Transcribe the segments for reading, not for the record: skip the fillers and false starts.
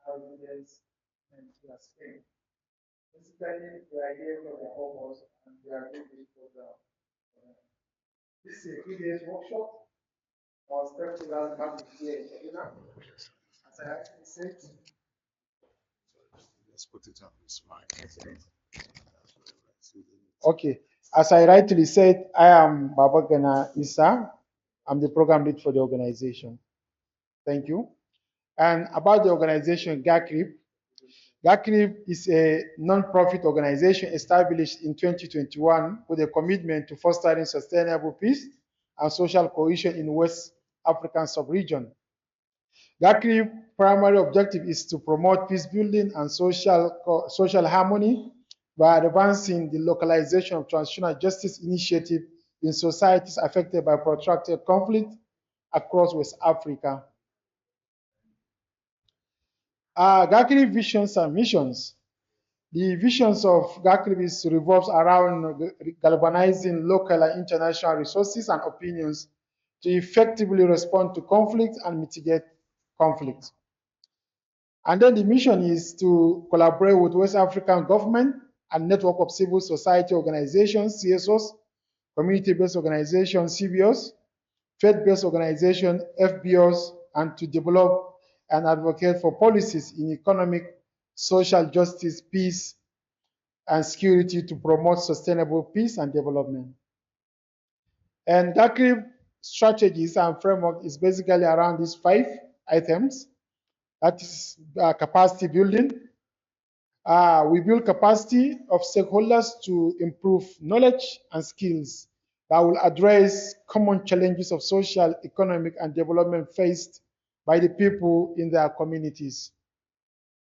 evidence and screen. Basically, we are here for the purpose and we are doing this program. This is a 3 days workshop. Our stakeholders have been here in Kaduna. As I actually said, let's put it on this mic. okay. As I rightly said, I am Babagana Issa. I'm the program lead for the organization. Thank you. And about the organization, GARCB. GARCB is a non-profit organization established in 2021 with a commitment to fostering sustainable peace and social cohesion in West African sub-region. GARCB's primary objective is to promote peace building and social harmony by advancing the localization of transitional justice initiative in societies affected by protracted conflict across West Africa. GARCB visions and missions. The visions of GARCB revolves around galvanizing local and international resources and opinions to effectively respond to conflict and mitigate conflict. And then the mission is to collaborate with West African government and network of civil society organizations, CSOs, community-based organizations, CBOs, faith-based organizations, FBOs, and to develop and advocate for policies in economic, social justice, peace, and security to promote sustainable peace and development. And GARCB strategies and framework is basically around these 5 items. That is capacity building. We build capacity of stakeholders to improve knowledge and skills that will address common challenges of social, economic, and development faced by the people in their communities.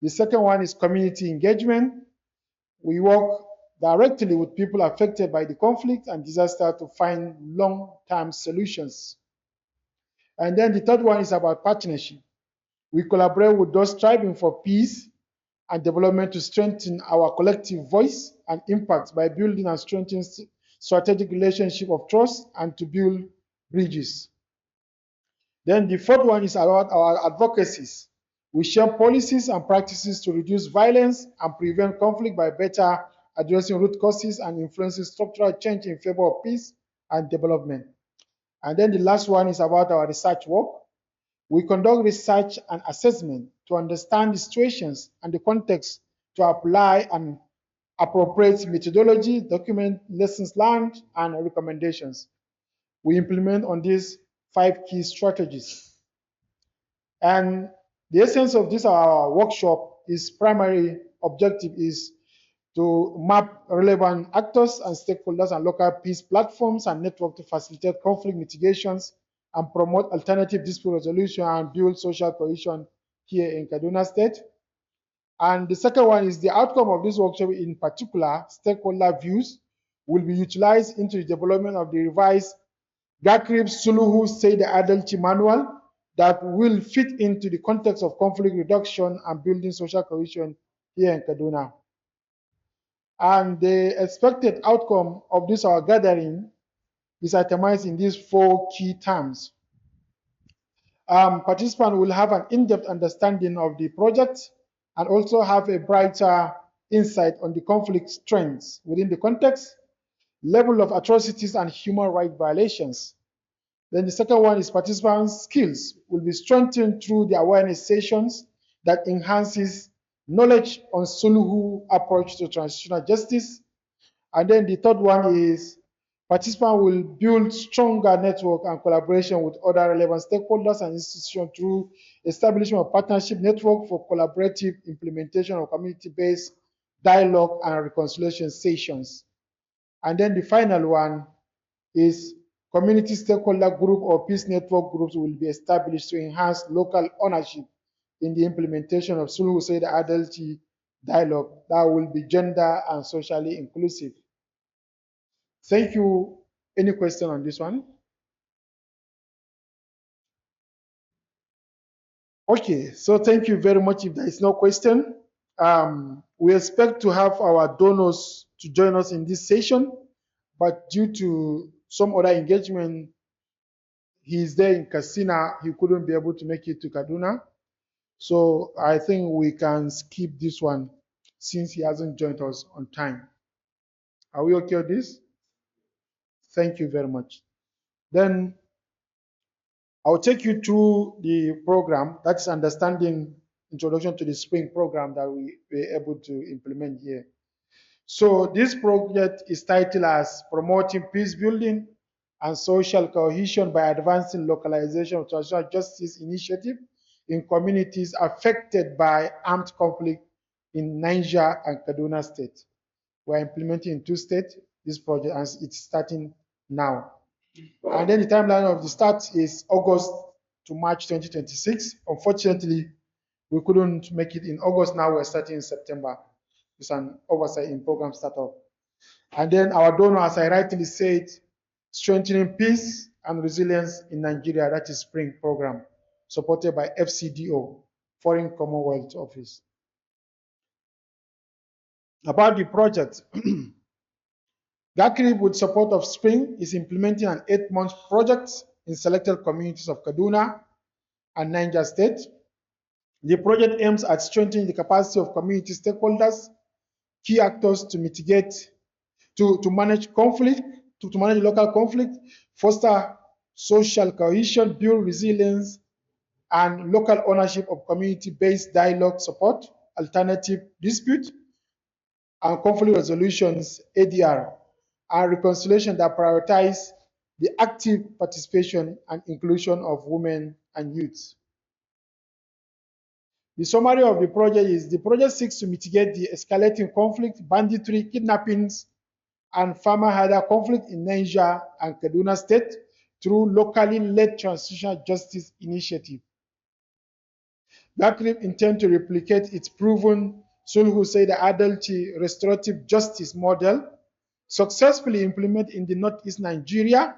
The second one is community engagement. We work directly with people affected by the conflict and disaster to find long-term solutions. And then the third one is about partnership. We collaborate with those striving for peace and development to strengthen our collective voice and impact by building and strengthening strategic relationship of trust and to build bridges. Then the fourth one is about our advocacies. We share policies and practices to reduce violence and prevent conflict by better addressing root causes and influencing structural change in favor of peace and development. And then the last one is about our research work. We conduct research and assessment to understand the situations and the context to apply an appropriate methodology, document lessons learned, and recommendations. We implement on these 5 key strategies. And the essence of this our workshop is primary objective is to map relevant actors and stakeholders and local peace platforms and network to facilitate conflict mitigations and promote alternative dispute resolution and build social cohesion here in Kaduna State. And the second one is the outcome of this workshop, in particular, stakeholder views will be utilized into the development of the revised GARCB Suluhu Said Adalci Manual that will fit into the context of conflict reduction and building social cohesion here in Kaduna. And the expected outcome of this our gathering is itemized in these 4 key terms. Participants will have an in-depth understanding of the project and also have a brighter insight on the conflict trends within the context, level of atrocities and human rights violations. Then the second one is participants' skills will be strengthened through the awareness sessions that enhances knowledge on Suluhu approach to transitional justice. And then the third one is participants will build stronger network and collaboration with other relevant stakeholders and institutions through establishment of partnership network for collaborative implementation of community-based dialogue and reconciliation sessions. And then the final one is community stakeholder group or peace network groups will be established to enhance local ownership in the implementation of Suluhu Said Adalci dialogue that will be gender and socially inclusive. Thank you. Any question on this one? Okay, so thank you very much. If there is no question, we expect to have our donors to join us in this session, but due to some other engagement, he is there in Katsina. He couldn't be able to make it to Kaduna. So I think we can skip this one since he hasn't joined us on time. Are we okay with this? Thank you very much. Then I'll take you through the program, that's understanding introduction to the spring program that we were able to implement here. So this project is titled as Promoting Peace Building and Social Cohesion by Advancing Localization of Transitional Justice Initiative in communities affected by armed conflict in Niger and Kaduna State. We're implementing in 2 states this project, and it's starting now. And then the timeline of the start is August to March 2026. Unfortunately, we couldn't make it in August. Now we're starting in September. It's an oversight in program startup. And then our donor, as I rightly said, strengthening peace and resilience in Nigeria, that is SPRING program, supported by FCDO, Foreign Commonwealth Office. About the project, GARCB, with support of SPRING, is implementing an 8-month project in selected communities of Kaduna and Niger State. The project aims at strengthening the capacity of community stakeholders, key actors to mitigate, to manage conflict, to manage local conflict, foster social cohesion, build resilience, and local ownership of community-based dialogue support, alternative dispute, and conflict resolutions, ADR, and reconciliation that prioritize the active participation and inclusion of women and youth. The summary of the project is the project seeks to mitigate the escalating conflict, banditry, kidnappings, and farmer-herder conflict in Niger and Kaduna State through locally led transitional justice initiative. GARCB intends to replicate its proven Sulhu Saida Adalci restorative justice model successfully implemented in the Northeast Nigeria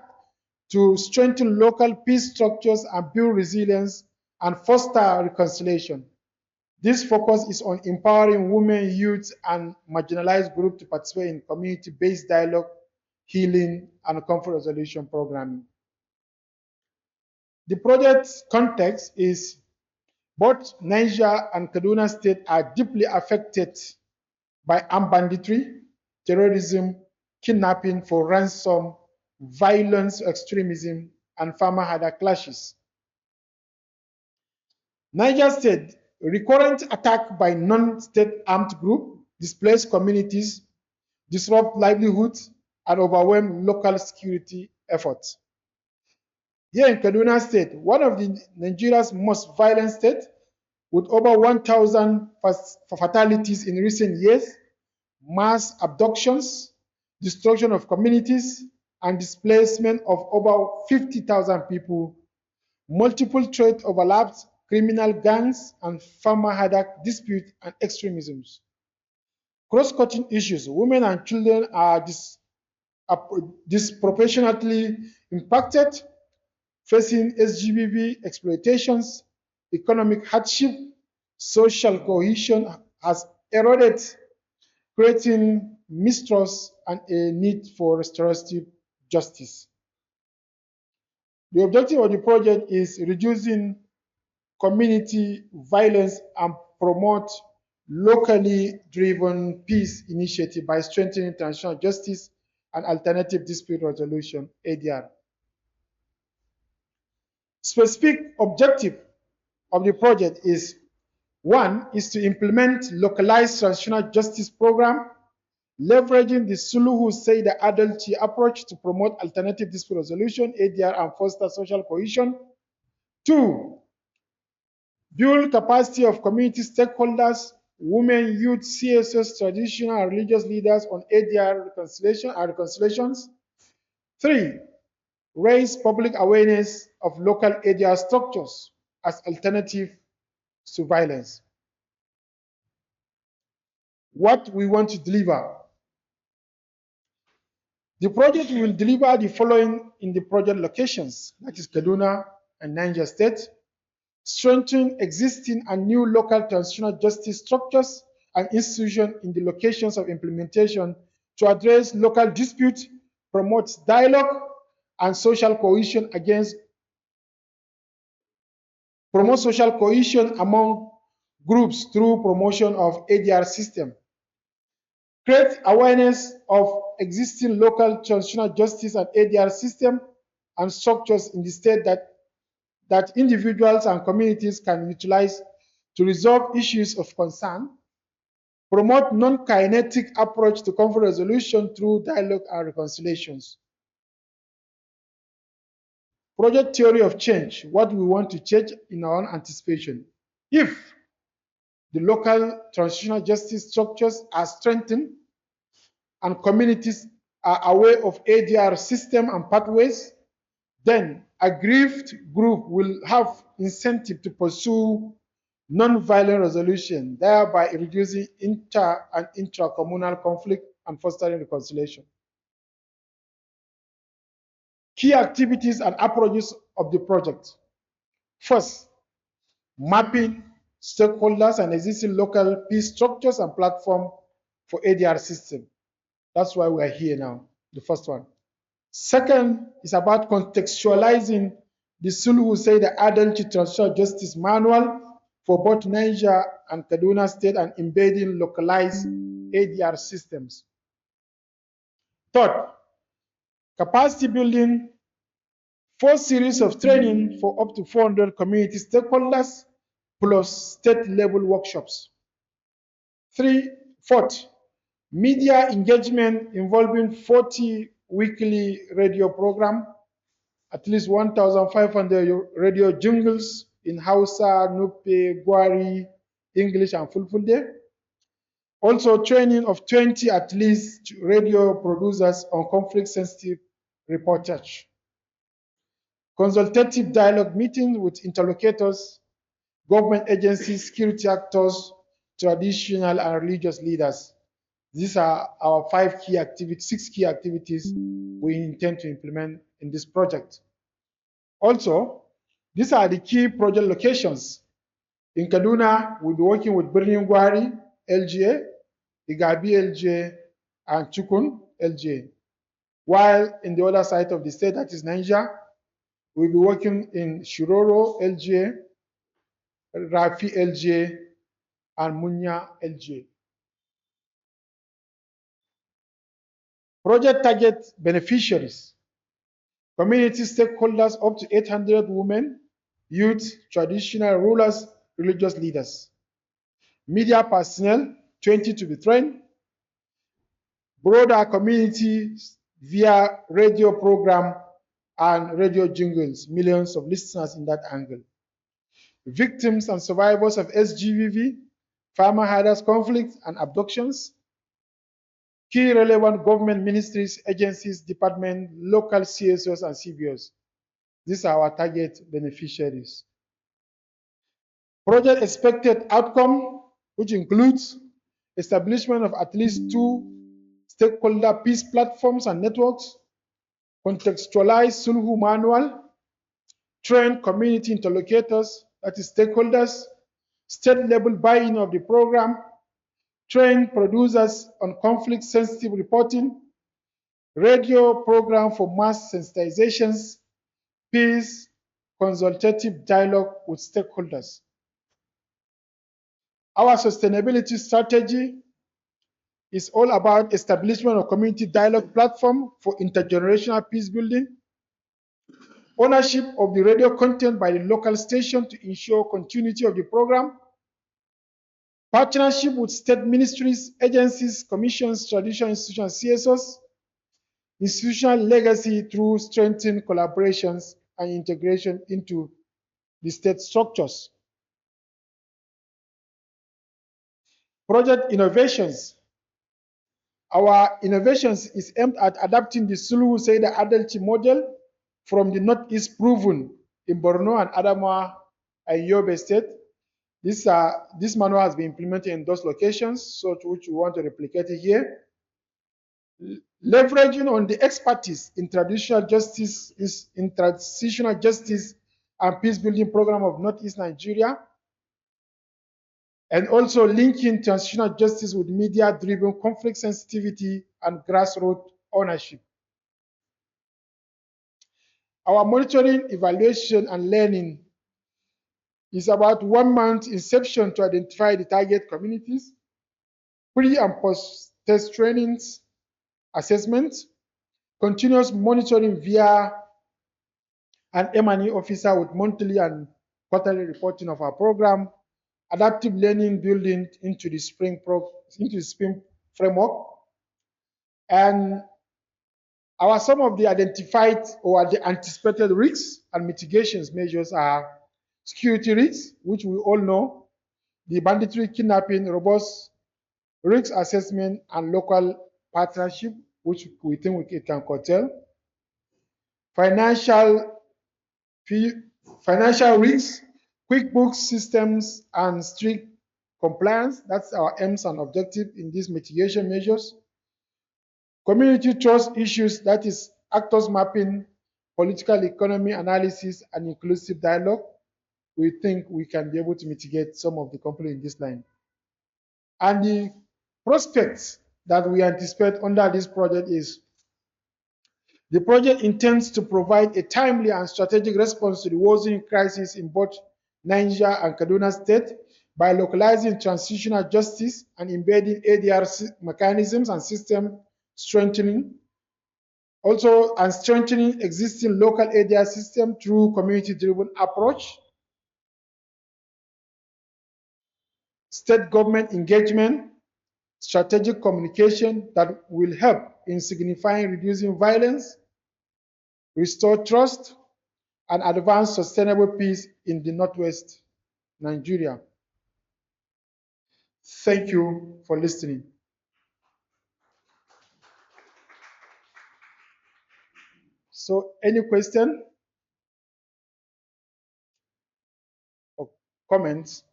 to strengthen local peace structures and build resilience and foster reconciliation. This focus is on empowering women, youth, and marginalized groups to participate in community-based dialogue, healing, and conflict resolution programming. The project's context is both Niger and Kaduna State are deeply affected by armed banditry, terrorism, kidnapping for ransom, violence, extremism, and farmer-herder clashes. Niger State, recurrent attack by non-state armed group, displaced communities, disrupt livelihoods, and overwhelm local security efforts. Here in Kaduna State, one of Nigeria's most violent states, with over 1,000 fatalities in recent years, mass abductions, destruction of communities, and displacement of over 50,000 people, multiple threat overlaps, criminal gangs, and farmer-herder disputes and extremisms. Cross-cutting issues, women and children are disproportionately impacted, facing SGBV exploitations, economic hardship, social cohesion has eroded, creating mistrust and a need for restorative justice. The objective of the project is reducing community violence and promote locally driven peace initiative by strengthening transitional justice and alternative dispute resolution, ADR. Specific objective of the project is: one is to implement localized transitional justice program, leveraging the Suluhu Saida Adalci approach to promote alternative dispute resolution, ADR, and foster social cohesion. Two, build capacity of community stakeholders, women, youth, CSS, traditional and religious leaders on ADR reconciliation and reconciliations. Three, raise public awareness of local ADR structures as alternative to violence. What we want to deliver. The project will deliver the following in the project locations, that is Kaduna and Niger State: strengthen existing and new local transitional justice structures and institutions in the locations of implementation to address local disputes, promote dialogue and social cohesion among groups through promotion of ADR system, create awareness of existing local transitional justice and ADR system and structures in the state that individuals and communities can utilize to resolve issues of concern, promote non-kinetic approach to conflict resolution through dialogue and reconciliations. Project theory of change, what we want to change in our own anticipation. If the local transitional justice structures are strengthened and communities are aware of ADR system and pathways, then aggrieved group will have incentive to pursue non-violent resolution, thereby reducing inter and intra-communal conflict and fostering reconciliation. Key activities and approaches of the project. First, mapping stakeholders and existing local peace structures and platform for ADR system. That's why we're here now, the first one. Second is about contextualizing the Sulhu Saida Adalci Transitional Justice Manual for both Niger and Kaduna State and embedding localized ADR systems. Third, capacity building, 4 series of training for up to 400 community stakeholders plus state level workshops. Fourth, media engagement involving 40 weekly radio program, at least 1,500 radio jingles in Hausa, Nupe, Gwari, English, and Fulfulde. Also, training of 20 at least radio producers on conflict-sensitive reportage. Consultative dialogue meetings with interlocutors, government agencies, security actors, traditional and religious leaders. These are our 6 key activities we intend to implement in this project. Also, these are the key project locations. In Kaduna, we'll be working with Birnin Gwari, LGA, Igabi, LGA, and Chukun, LGA. While in the other side of the state, that is Niger, we'll be working in Shiroro, LGA, Rafi, LGA, and Munya, LGA. Project target beneficiaries. Community stakeholders up to 800 women, youth, traditional rulers, religious leaders. Media personnel, 20 to be trained. Broader community via radio program and radio jingles, millions of listeners in that angle. Victims and survivors of SGVV, farmer herders conflict and abductions. Key relevant government ministries, agencies, departments, local CSOs and CBOs. These are our target beneficiaries. Project expected outcome, which includes establishment of at least 2 stakeholder peace platforms and networks, contextualized Sulhu manual, train community interlocutors, that is stakeholders, state level buy-in of the program, train producers on conflict sensitive reporting, radio program for mass sensitizations, peace, consultative dialogue with stakeholders. Our sustainability strategy is all about establishment of community dialogue platform for intergenerational peace building, ownership of the radio content by the local station to ensure continuity of the program, partnership with state ministries, agencies, commissions, traditional institutions, CSOs, institutional legacy through strengthened collaborations and integration into the state structures. Project innovations. Our innovations is aimed at adapting the Sulhu Saida Adalci model from the Northeast proven in Borno and Adamawa and Yobe State. This manual has been implemented in those locations, so which we want to replicate it here. Leveraging on the expertise in transitional justice and peace building program of Northeast Nigeria, and also linking transitional justice with media-driven conflict sensitivity and grassroots ownership. Our monitoring, evaluation, and learning It's about 1 month inception to identify the target communities, pre and post test trainings, assessments, continuous monitoring via an M&E officer with monthly and quarterly reporting of our program, adaptive learning building into the spring framework, and some of the identified or the anticipated risks and mitigations measures are security risks, which we all know, the banditry, kidnapping, robust risk assessment, and local partnership, which we think it can curtail. Financial financial risks, QuickBooks systems, and strict compliance. That's our aims and objective in these mitigation measures. Community trust issues, that is actors mapping, political economy analysis, and inclusive dialogue. We think we can be able to mitigate some of the conflict in this line. And the prospects that we anticipate under this project is the project intends to provide a timely and strategic response to the worsening crisis in both Niger and Kaduna State by localizing transitional justice and embedding ADR mechanisms and system strengthening. Also, and strengthening existing local ADR system through community-driven approach, state government engagement, strategic communication that will help in signifying reducing violence, restore trust, and advance sustainable peace in the Northwest Nigeria. Thank you for listening. So, any question or comments?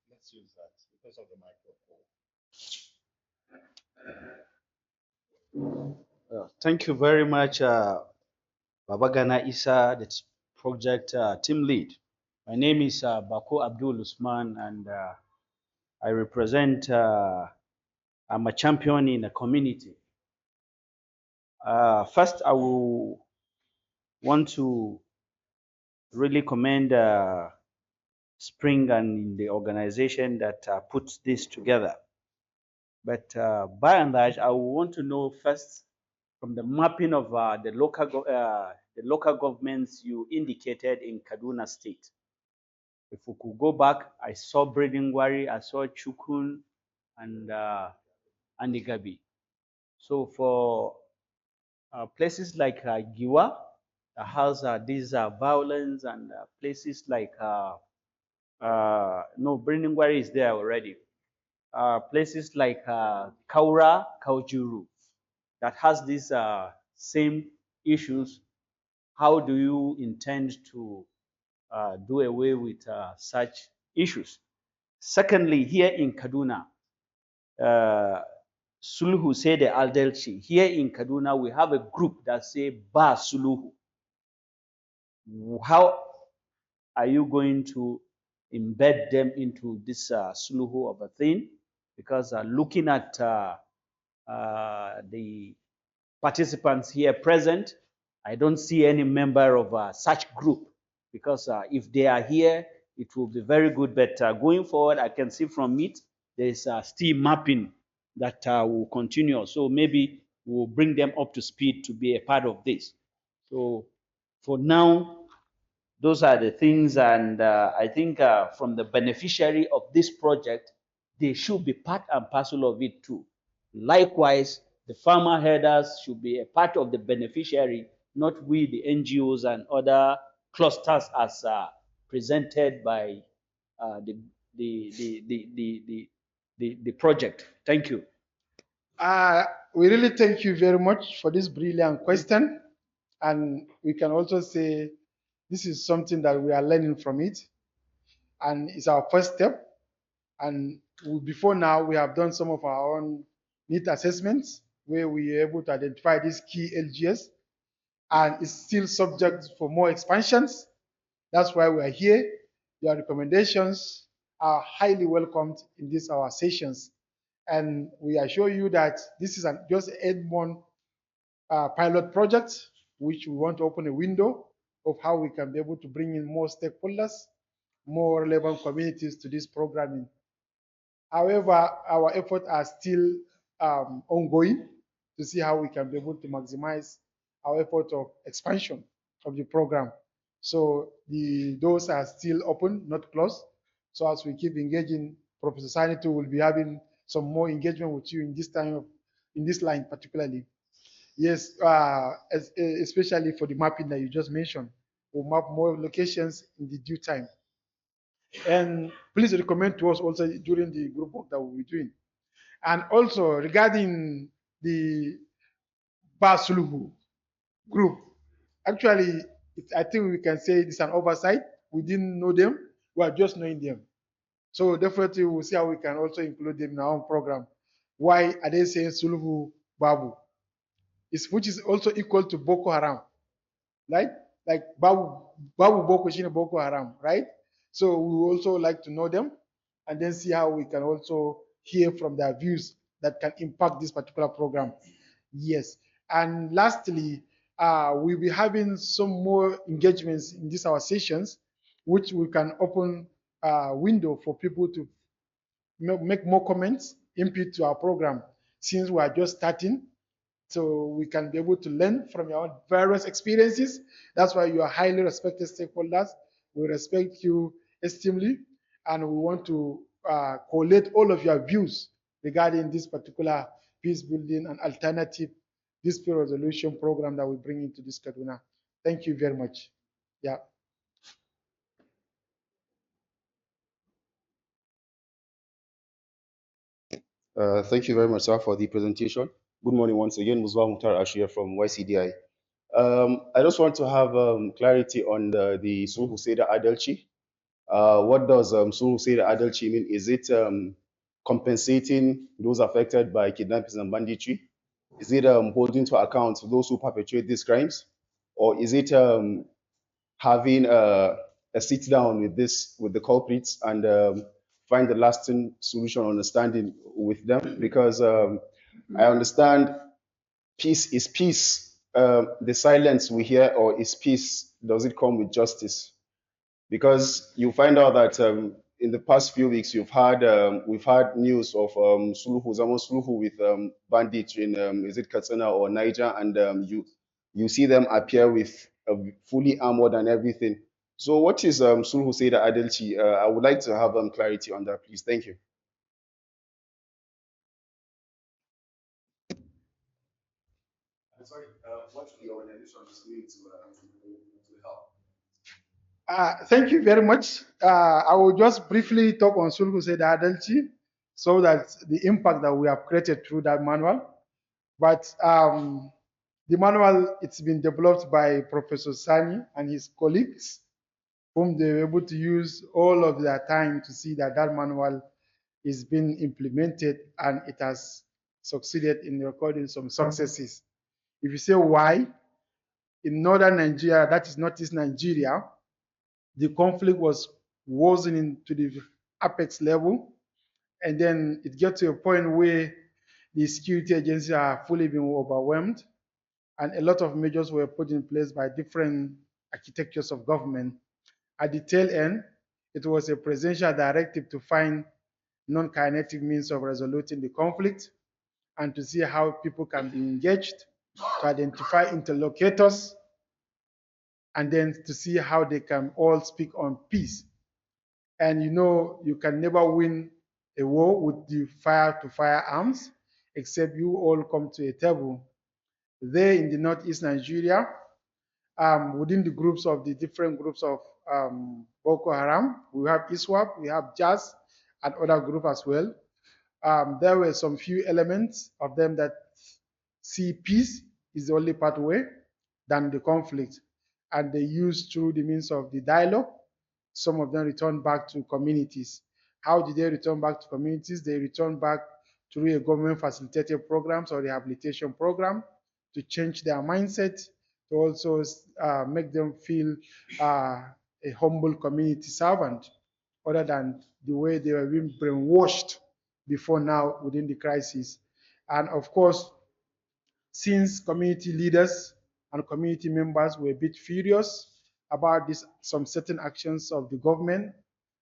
Let's use that because of the microphone. Thank you very much, Babagana Isa, the project team lead. My name is Bako Abdul Usman, and I represent, I'm a champion in the community. First, I will want to really commend Spring and the organization that puts this together. But by and large, I want to know first from the mapping of the local governments you indicated in Kaduna State. If we could go back, I saw Bredingwari, I saw Chukun, and Andigabi. So for places like Giwa, that has these violence, and places like no, Bredingwari is there already. Places like Kaura, Kaujuru, that has these same issues. How do you intend to do away with such issues? Secondly, here in Kaduna, Suluhu said the Aldelchi. Here in Kaduna, we have a group that say Ba Suluhu. How are you going to embed them into this Suluhu of a thing? Because looking at the participants here present, I don't see any member of such group, because if they are here, it will be very good. But going forward, I can see from it, there's still mapping that will continue. So maybe we'll bring them up to speed to be a part of this. So for now, those are the things, and I think from the beneficiary of this project, they should be part and parcel of it too. Likewise, the farmer herders should be a part of the beneficiary, not we, the NGOs and other clusters as presented by the, the project. Thank you. We really thank you very much for this brilliant question. And we can also say this is something that we are learning from it. And it's our first step. And before now, we have done some of our own need assessments where we are able to identify these key LGS. And it's still subject for more expansions. That's why we are here. Your recommendations are highly welcomed in these our sessions. And we assure you that this is just an 8-month pilot project. which we want to open a window of how we can be able to bring in more stakeholders, more relevant communities to this programming. However, our efforts are still ongoing to see how we can be able to maximize our effort of expansion of the program. So the doors are still open, not closed. So as we keep engaging, Professor Sanito will be having some more engagement with you in this time, in this line particularly. Yes, especially for the mapping that you just mentioned. We'll map more locations in the due time. And please recommend to us also during the group work that we'll be doing. And also regarding the Basuluhu group, actually, I think we can say it's an oversight. We didn't know them, we are just knowing them. So definitely we'll see how we can also include them in our own program. Why are they saying Suluhu Babu? Which is also equal to Boko Haram, right? Like Babu Boko Shine Boko Haram, right? So we also like to know them and then see how we can also hear from their views that can impact this particular program. Yes. And lastly, we'll be having some more engagements in these our sessions, which we can open a window for people to make more comments, input to our program, since we are just starting. So we can be able to learn from your various experiences. That's why you are highly respected stakeholders. We respect you extremely, and we want to collate all of your views regarding this particular peace building and alternative dispute resolution program that we bring into this Kaduna. Thank you very much. Yeah. Thank you very much, sir, for the presentation. Good morning once again. Muswa Mukhtar Ashir from YCDI. I just want to have clarity on the Sulhu Seda Adalchi. What does Sulhu Seda Adalchi mean? Is it compensating those affected by kidnappings and banditry? Is it holding to account those who perpetrate these crimes? Or is it having a sit down with the culprits and find a lasting solution, understanding with them? Because I understand peace is peace. The silence we hear, or is peace, does it come with justice? Because you find out that in the past few weeks we've had news of Suluhu with bandits in is it Katsina or Niger, and you see them appear with fully armored and everything. So what is Sulhu Seda Adelchi? I would like to have clarity on that, please. Thank you. I'm sorry, what the organization is doing to help? Thank you very much. I will just briefly talk on Sulhu Seda Adalchi so that the impact that we have created through that manual. But the manual, it's been developed by Professor Sani and his colleagues, whom they were able to use all of their time to see that that manual is being implemented and it has succeeded in recording some successes. If you say why, in northern Nigeria, that is Northeast Nigeria, the conflict was worsening to the apex level, and then it gets to a point where the security agencies are fully being overwhelmed, and a lot of measures were put in place by different architectures of government. At the tail end, it was a presidential directive to find non-kinetic means of resolving the conflict and to see how people can be engaged, to identify interlocutors, and then to see how they can all speak on peace. And you know, you can never win a war with the fire to firearms, except you all come to a table. There in the Northeast Nigeria, within the groups of the different groups of Boko Haram, we have ISWAP, we have JAS, and other groups as well. There were some few elements of them that see peace is the only pathway than the conflict. And they use through the means of the dialogue. Some of them return back to communities. How did they return back to communities? They return back through a government facilitated programs or rehabilitation program to change their mindset, to also make them feel a humble community servant, other than the way they were being brainwashed before now within the crisis. And of course, since community leaders and community members were a bit furious about this, some certain actions of the government,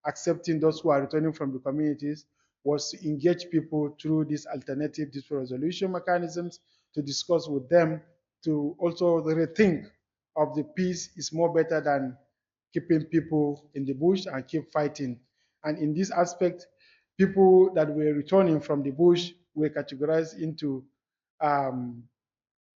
accepting those who are returning from the communities, was to engage people through these alternative dispute resolution mechanisms to discuss with them to also rethink of the peace is more better than keeping people in the bush and keep fighting. And in this aspect, people that were returning from the bush were categorized into um,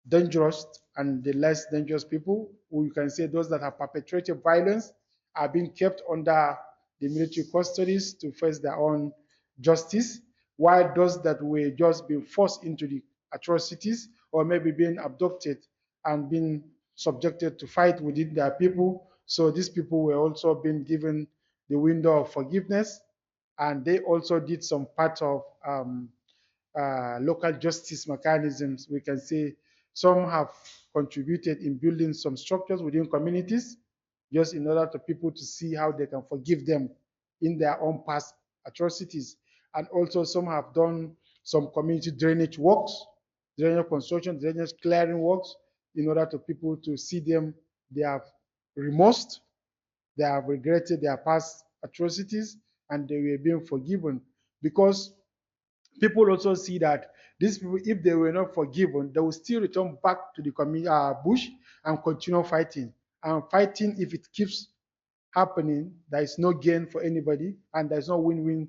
dangerous and the less dangerous people, who you can say those that have perpetrated violence are being kept under the military custodies to face their own justice, while those that were just being forced into the atrocities or maybe being abducted and being subjected to fight within their people. So these people were also being given the window of forgiveness, and they also did some part of local justice mechanisms. We can say some have contributed in building some structures within communities, just in order for people to see how they can forgive them in their own past atrocities. And also some have done some community drainage works, drainage construction, drainage clearing works, in order for people to see them, they have remorse, they have regretted their past atrocities, and they were being forgiven. Because people also see that these people, if they were not forgiven, they will still return back to the bush and continue fighting. And fighting, if it keeps happening, there is no gain for anybody, and there's no win-win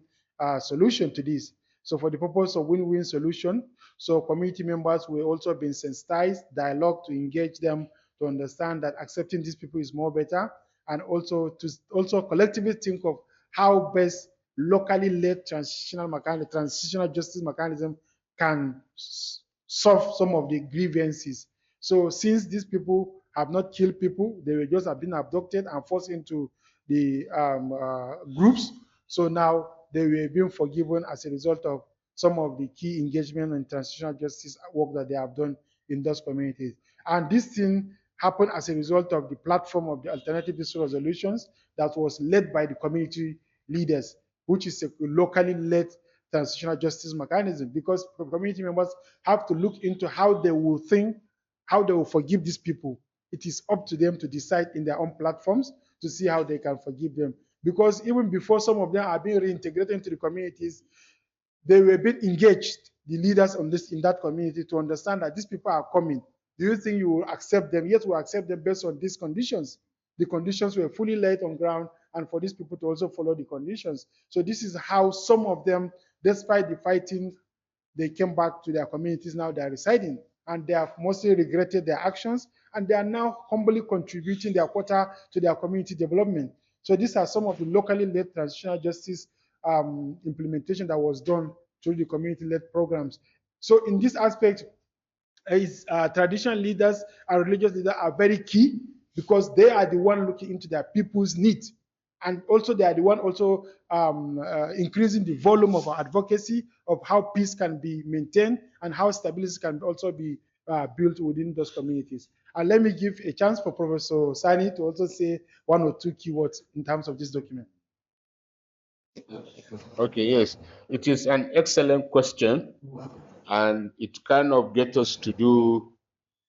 solution to this. So for the purpose of win-win solution, so community members will also be sensitized, dialogue to engage them to understand that accepting these people is more better, and also to also collectively think of how best locally led transitional justice mechanism can solve some of the grievances. So since these people have not killed people, they were just have been abducted and forced into the groups. So now they were being forgiven as a result of some of the key engagement and transitional justice work that they have done in those communities. And this thing happened as a result of the platform of the alternative dispute resolutions that was led by the community leaders, which is a locally led transitional justice mechanism, because community members have to look into how they will think, how they will forgive these people. It is up to them to decide in their own platforms to see how they can forgive them. Because even before some of them are being reintegrated into the communities, they were being engaged, the leaders on this in that community, to understand that these people are coming. Do you think you will accept them? Yes, we'll accept them based on these conditions. The conditions were fully laid on ground, and for these people to also follow the conditions. So this is how some of them, despite the fighting, they came back to their communities. Now they are residing, and they have mostly regretted their actions, and they are now humbly contributing their quota to their community development. So these are some of the locally led transitional justice implementation that was done through the community led programs. So in this aspect, traditional leaders and religious leaders are very key, because they are the one looking into their people's needs, and also they are the one also increasing the volume of advocacy of how peace can be maintained and how stability can also be built within those communities. And let me give a chance for Professor Sani to also say one or two keywords in terms of this document. Okay, yes, it is an excellent question, and it kind of gets us to do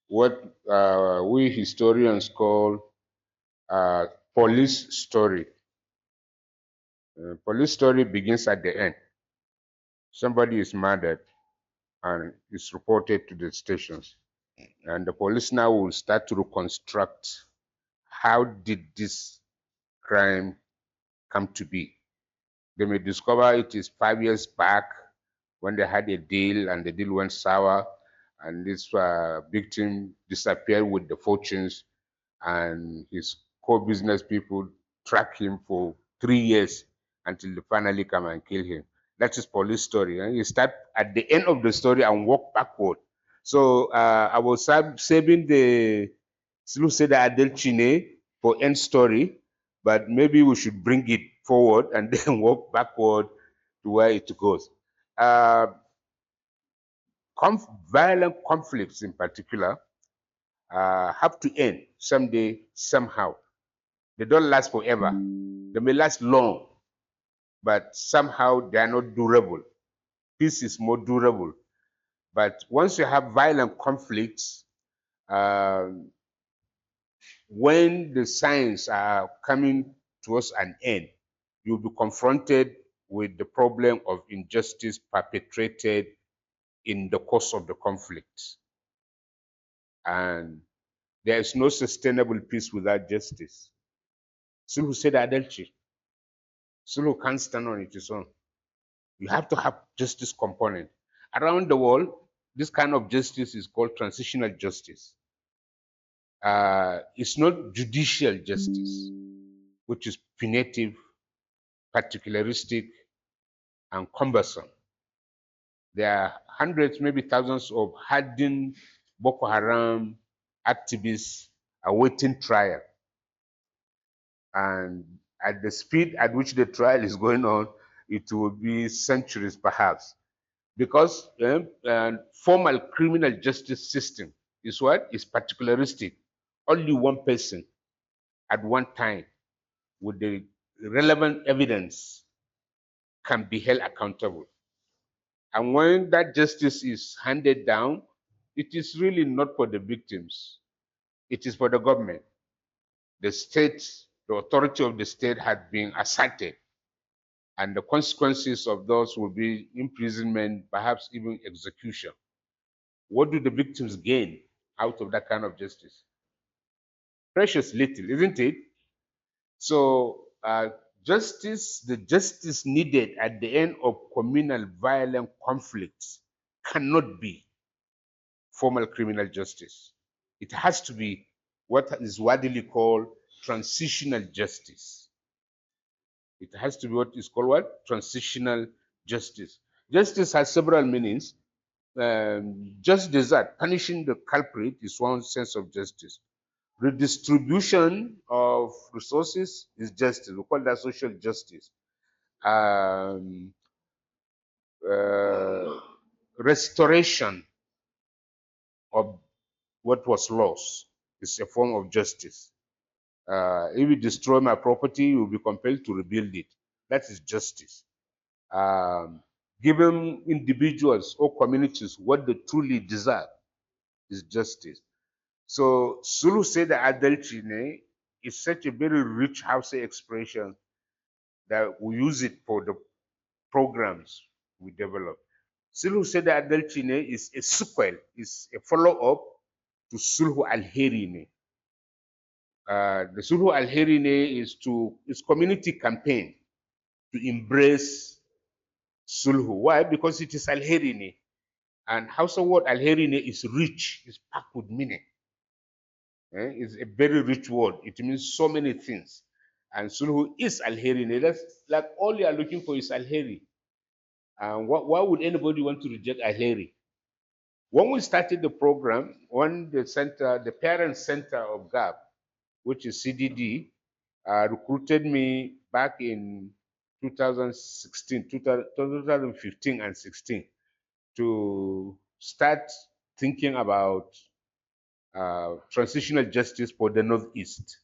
what we historians call police story. Police story begins at the end. Somebody is murdered and is reported to the stations, and the police now will start to reconstruct how did this crime come to be. They may discover it is 5 years back when they had a deal and the deal went sour, and this victim disappeared with the fortunes, and his co-business people track him for 3 years until they finally come and kill him. That is police story. And you start at the end of the story and walk backward. So I was saving the Sluceda Adelchine for end story, but maybe we should bring it forward and then walk backward to where it goes. Violent conflicts in particular have to end someday, somehow. They don't last forever. They may last long, but somehow they are not durable. Peace is more durable. But once you have violent conflicts, when the signs are coming towards an end, you'll be confronted with the problem of injustice perpetrated in the course of the conflict. And there is no sustainable peace without justice. Sulhu said adultery. Sulhu can't stand on its own. You have to have justice component. Around the world, this kind of justice is called transitional justice. It's not judicial justice, which is punitive, particularistic, and cumbersome. There are hundreds, maybe thousands of hardened Boko Haram activists awaiting trial. And at the speed at which the trial is going on, it will be centuries perhaps. Because formal criminal justice system is what? Is particularistic. Only one person at one time with the relevant evidence can be held accountable. And when that justice is handed down, it is really not for the victims. It is for the government. The state, the authority of the state had been asserted, and the consequences of those will be imprisonment, perhaps even execution. What do the victims gain out of that kind of justice? Precious little, isn't it? So, the justice needed at the end of communal violent conflicts cannot be formal criminal justice. It has to be what is widely called transitional justice. It has to be what is called what? Transitional justice. Justice has several meanings. Just desert, punishing the culprit is one sense of justice. Redistribution of resources is justice. We call that social justice. Um, Restoration of what was lost is a form of justice. If you destroy my property, you will be compelled to rebuild it. That is justice. Um, Giving individuals or communities what they truly deserve is justice. So Sulu said that adultery is such a very rich Hausa expression that we use it for the programs we develop. Sulhu said that adultery is a sequel, is a follow-up to Sulhu al-Heri. The Sulhu al-Heri is community campaign to embrace Sulhu. Why? Because it is al-Heri. And Hausa word al-Heri is rich, is packed with meaning. It's a very rich word. It means so many things. And Sulhu is al-Heri. That's like all you are looking for is al-Heri. And why would anybody want to reject al-Heri? When we started the program, when the parent center of GAP, which is CDD, recruited me back in 2016, 2015 and 16 to start thinking about transitional justice for the Northeast.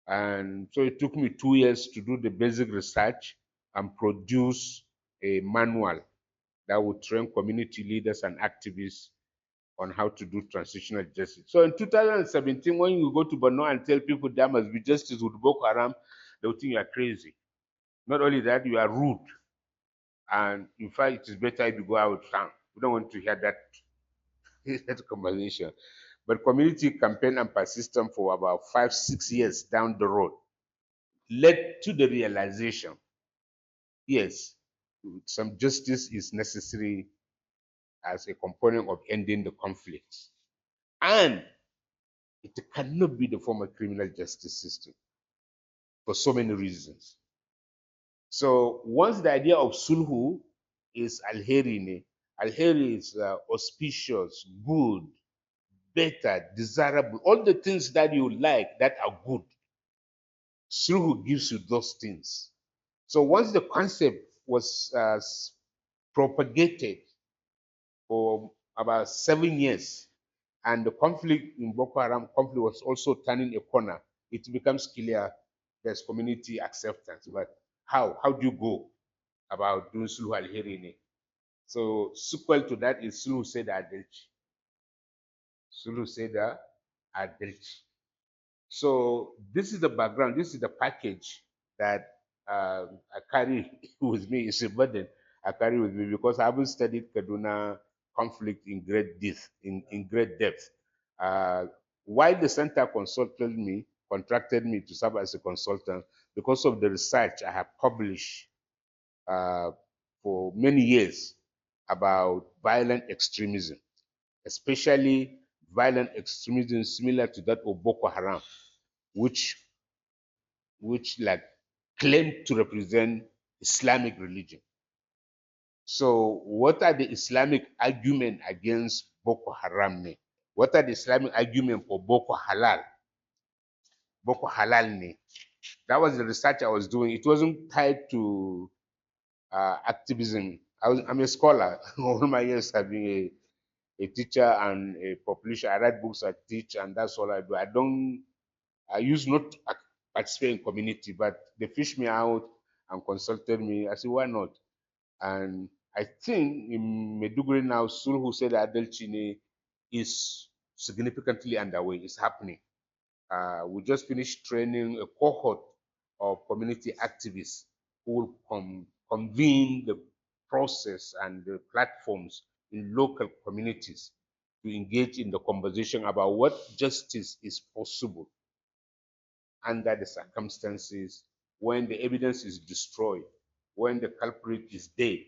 And so it took me 2 years to do the basic research and produce a manual that would train community leaders and activists on how to do transitional justice. So in 2017, when you go to Borno and tell people there must be justice with Boko Haram, they will think you are crazy. Not only that, you are rude. And in fact, it is better if you go out of town. We don't want to hear that conversation. But community campaign and persistence for about 5-6 years down the road led to the realization, yes, some justice is necessary as a component of ending the conflict. And it cannot be the former criminal justice system for so many reasons. So once the idea of sulhu is alheri is auspicious, good, better, desirable, all the things that you like that are good. Sulhu gives you those things. So once the concept was propagated for about 7 years, and the conflict in Boko Haram conflict was also turning a corner, it becomes clear there's community acceptance. But how? How do you go about doing Sulhu al-Hirini? So sequel to that is Sulhu Seda Adelchi. Sulhu Seda Adelchi. So this is the background. This is the package that I carry with me. It's a burden I carry with me because I haven't studied Kaduna conflict in great depth. In great depth. Uh, why the center contracted me to serve as a consultant because of the research I have published uh, for many years about violent extremism, especially violent extremism similar to that of Boko Haram, which like claim to represent Islamic religion. So what are the Islamic argument against Boko Haram? Ne? What are the Islamic argument for Boko Halal? Boko Halal ne? That was the research I was doing. It wasn't tied to activism. I'm a scholar. All my years I've been a teacher and a publisher. I write books, I teach, and that's all I do. I used not to participate in community, but they fished me out and consulted me. I said, why not? And I think in Meduguri now, Sulhu said Adelchine is significantly underway. It's happening. We just finished training a cohort of community activists who will convene the process and the platforms in local communities to engage in the conversation about what justice is possible under the circumstances when the evidence is destroyed, when the culprit is dead,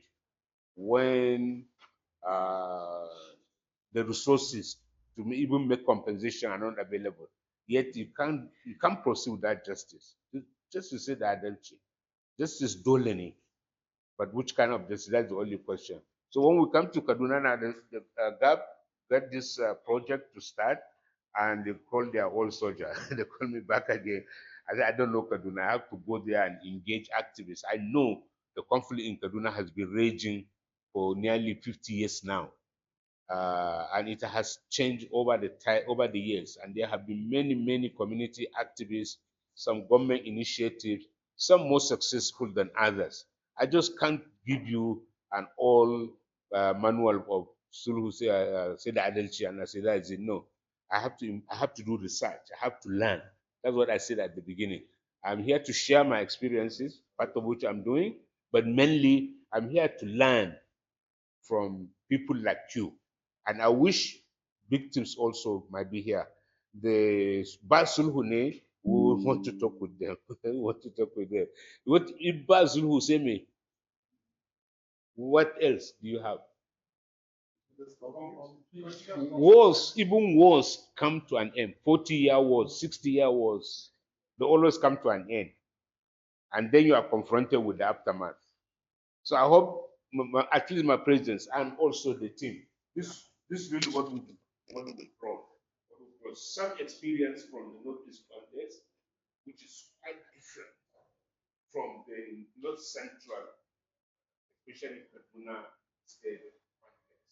when uh, the resources to even make compensation are not available. Yet you can't proceed without justice. Just to say the adultery. Justice doleni, but which kind of justice? That's the only question. So when we come to Kaduna now, the GAP got this project to start, and they call their old soldier. They call me back again. I said, I don't know Kaduna. I have to go there and engage activists. I know the conflict in Kaduna has been raging for nearly 50 years now. And it has changed over the years. And there have been many community activists, some government initiatives, some more successful than others. I just can't give you an all manual of Sulhu Seda Adelchi and Aseda Izin. No, I have to do research. I have to learn. That's what I said at the beginning. I'm here to share my experiences, part of which I'm doing, but mainly I'm here to learn from people like you. And I wish victims also might be here. The Basul Hune, we want to talk with them. We want to talk with them. What if Basul who say me? What else do you have? Wars, even wars come to an end. 40-year wars, 60-year wars, they always come to an end. And then you are confronted with the aftermath. So I hope, at least my presence and also the team, this really what we brought. Some experience from the Northeast context, which is quite different from the North Central, especially Kaduna State context.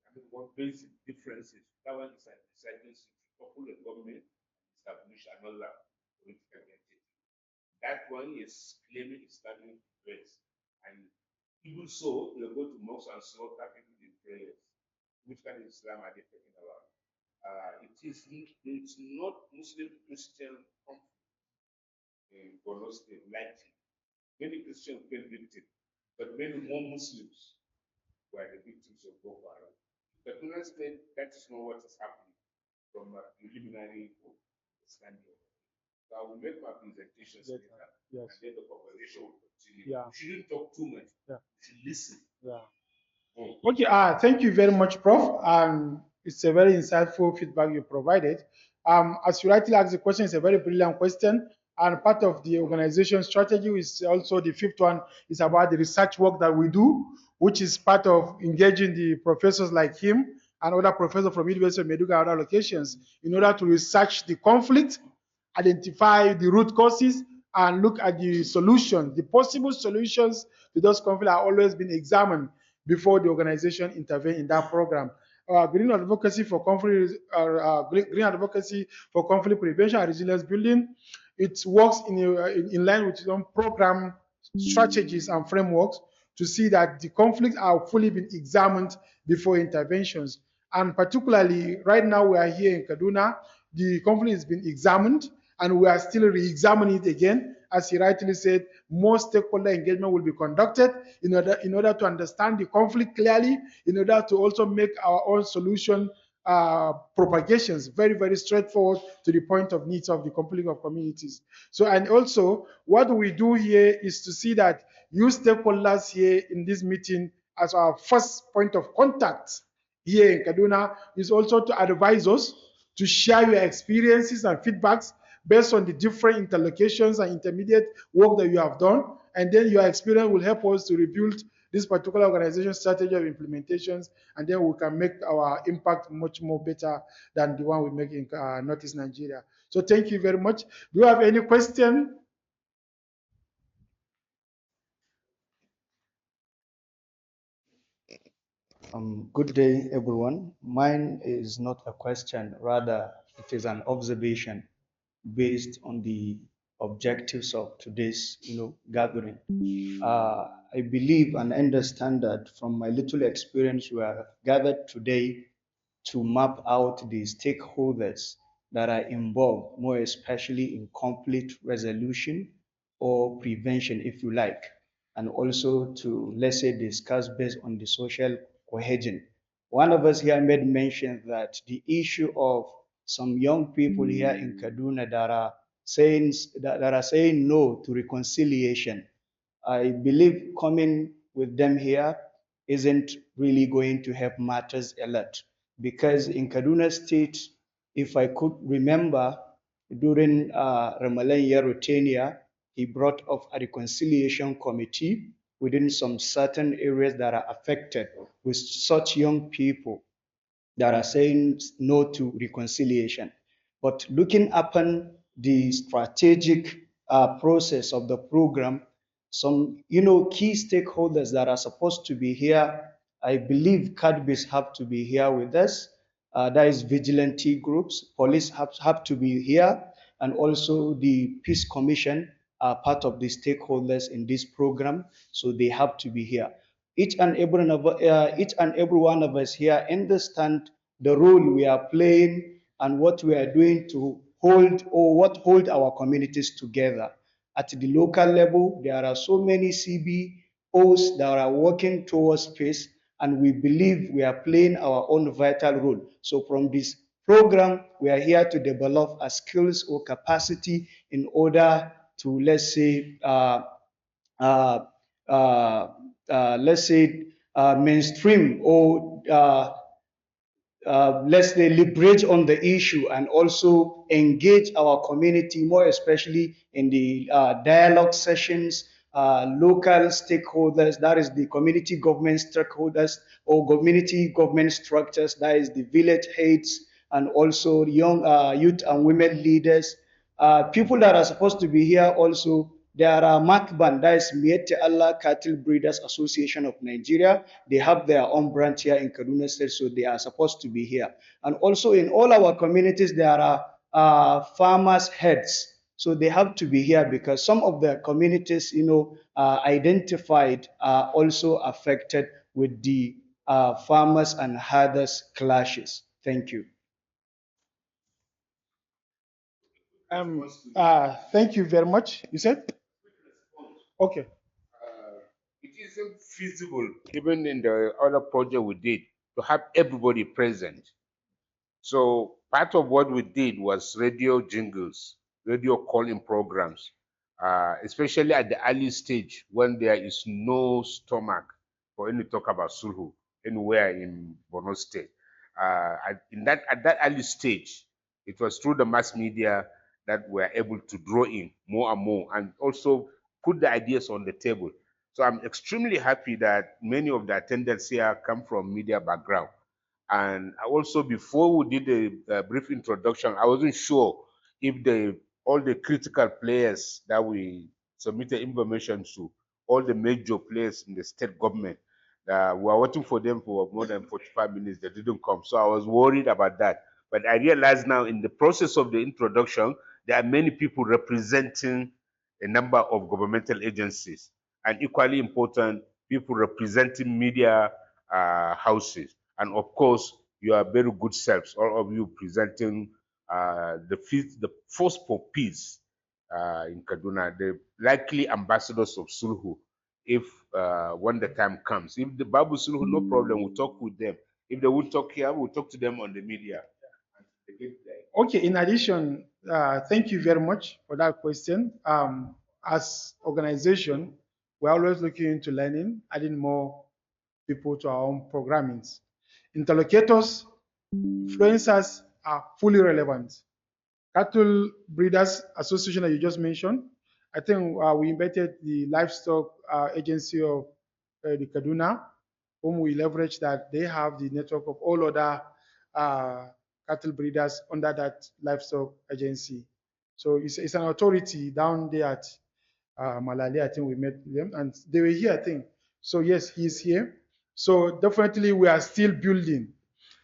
I mean, what basic difference is that one is deciding to couple the government and establish another political entity. That one is claiming Islamic base. And even so, they go to mosques and slaughter people in prayers. Which kind of Islam are they talking about? It's not Muslim Christian conflict in Borno State likely. Many Christians fell victim, but many more Muslims were the victims of Boko Haram. But Kaduna State, that is not what is happening from a preliminary standing. So I will make my presentations later, Yes. and then the conversation will continue. Yeah. You shouldn't talk too much. Yeah. You should listen. Yeah. Okay, thank you very much, Prof. It's a very insightful feedback you provided. As you rightly asked the question, it's a very brilliant question. And part of the organization strategy is also the fifth one is about the research work that we do, which is part of engaging the professors like him and other professors from University of Meduguri and other locations in order to research the conflict, identify the root causes, and look at the solutions. The possible solutions to those conflicts are always been examined before the organization intervene in that program. Green advocacy for conflict, green advocacy for conflict prevention and resilience building. It works in line with some program strategies and frameworks to see that the conflicts are fully been examined before interventions. And particularly right now we are here in Kaduna. the conflict has been examined, and we are still re-examining it again. As he rightly said, more stakeholder engagement will be conducted in order to understand the conflict clearly, in order to also make our own solution propagations very, very straightforward to the point of needs of the conflict of communities. So, and also what we do here is to see that you stakeholders here in this meeting as our first point of contact here in Kaduna is also to advise us, to share your experiences and feedbacks based on the different interlocutions and intermediate work that you have done. And then your experience will help us to rebuild this particular organization strategy of implementations, and then we can make our impact much more better than the one we make in Northeast Nigeria. So thank you very much. Do you have any question? Good day, everyone. Mine is not a question, rather, it is an observation based on the objectives of today's gathering. I believe and understand that from my little experience, we are gathered today to map out the stakeholders that are involved, more especially in conflict resolution or prevention, if you like, and also to, let's say, discuss based on the social cohesion. One of us here made mention that the issue of some young people here in Kaduna that are saying no to reconciliation. I believe coming with them here isn't really going to help matters a lot, because in Kaduna State, if I could remember, during Ramalan Yerutania, he brought up a reconciliation committee within some certain areas that are affected with such young people that are saying no to reconciliation. But looking upon the strategic process of the program, some key stakeholders that are supposed to be here, I believe CADBs have to be here with us. That is vigilante groups, police have to be here, and also the Peace Commission are part of the stakeholders in this program, so they have to be here. Each and every one of us here understand the role we are playing and what we are doing to hold our communities together. At the local level, there are so many CBOs that are working towards peace, and we believe we are playing our own vital role. So from this program, we are here to develop a skills or capacity in order to, uh, mainstream or let's say liberate on the issue and also engage our community, more especially in the dialogue sessions, local stakeholders, that is the community government stakeholders or community government structures, that is the village heads, and also young youth and women leaders. People that are supposed to be here also, there are MACBAN, that is Miete Allah Cattle Breeders Association of Nigeria. They have their own branch here in Kaduna State, so they are supposed to be here. And also in all our communities, there are farmers' heads. So they have to be here because some of the communities, identified are also affected with the farmers and herders clashes. Thank you. Thank you very much. You said? Okay. It isn't feasible, even in the other project we did, to have everybody present. So part of what we did was radio jingles, radio calling programs, especially at the early stage when there is no stomach for any talk about Sulhu anywhere in Borno State. At that early stage, it was through the mass media that we were able to draw in more and more and also put the ideas on the table. So I'm extremely happy that many of the attendants here come from media background. And also, before we did the brief introduction, I wasn't sure if all the critical players that we submitted information to, all the major players in the state government, we were waiting for them for more than 45 minutes. They didn't come. So I was worried about that. But I realized now in the process of the introduction, there are many people representing a number of governmental agencies, and equally important, people representing media houses. And of course, you are very good selves, all of you presenting the force for peace in Kaduna, the likely ambassadors of Sulhu, if when the time comes. If the Babu Sulhu, no problem, we'll talk with them. If they will talk here, we'll talk to them on the media. Okay, in addition, thank you very much for that question. As organization, we're always looking into learning, adding more people to our own programmings. Interlocutors, influencers are fully relevant. Cattle Breeders Association that you just mentioned, I think we invited the livestock agency of the Kaduna, whom we leverage that they have the network of all other uh, cattle breeders under that livestock agency. So it's an authority down there at Malali. I think we met them and they were here, I think. So yes, he's here. So definitely we are still building.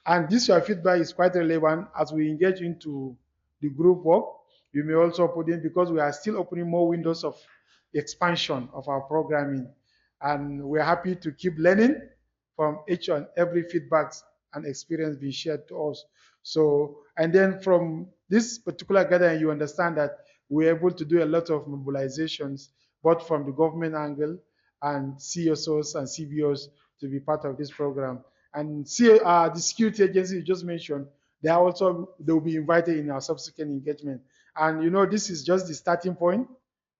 And this your feedback is quite relevant as we engage into the group work. You may also put in because we are still opening more windows of expansion of our programming. And we're happy to keep learning from each and every feedbacks and experience being shared to us. So, and then from this particular gathering, you understand that we're able to do a lot of mobilizations, both from the government angle and CSOs and CBOs to be part of this program. And see, the security agency you just mentioned, they will be invited in our subsequent engagement. And you know, this is just the starting point.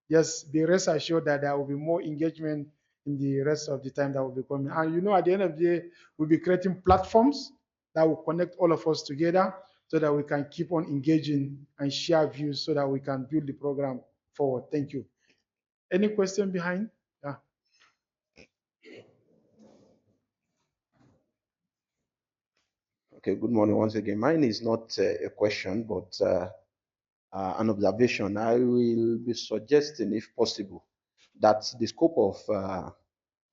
Yes, the rest assured that there will be more engagement in the rest of the time that will be coming. And you know, at the end of the day, we'll be creating platforms that will connect all of us together so that we can keep on engaging and share views so that we can build the program forward. Thank you. Any question behind? Yeah. Okay, good morning once again. Mine is not a question, but an observation. I will be suggesting, if possible, that the scope of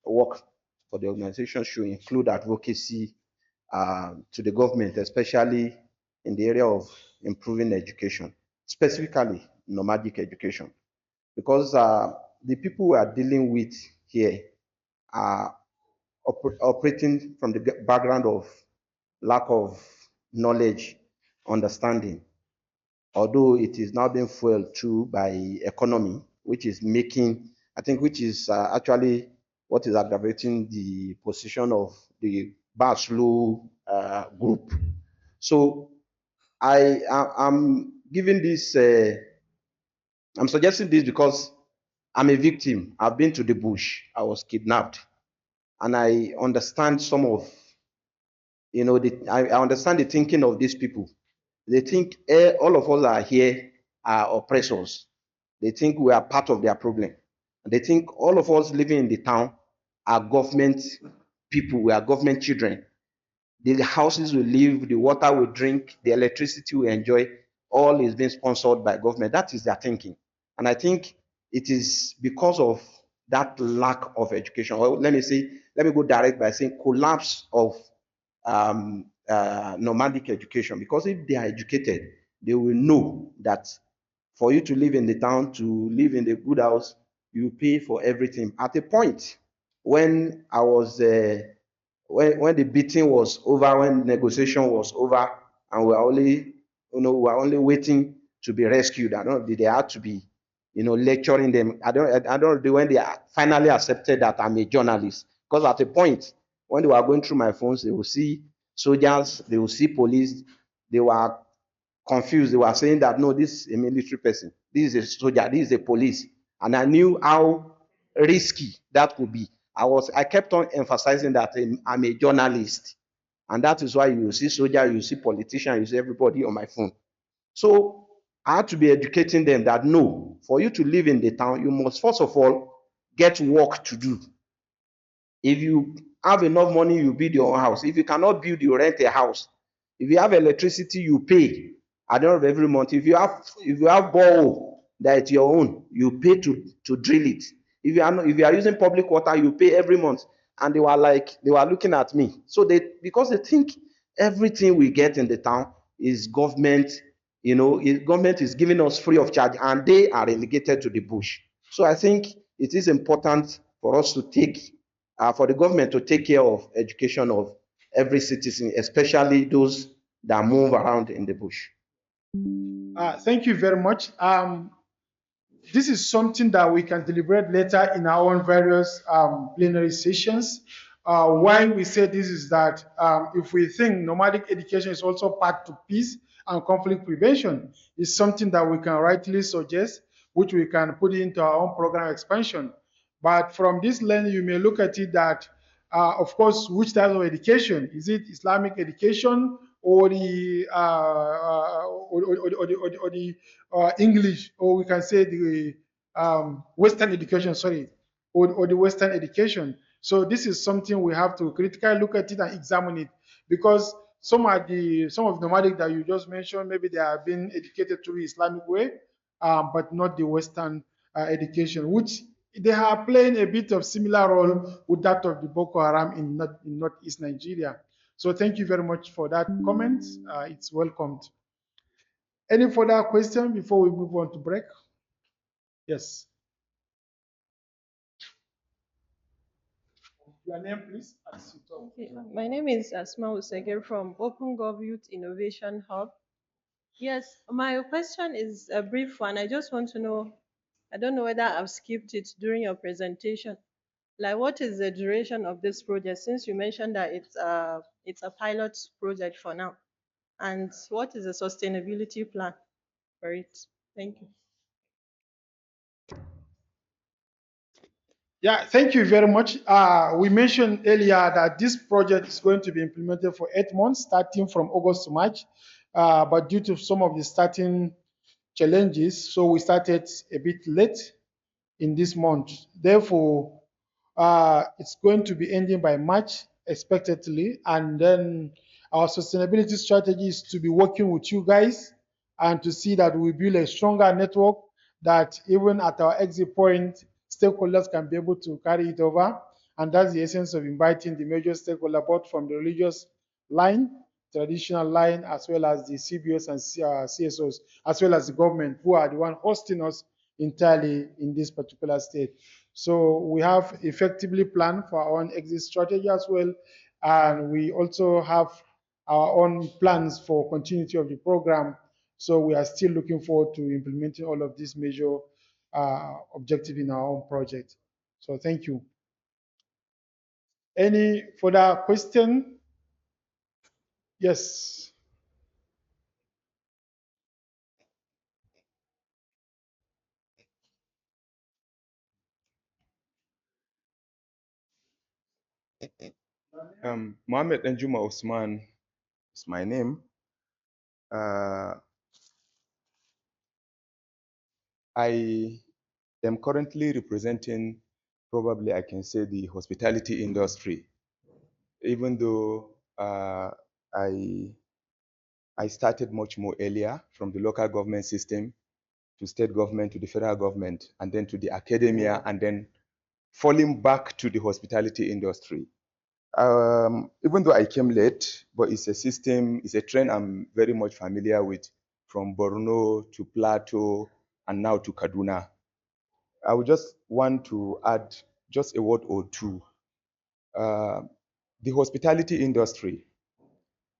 work for the organization should include advocacy to the government, especially in the area of improving education, specifically nomadic education, because the people we are dealing with here are operating from the background of lack of knowledge, understanding, although it is now being fueled too by economy, which is making, I think, which is actually what is aggravating the position of the Baslu group. So I'm giving this, I'm suggesting this because I'm a victim. I've been to the bush. I was kidnapped. And I understand some of, I understand the thinking of these people. They think all of us are here are oppressors. They think we are part of their problem. They think all of us living in the town are government people, we are government children. The houses we live, the water we drink, the electricity we enjoy, all is being sponsored by government. That is their thinking. And I think it is because of that lack of education, or let me go direct by saying collapse of nomadic education. Because if they are educated, they will know that for you to live in the town, to live in the good house, you pay for everything. At a point when I was when the beating was over, when negotiation was over, and we are only waiting to be rescued. I don't know, they had to be, lecturing them. I don't know when they finally accepted that I'm a journalist. Because at a point when they were going through my phones, they will see soldiers, they will see police, they were confused. They were saying that no, this is a military person, this is a soldier, this is a police. And I knew how risky that could be. I kept on emphasizing that I'm a journalist. And that is why you see soldier, you see politician, you see everybody on my phone. So I had to be educating them that no, for you to live in the town, you must first of all get work to do. If you have enough money, you build your own house. If you cannot build, you rent a house. If you have electricity, you pay at the end of every month. If you have borehole that is your own, you pay to drill it. If you are using public water, you pay every month. And they were looking at me. So because they think everything we get in the town is government, government is giving us free of charge, and they are relegated to the bush. So I think it is important for us to for the government to take care of education of every citizen, especially those that move around in the bush. Thank you very much. This is something that we can deliberate later in our own various plenary sessions. Why we say this is that if we think nomadic education is also part to peace and conflict prevention, it's something that we can rightly suggest, which we can put into our own program expansion. But from this lens, you may look at it that, of course, which type of education? Is it Islamic education or the English, or we can say the Western education? Sorry, or the Western education. So this is something we have to critically look at it and examine it, because some of the nomadic that you just mentioned, maybe they are being educated through Islamic way, but not the Western education, which they are playing a bit of similar role with that of the Boko Haram in northeast Nigeria. So thank you very much for that comment. It's welcomed. Any further question before we move on to break? Yes. Your name, please, as you talk. Okay, my name is Asma Usegir from Open Gov Youth Innovation Hub. Yes, my question is a brief one. I just want to know, I don't know whether I've skipped it during your presentation. Like, what is the duration of this project? Since you mentioned that it's a pilot project for now, and what is the sustainability plan for it? Thank you. Yeah, thank you very much. We mentioned earlier that this project is going to be implemented for 8 months, starting from August to March. But due to some of the starting challenges, so we started a bit late in this month. Therefore, it's going to be ending by March expectedly. And then our sustainability strategy is to be working with you guys and to see that we build a stronger network that even at our exit point, stakeholders can be able to carry it over. And that's the essence of inviting the major stakeholder, both from the religious line, traditional line, as well as the CBOs and CSOs, as well as the government, who are the one hosting us entirely in this particular state. So we have effectively planned for our own exit strategy as well. And we also have our own plans for continuity of the program. So we are still looking forward to implementing all of these major objectives in our own project. So thank you. Any further question? Yes. Mohammed Njuma Osman is my name. I am currently representing, probably I can say, the hospitality industry, even though I started much more earlier from the local government system to state government to the federal government and then to the academia and then falling back to the hospitality industry. Even though I came late, but it's a system, it's a trend I'm very much familiar with, from Borno to Plateau and now to Kaduna. I would just want to add just a word or two. The hospitality industry,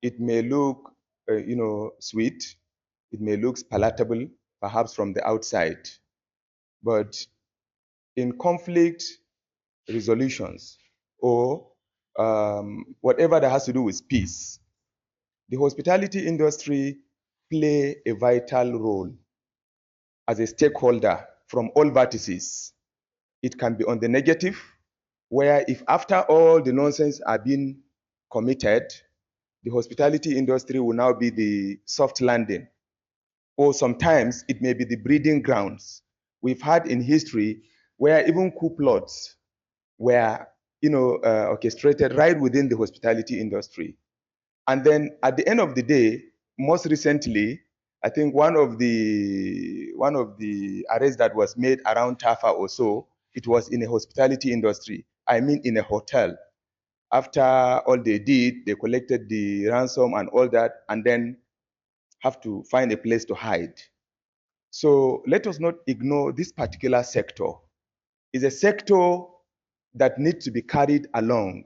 it may look, sweet, it may look palatable, perhaps from the outside, but in conflict resolutions or whatever that has to do with peace, the hospitality industry play a vital role as a stakeholder from all vertices. It can be on the negative, where if after all the nonsense are being committed, the hospitality industry will now be the soft landing. Or sometimes it may be the breeding grounds. We've had in history where even coup plots were orchestrated right within the hospitality industry. And then at the end of the day, most recently, I think one of the arrests that was made around Tafa or so, it was in a hospitality industry. I mean, in a hotel. After all they did, they collected the ransom and all that, and then have to find a place to hide. So let us not ignore this particular sector. It's a sector that needs to be carried along.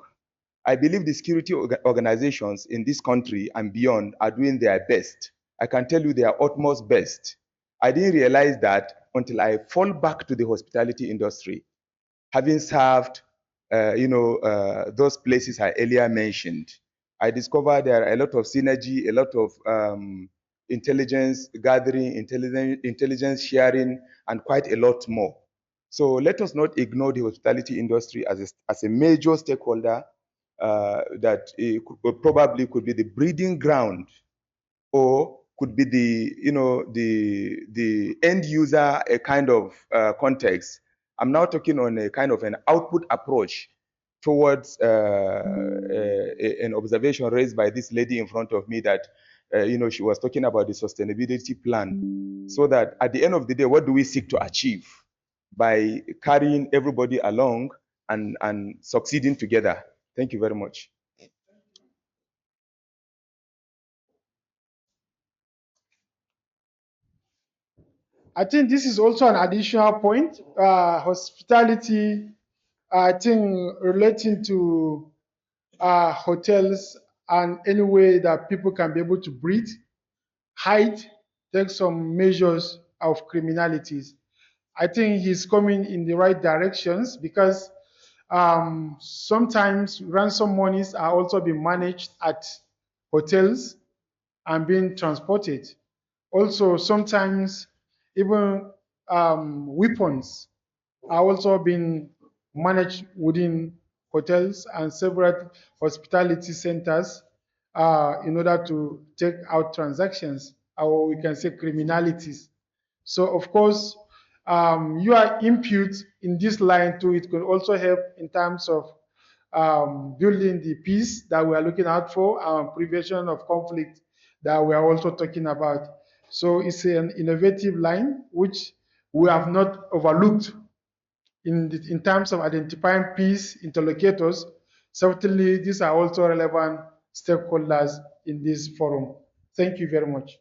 I believe the security organizations in this country and beyond are doing their best I can tell you their utmost best. I didn't realize that until I fall back to the hospitality industry, having served, those places I earlier mentioned. I discovered there are a lot of synergy, a lot of intelligence gathering, intelligence sharing, and quite a lot more. So let us not ignore the hospitality industry as a major stakeholder that probably could be the breeding ground, or could be the end user a kind of context. I'm now talking on a kind of an output approach towards an observation raised by this lady in front of me that she was talking about the sustainability plan, so that at the end of the day, what do we seek to achieve by carrying everybody along and succeeding together? Thank you very much. I think this is also an additional point. Hospitality, I think, relating to hotels and any way that people can be able to breathe, hide, take some measures of criminalities. I think he's coming in the right directions because sometimes ransom monies are also being managed at hotels and being transported. Also, sometimes even weapons are also being managed within hotels and several hospitality centers in order to take out transactions, or we can say criminalities. So, of course, your input in this line too, it could also help in terms of building the peace that we are looking out for, prevention of conflict that we are also talking about. So it's an innovative line which we have not overlooked in terms of identifying peace interlocutors. Certainly, these are also relevant stakeholders in this forum. Thank you very much.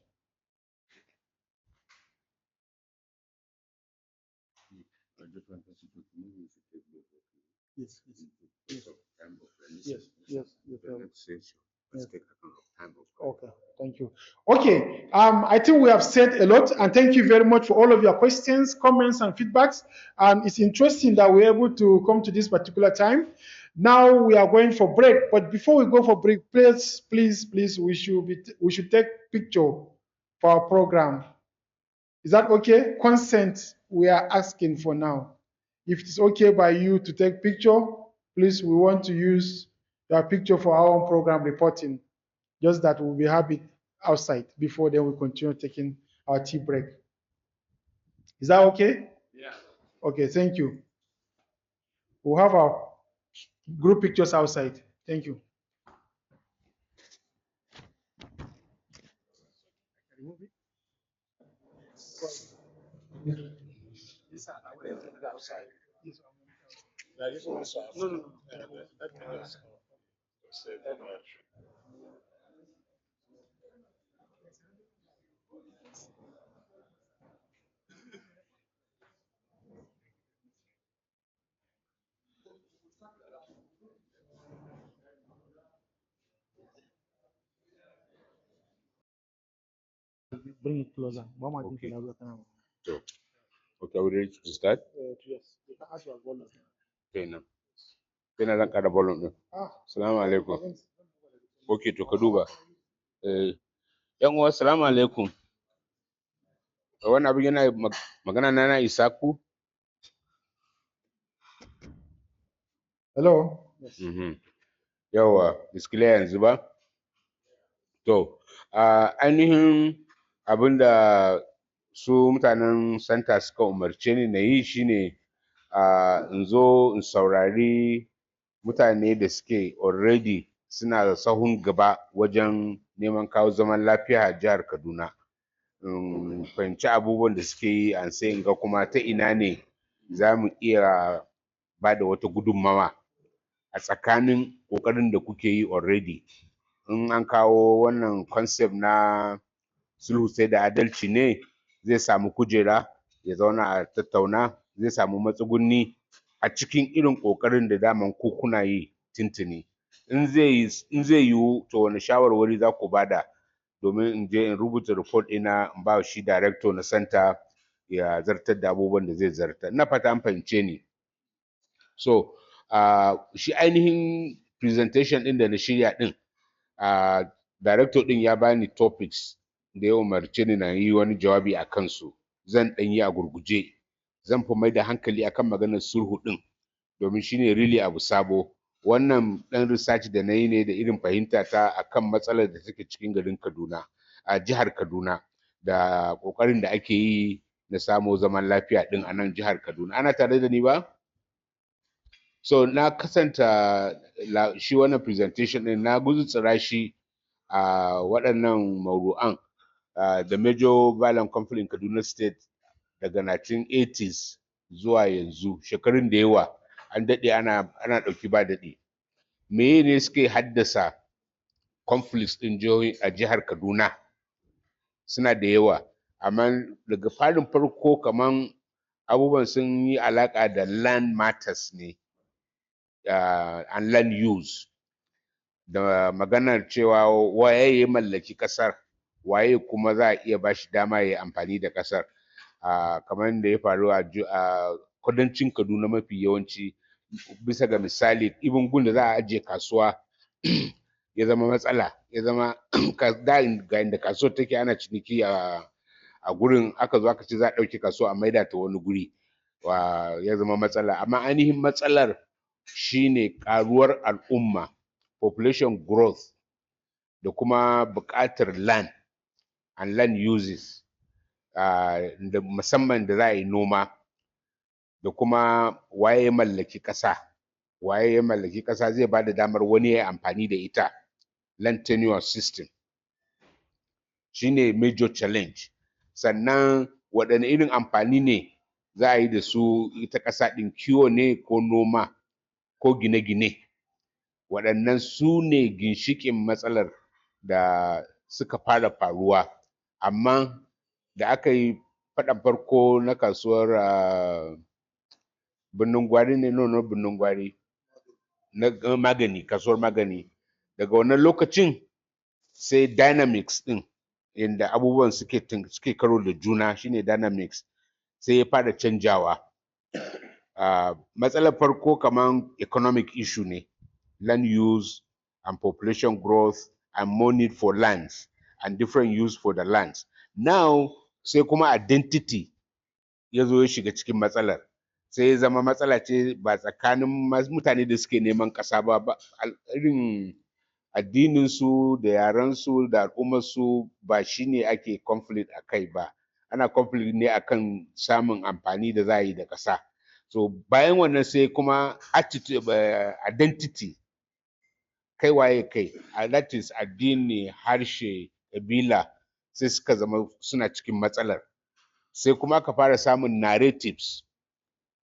Yes, yes, yes. Yes, yes, yes. Yes. Okay, thank you. Okay, I think we have said a lot, and thank you very much for all of your questions, comments, and feedbacks. It's interesting that we're able to come to this particular time. Now we are going for break, but before we go for break, please, we should take picture for our program. Is that okay? Consent we are asking for now. If it's okay by you to take picture, please, we want to use your picture for our own program reporting. Just that we'll be happy outside before then we continue taking our tea break. Is that okay? Yeah. Okay, thank you. We'll have our group pictures outside. Thank you. Bring it closer. Okay. So, okay, are we ready to start? Yes, you can add your volume. Okay, now. Sai na zan ƙara volume ɗin. Assalamu alaikum. Okay, to ka duba. Yan uwa, assalamu alaikum. Wannan abin yana magana na isa ku? Hello. Yes. Yawa, is clear yanzu ba? To, ainihin abin da su mutanen santa suka umarce ni na yi shine in zo in saurari mutane da suke already suna da sahun gaba wajen neman kawo zaman lafiya a jihar Kaduna. Fahimci abubuwan da suke yi an sai in ga kuma ta ina ne za mu iya ba da wata gudunmawa a tsakanin ƙoƙarin da kuke yi already. In an kawo wannan concept na sulhu sai da adalci ne, zai samu kujera ya zauna a tattauna, zai samu matsugunni a cikin irin ƙoƙarin da daman ku kuna yi tuntuni. In zai yiwu, to wani shawarwari za ku bada domin in je in rubuta report ɗina in ba shi director na center ya zartar da abubuwan da zai zartar. Ina fata an fahimce ni. So shi ainihin presentation ɗin da na shirya ɗin, director ɗin ya bani topics da ya umarce ni na yi wani jawabi a kansu. Zan ɗan yi a gurguje. Zan fi mai da hankali akan maganar sulhu ɗin domin shine really abu sabo. Wannan ɗan research da na yi ne da irin fahimta ta akan matsalar da take cikin garin Kaduna, a jihar Kaduna, da ƙoƙarin da ake yi na samo zaman lafiya ɗin a nan jihar Kaduna. Ana tare da ni ba? So na kasanta shi wannan presentation ɗin na gutsura shi a waɗannan maudu'an, the major violent conflict in Kaduna State daga 1980s zuwa yanzu, shekarun da yawa an daɗe ana ɗauki ba daɗi. Meye ne suke haddasa conflicts ɗin jihohi a jihar Kaduna? Suna da yawa, amma daga farin farko kaman abubuwan sun yi alaƙa da land matters ne, and land use, da maganar cewa waye ya mallaki ƙasar, waye kuma za a iya ba shi dama ya yi amfani da ƙasar. Kamar da ya faru a kudancin Kaduna mafi yawanci, bisa ga misali ibin gun da za a ajiye kasuwa ya zama matsala, ya zama ga inda kasuwar take ana ciniki a gurin, aka zo aka ce za a ɗauke kasuwa a maida ta wani guri, ya zama matsala. Amma ainihin matsalar shine ƙaruwar al'umma, population growth, da kuma buƙatar land and land uses, da musamman da za a yi noma, da kuma waye ya mallaki ƙasa. Waye ya mallaki ƙasa zai ba da damar wani ya yi amfani da ita, land tenure system, shine major challenge. Sannan waɗanne irin amfani ne za a yi da su ita ƙasa ɗin, kiwo ne ko noma ko gine-gine? Waɗannan su ne ginshiƙin matsalar da suka fara faruwa. Amma da aka yi faɗan farko na kasuwar birnin gwari ne, no birnin gwari, na magani, kasuwar magani, daga wannan lokacin sai dynamics ɗin, inda abubuwan suke karo da juna, shine dynamics, sai ya fara canjawa. Matsalar farko kaman economic issue ne, land use and population growth and more need for lands and different use for the lands. Now sai kuma identity ya zo ya shiga cikin matsalar, sai ya zama matsala ce ba tsakanin mutane da suke neman ƙasa ba, irin addininsu da yarensu da al'ummarsu ba shine ake conflict a kai ba, ana conflict ne akan samun amfani da za a yi da ƙasa. So bayan wannan sai kuma attitude, identity, kai waye kai, that is addini, harshe, ƙabila, sai suka zama suna cikin matsalar. Sai kuma aka fara samun narratives,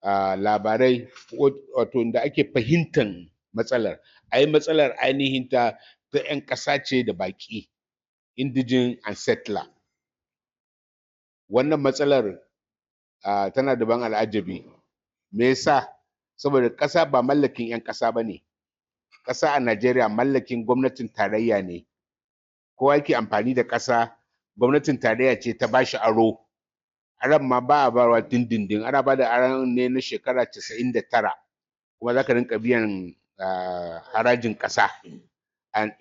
labarai, wato da ake fahimtar matsalar. Ai matsalar ainihin ta 'yan ƙasa ce da baƙi, indigenous and settler. Wannan matsalar tana da ban al'ajabi. Me yasa? Saboda ƙasa ba mallakin 'yan ƙasa ba ne. Ƙasa a Najeriya mallakin gwamnatin tarayya ne. Kowa yake amfani da ƙasa, gwamnatin tarayya ce ta ba shi aro. Aron ma ba a barwa dindindin, ana ba da aron ne na shekara 99, kuma za ka rinka biyan harajin ƙasa. And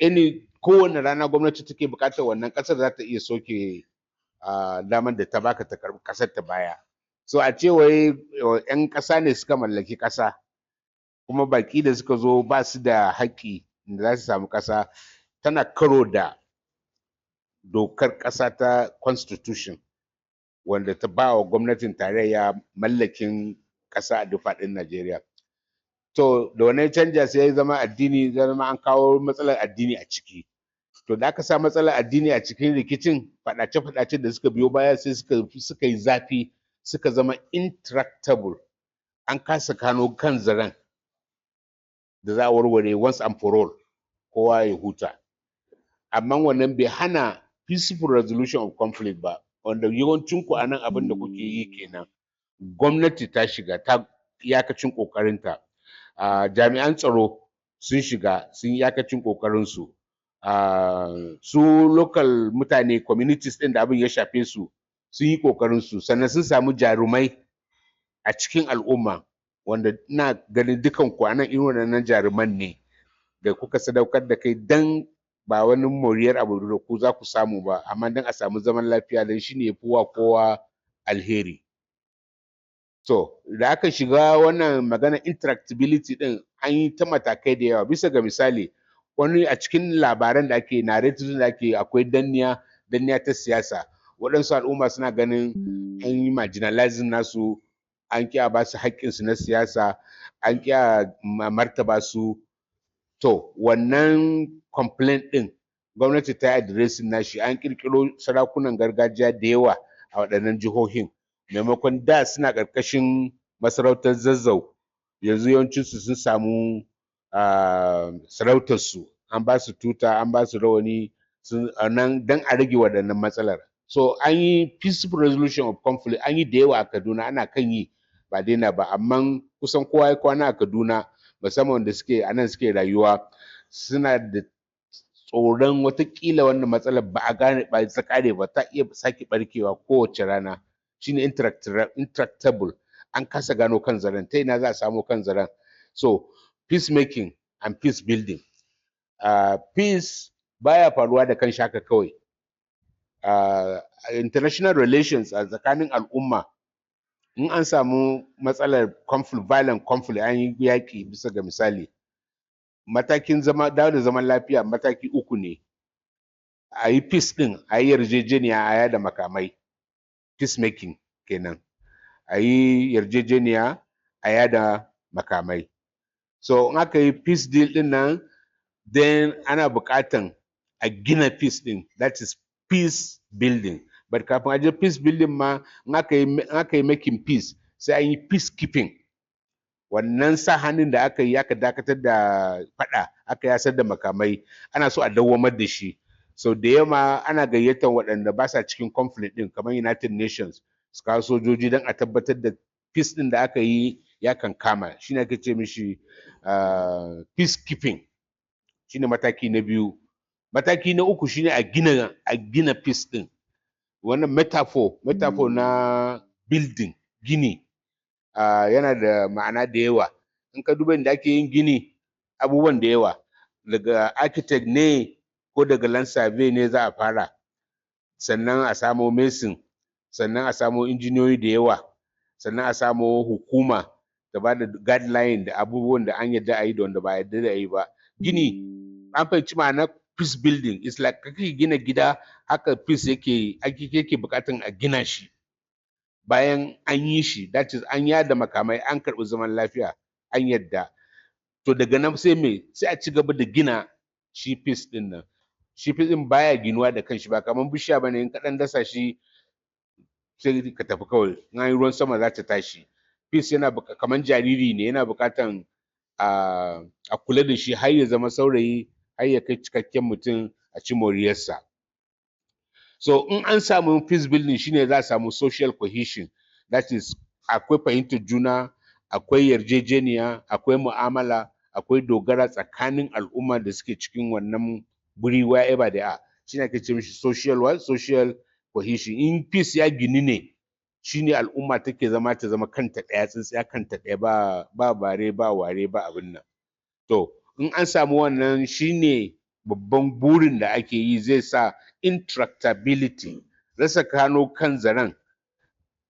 kowane rana gwamnati take buƙatar wannan ƙasar za ta iya soke damar da ta baka ta karɓi ƙasar ta baya. So a ce wai 'yan ƙasa ne suka mallaki ƙasa, kuma baƙi da suka zo ba su da haƙƙi da za su samu ƙasa, tana karo da dokar ƙasa ta constitution, wanda ta ba wa gwamnatin tarayya mallakin ƙasa a duk faɗin Najeriya. To da wannan canja sai ya zama addini, zama an kawo matsalar addini a ciki. To da aka sa matsalar addini a cikin rikicin, faɗace-faɗace da suka biyo baya sai suka yi zafi, suka zama intractable. An kasa kano kan zaren da za a warware once and for all, kowa ya huta. Amma wannan bai hana peaceful resolution of conflict ba, wanda yawancin ku anan abin da kuke yi kenan. Gwamnati ta shiga, ta iyakacin ƙoƙarinta. Jami'an tsaro sun shiga, sun iyakacin ƙoƙarinsu. su local mutane communities ɗin da abin ya shafe su sun yi ƙoƙarin su, sannan sun samu jarumai a cikin al'umma wanda ina ganin dukan ku anan irin waɗannan jaruman ne da kuka sadaukar da kai dan ba wani moriyar abu da ku za ku samu ba, amma dan a samu zaman lafiya dan shine yafi wa kowa alheri. So da aka shiga wannan magana interactability din an yi ta matakai da yawa, bisa ga misali wani a cikin labaran da ake narrative da ake akwai danniya ta siyasa, waɗansu al'umma suna ganin an yi marginalizing nasu, an ƙi a ba su haƙƙinsu na siyasa, an ƙi a martaba su. To wannan complaint ɗin gwamnati ta yi addressing nashi, an ƙirƙiro sarakunan gargajiya da yawa a waɗannan jihohin, maimakon da suna ƙarƙashin masarautar Zazzau, yanzu yawancinsu sun samu sarautarsu, an ba su tuta, an ba su rawani, nan dan a rage waɗannan matsalar. So an yi peaceful resolution of conflict, an yi da yawa a Kaduna, ana kan yi ba daina ba, amma kusan kowa ya kwana a Kaduna, musamman wanda suke anan suke rayuwa, suna da tsoron watakila wannan matsalar ba a gane ba ta kare ba, ta iya sake barkewa kowace rana. Shine intractable, an kasa gano kan zaren, ta ina za a samu kan zaren. So peacemaking and peace building, peace baya faruwa da kan shaka kawai. International relations a tsakanin al'umma, in an samu matsalar conflict, violent conflict, an yi yaƙi bisa ga misali, matakin dawo da zaman lafiya mataki uku ne. A yi peace ɗin, a yi yarjejeniya, a yada makamai, peacemaking kenan. A yi yarjejeniya, a yada makamai. So in aka yi peace deal ɗin nan, then ana buƙatan a gina peace ɗin, that is peace building. But kafin a je peace building ma, in aka yi making peace, sai an yi peacekeeping. Wannan sa hannun da aka yi aka dakatar da faɗa, aka yasar da makamai, ana so a dawwamar da shi. So da yawa ana gayyatar waɗanda ba sa cikin conflict ɗin, kamar United Nations, su kawo sojoji don a tabbatar da peace ɗin da aka yi ya kankama. Shine ake ce mishi peacekeeping, shine mataki na biyu. Mataki na uku shine a gina peace ɗin. Wannan metaphor na building, gini, yana da ma'ana da yawa. In ka duba inda ake yin gini, abubuwan da yawa, daga architect ne ko daga land survey ne za a fara, sannan a samo mason, sannan a samo injiniyoyi da yawa, sannan a samo hukuma da ba da guideline da abubuwan da an yarda a yi da wanda ba a yarda da a yi ba. Gini, an fahimci ma'anar peace building, it's like kake gina gida, haka peace yake buƙatan a gina shi. Bayan an yi shi, that is an yada makamai, an karɓi zaman lafiya, an yadda. To daga nan sai me? Sai a ci gaba da gina shi peace ɗin nan. Shi peace ɗin baya ginuwa da kanshi, ba kamar bishiya bane, in ka ɗan dasa shi sai ka tafi kawai, in an yi ruwan sama za ta tashi. Peace yana kamar jariri ne, yana buƙatan a kula da shi har ya zama saurayi, har ya kai cikakken mutum, a ci moriyarsa. So in an samu peace building, shine za a samu social cohesion, that is akwai fahimtar juna, akwai yarjejeniya, akwai mu'amala, akwai dogara tsakanin al'umma da suke cikin wannan guri, wherever they are. Shine ake ce mishi social cohesion. In peace ya gini ne, shine al'umma take zama ta zama kanta ɗaya, tsintsiya kanta ɗaya, ba bare ba ware ba abin nan. To in an samu wannan, shine babban burin da ake yi, zai sa intractability, rasa kano kan zaren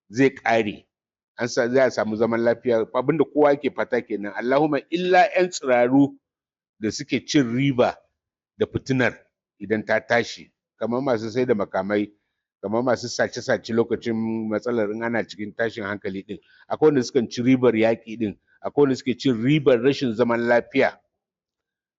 zai ƙare, za a samu zaman lafiya, abinda kowa yake fata kenan. Allahumma illa 'yan tsiraru da suke cin riba da fitinar idan ta tashi, kamar masu sai da makamai, kamar masu sace-sace lokacin matsalar, in ana cikin tashin hankali din, akwai wanda sukan ci ribar yaƙi din, akwai wanda suke cin ribar rashin zaman lafiya.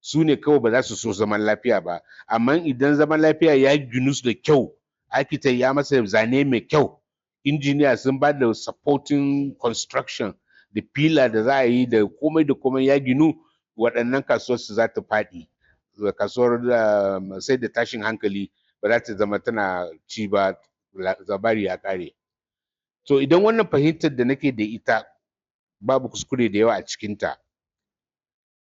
Su ne kawai ba za su so zaman lafiya ba, amma idan zaman lafiya ya ginu da kyau, architect ya masa zane mai kyau, engineer sun ba da supporting construction, da pillar da za a yi, da komai ya ginu, waɗannan kasuwar su za ta faɗi. Kasuwar sai da tashin hankali ba za ta zama tana ci ba, labari ya ƙare. So idan wannan fahimtar da nake da ita babu kuskure da yawa a cikinta,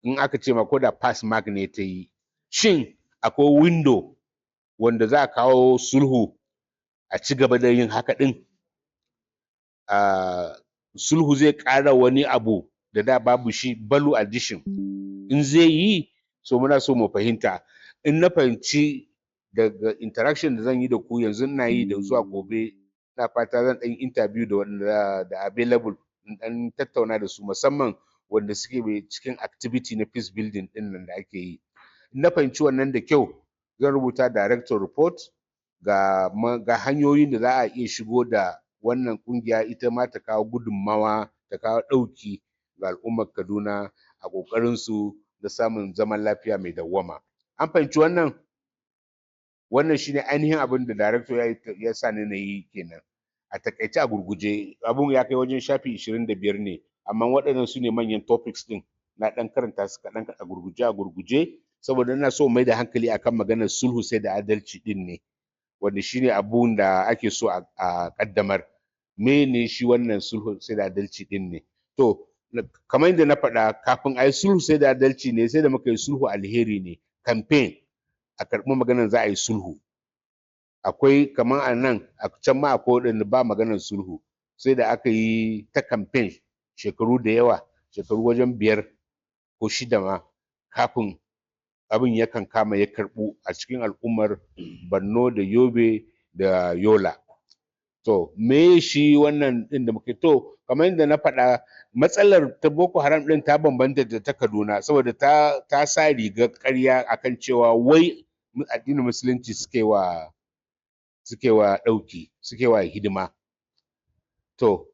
in aka ce ma ko da pass mark ne ta yi, shin akwai window wanda za a kawo sulhu a ci gaba da yin haka ɗin, sulhu zai ƙara wani abu da da babu shi, value addition in zai yi, so muna so mu fahimta. In na fahimci daga interaction da zan yi da ku yanzu ina yi da zuwa gobe, ina fata zan ɗan interview da wanda da available in ɗan tattauna da su, musamman wanda suke cikin activity na peace building ɗin nan da ake yi. In na fahimci wannan da kyau, zan rubuta director report ga hanyoyin da za a iya shigo da wannan ƙungiya ita ma ta kawo gudunmawa, ta kawo ɗauki ga al'ummar Kaduna a ƙoƙarinsu na samun zaman lafiya mai dawwama. An fahimci wannan? Wannan shine ainihin abin da director ya sa ni na yi kenan. A taƙaice a gurguje, abun ya kai wajen shafi 25 ne, amma waɗannan su ne manyan topics ɗin. Na ɗan karanta su kaɗan a gurguje, saboda ina so mai da hankali akan maganar sulhu sai da adalci ɗin ne, wanda shine abun da ake so a ƙaddamar. Mene shi wannan sulhu sai da adalci ɗin ne? To, kamar yadda na faɗa, kafin a yi sulhu sai da adalci ne, sai da muka yi sulhu alheri ne, campaign, a karɓi maganar za a yi sulhu. Akwai kamar a nan, a can ma akwai waɗanda ba maganar sulhu, sai da aka yi ta campaign shekaru da yawa, shekaru wajen 5 ko 6 ma, kafin abin ya kankama ya karɓu a cikin al'ummar Borno da Yobe da Yola. To, me shi wannan ɗin da muke, to kamar yadda na faɗa, matsalar ta Boko Haram ɗin ta bambanta da ta Kaduna, saboda ta sa rigar ƙarya akan cewa wai addinin musulunci suke wa ɗauki, suke wa hidima. To,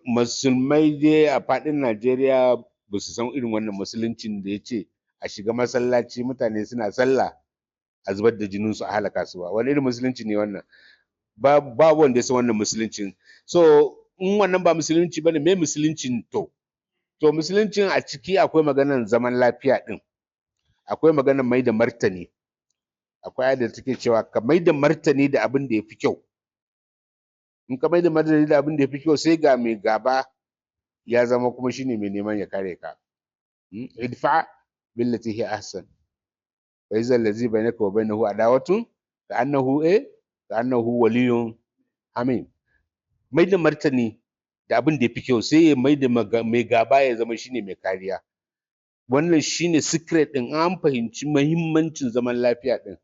musulmai dai a faɗin Najeriya ba su san irin wannan musuluncin da ya ce a shiga masallaci mutane suna sallah a zubar da jininsu a halaka su ba. Wani irin musulunci ne wannan? Babu wanda ya san wannan musuluncin. So, in wannan ba musulunci bane, me musuluncin to? To, musuluncin a ciki akwai maganar zaman lafiya ɗin, akwai maganar mai da martani, akwai ayar da take cewa ka mai da martani da abin da ya fi kyau. In ka mai da martani da abin da ya fi kyau, sai ga mai gaba ya zama kuma shine mai neman ya kare ka. Idfa billati hiya ahsan wa iza allazi bainaka wa bainahu adawatun ka'annahu waliyyun hamim. Mai da martani da abin da ya fi kyau, sai ya mai da mai gaba ya zama shine mai kariya. Wannan shine secret ɗin. An fahimci muhimmancin zaman lafiya ɗin,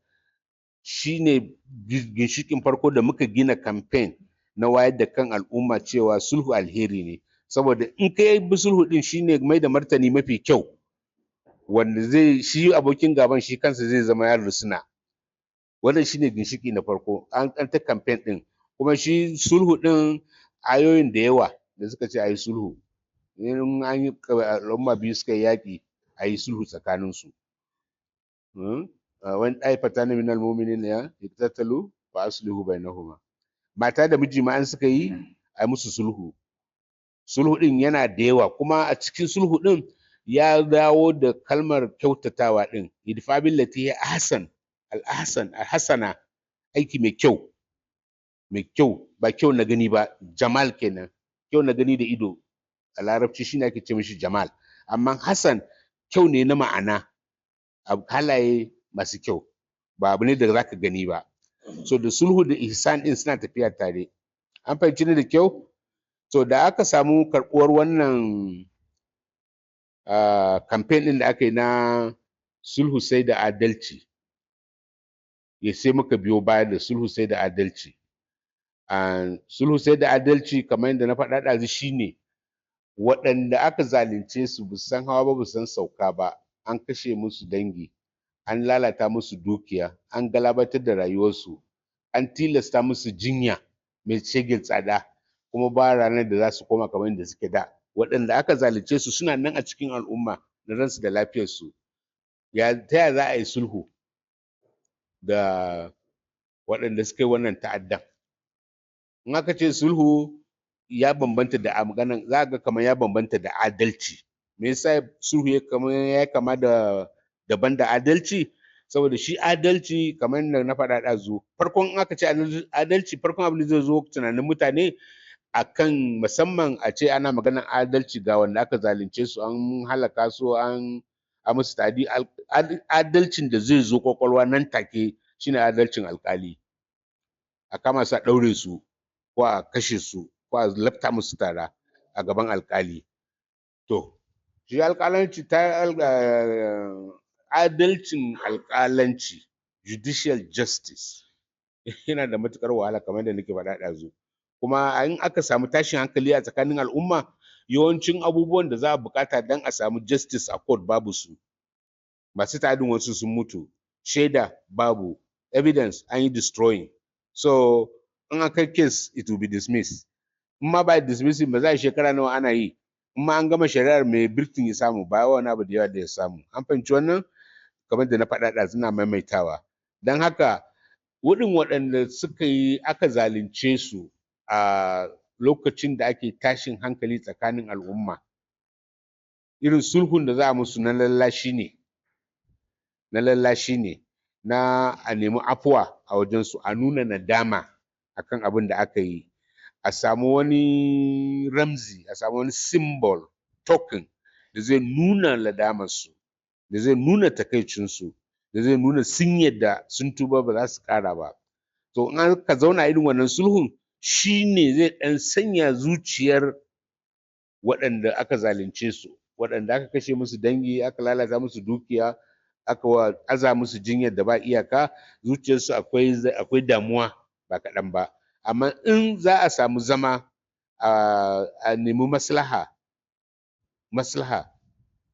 shine ginshiƙin farko da muka gina campaign na wayar da kan al'umma cewa sulhu alheri ne. Saboda in ka bi sulhu ɗin, shine mai da martani mafi kyau, wanda shi abokin gaban shi kansa zai zama ya rusuna. Wannan shine ginshiƙi na farko. An ta campaign ɗin, kuma shi sulhu ɗin ayoyin da yawa da suka ce a yi sulhu. In an yi al'umma biyu suka yi yaƙi, a yi sulhu tsakaninsu. Wani ɗaifata na minal mu'minina ya iqtatalu fa aslihu bainahuma. Mata da miji ma an suka yi, a yi musu sulhu. Sulhu ɗin yana da yawa, kuma a cikin sulhu ɗin ya dawo da kalmar kyautatawa ɗin, idfa billati hiya ahsan, alhasana, aiki mai kyau, ba kyau na gani ba, jamal kenan, kyau na gani da ido, a larabci shine ake ce mishi jamal. Amma hasan, kyau ne na ma'ana, halaye masu kyau, ba abu ne da za ka gani ba. So da sulhu da ihsan ɗin suna tafiya tare. An fahimci ni da kyau? So da aka samu karɓuwar wannan campaign ɗin da aka yi na sulhu sai da adalci, sai muka biyo baya da sulhu sai da adalci. Sulhu sai da adalci, kamar yadda na faɗa ɗazu, shine waɗanda aka zalunce su ba san hawa ba, ba san sauka ba, an kashe musu dangi, an lalata musu dukiya, an galabatar da rayuwarsu, an tilasta musu jinya mai shegen tsada, kuma ba ranar da za su koma kamar yadda suke da. Waɗanda aka zalunce su suna nan a cikin al'umma da ransu da lafiyarsu. Ta yaya za a yi sulhu da waɗanda suka yi wannan ta'addan? In aka ce sulhu ya bambanta da maganan, za ga kamar ya bambanta da adalci. Me yasa sulhu ya kama da daban da adalci? Saboda shi adalci, kamar yadda na faɗa ɗazu, farkon in aka ce adalci, farkon abin da zai zo tunanin mutane akan, musamman a ce ana maganar adalci ga wanda aka zalunce su, an halaka su, an a musu tadi adalcin da zai zo kwakwalwa nan take shine adalcin alkali, a kama su a ɗaure su ko a kashe su ko a lafta musu tara a gaban alkali. To shi alƙalanci adalcin alƙalanci, judicial justice, yana da matuƙar wahala kamar da nake faɗa ɗazu, kuma in aka samu tashin hankali a tsakanin al'umma, yawancin abubuwan da za a buƙata don a samu justice a court babu su. Masu ta'adin wasu sun mutu, shaida babu, evidence an yi destroying, so in an kai case it will be dismissed. In ma ba dismissing ba za a shekara nawa ana yi, in ma an gama shari'ar mai birtin ya samu ba wani abu da yawa da ya samu. An fahimci wannan? Kamar da na faɗa ɗazu ina maimaitawa. Don haka waɗanda suka yi aka zalunce su a lokacin da ake tashin hankali tsakanin al'umma, irin sulhun da za a musu na lallashi ne, na a nemi afuwa a wajensu, a nuna nadama akan abin da aka yi, a samu wani ramzi, a samu wani symbol, token da zai nuna nadamarsu, da zai nuna takaicinsu, da zai nuna sun yadda sun tuba ba za su ƙara ba. To in aka zauna irin wannan sulhun, shi ne zai ɗan sanya zuciyar waɗanda aka zalunce su, waɗanda aka kashe musu dangi, aka lalata musu dukiya, aka aza musu jinyar da ba iyaka, zuciyarsu akwai damuwa ba kaɗan ba. Amma in za a samu zama a nemi maslaha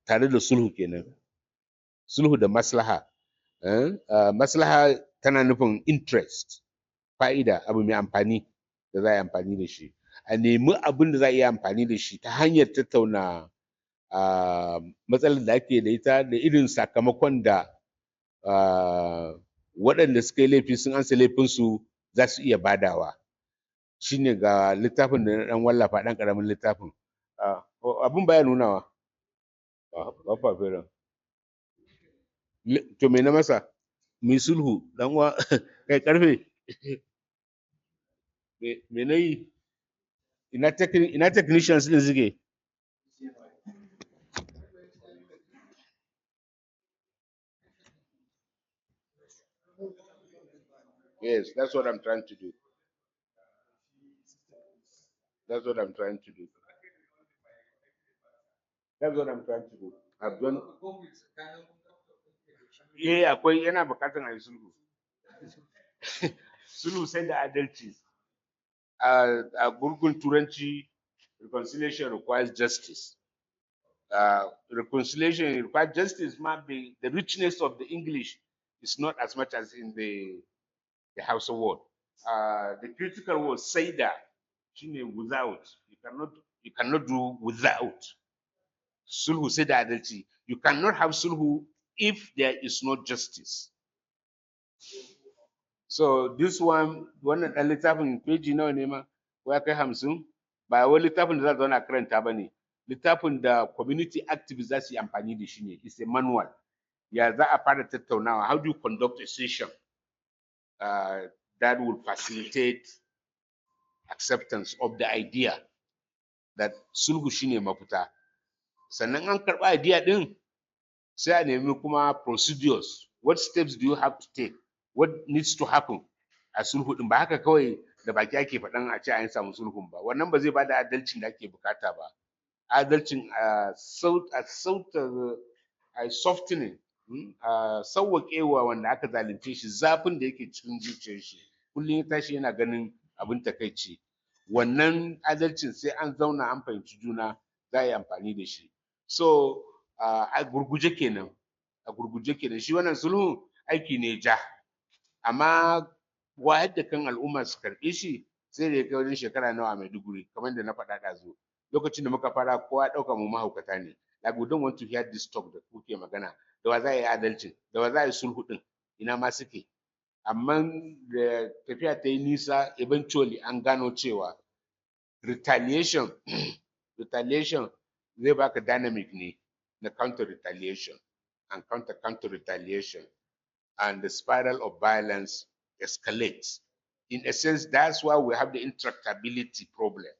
tare da sulhu kenan, sulhu da maslaha. Maslaha tana nufin interest, fa'ida, abu mai amfani da za a yi amfani da shi. A nemi abin da za a iya amfani da shi ta hanyar tattauna matsalar da ake da ita da irin sakamakon da waɗanda suka yi laifi sun ansa laifinsu za su iya badawa. Shi ne ga littafin da na ɗan wallafa, ɗan ƙaramin littafin. Abin baya nunawa. To me na masa? Mu yi sulhu ɗan uwa, kai ƙarfe. Me na yi? Ina technicians ɗin suke? Yes, that's what I'm trying to do. That's what I'm trying to do. That's what I'm trying to do. I've done. Akwai yana buƙatar a yi sulhu. Sulhu sai da adalci. A gurgun turanci, reconciliation requires justice. Reconciliation requires justice, maybe the richness of the English is not as much as in the Hausa word. The critical word say that, without. You cannot do without. Sulhu sai da adalci. You cannot have sulhu if there is no justice. So this wannan ɗan littafin peji nawa ne ma, ko ya kai 50, ba wai littafin da za a zauna a karanta ba ne. Littafin da community activists za su yi amfani da shi ne. It's a manual. Ya za a fara tattaunawa, how do you conduct a session that will facilitate acceptance of the idea that sulhu shine mafita. Sannan an karɓi idea ɗin, sai a nemi kuma procedures. What steps do you have to take? What needs to happen a sulhu ɗin? Ba haka kawai da baki ake faɗan a ce an samu sulhun ba. Wannan ba zai bada adalcin da ake bukata ba. Adalcin a softening, a sauwaƙewa wanda aka zalunce shi zafin da yake cikin zuciyar shi. Kullum ya tashi yana ganin abin takaici. Wannan adalcin sai an zauna an fahimci juna za a yi amfani da shi. So a gurguje kenan, shi wannan sulhu aiki ne ja, amma wayar da kan al'umma su karɓe shi sai da ya kai wajen shekara nawa a Maiduguri, kamar da na faɗa ɗazu. Lokacin da muka fara kowa ɗauka mu mahaukata ne. Like we don't want to hear this talk da kuke magana. Da wa za a yi adalcin? Da wa za a yi sulhu ɗin? Ina ma suke? Amma da tafiya ta yi nisa, eventually an gano cewa retaliation zai baka dynamic ne na counter retaliation and counter retaliation, and the spiral of violence escalates. In a sense, that's why we have the intractability problem.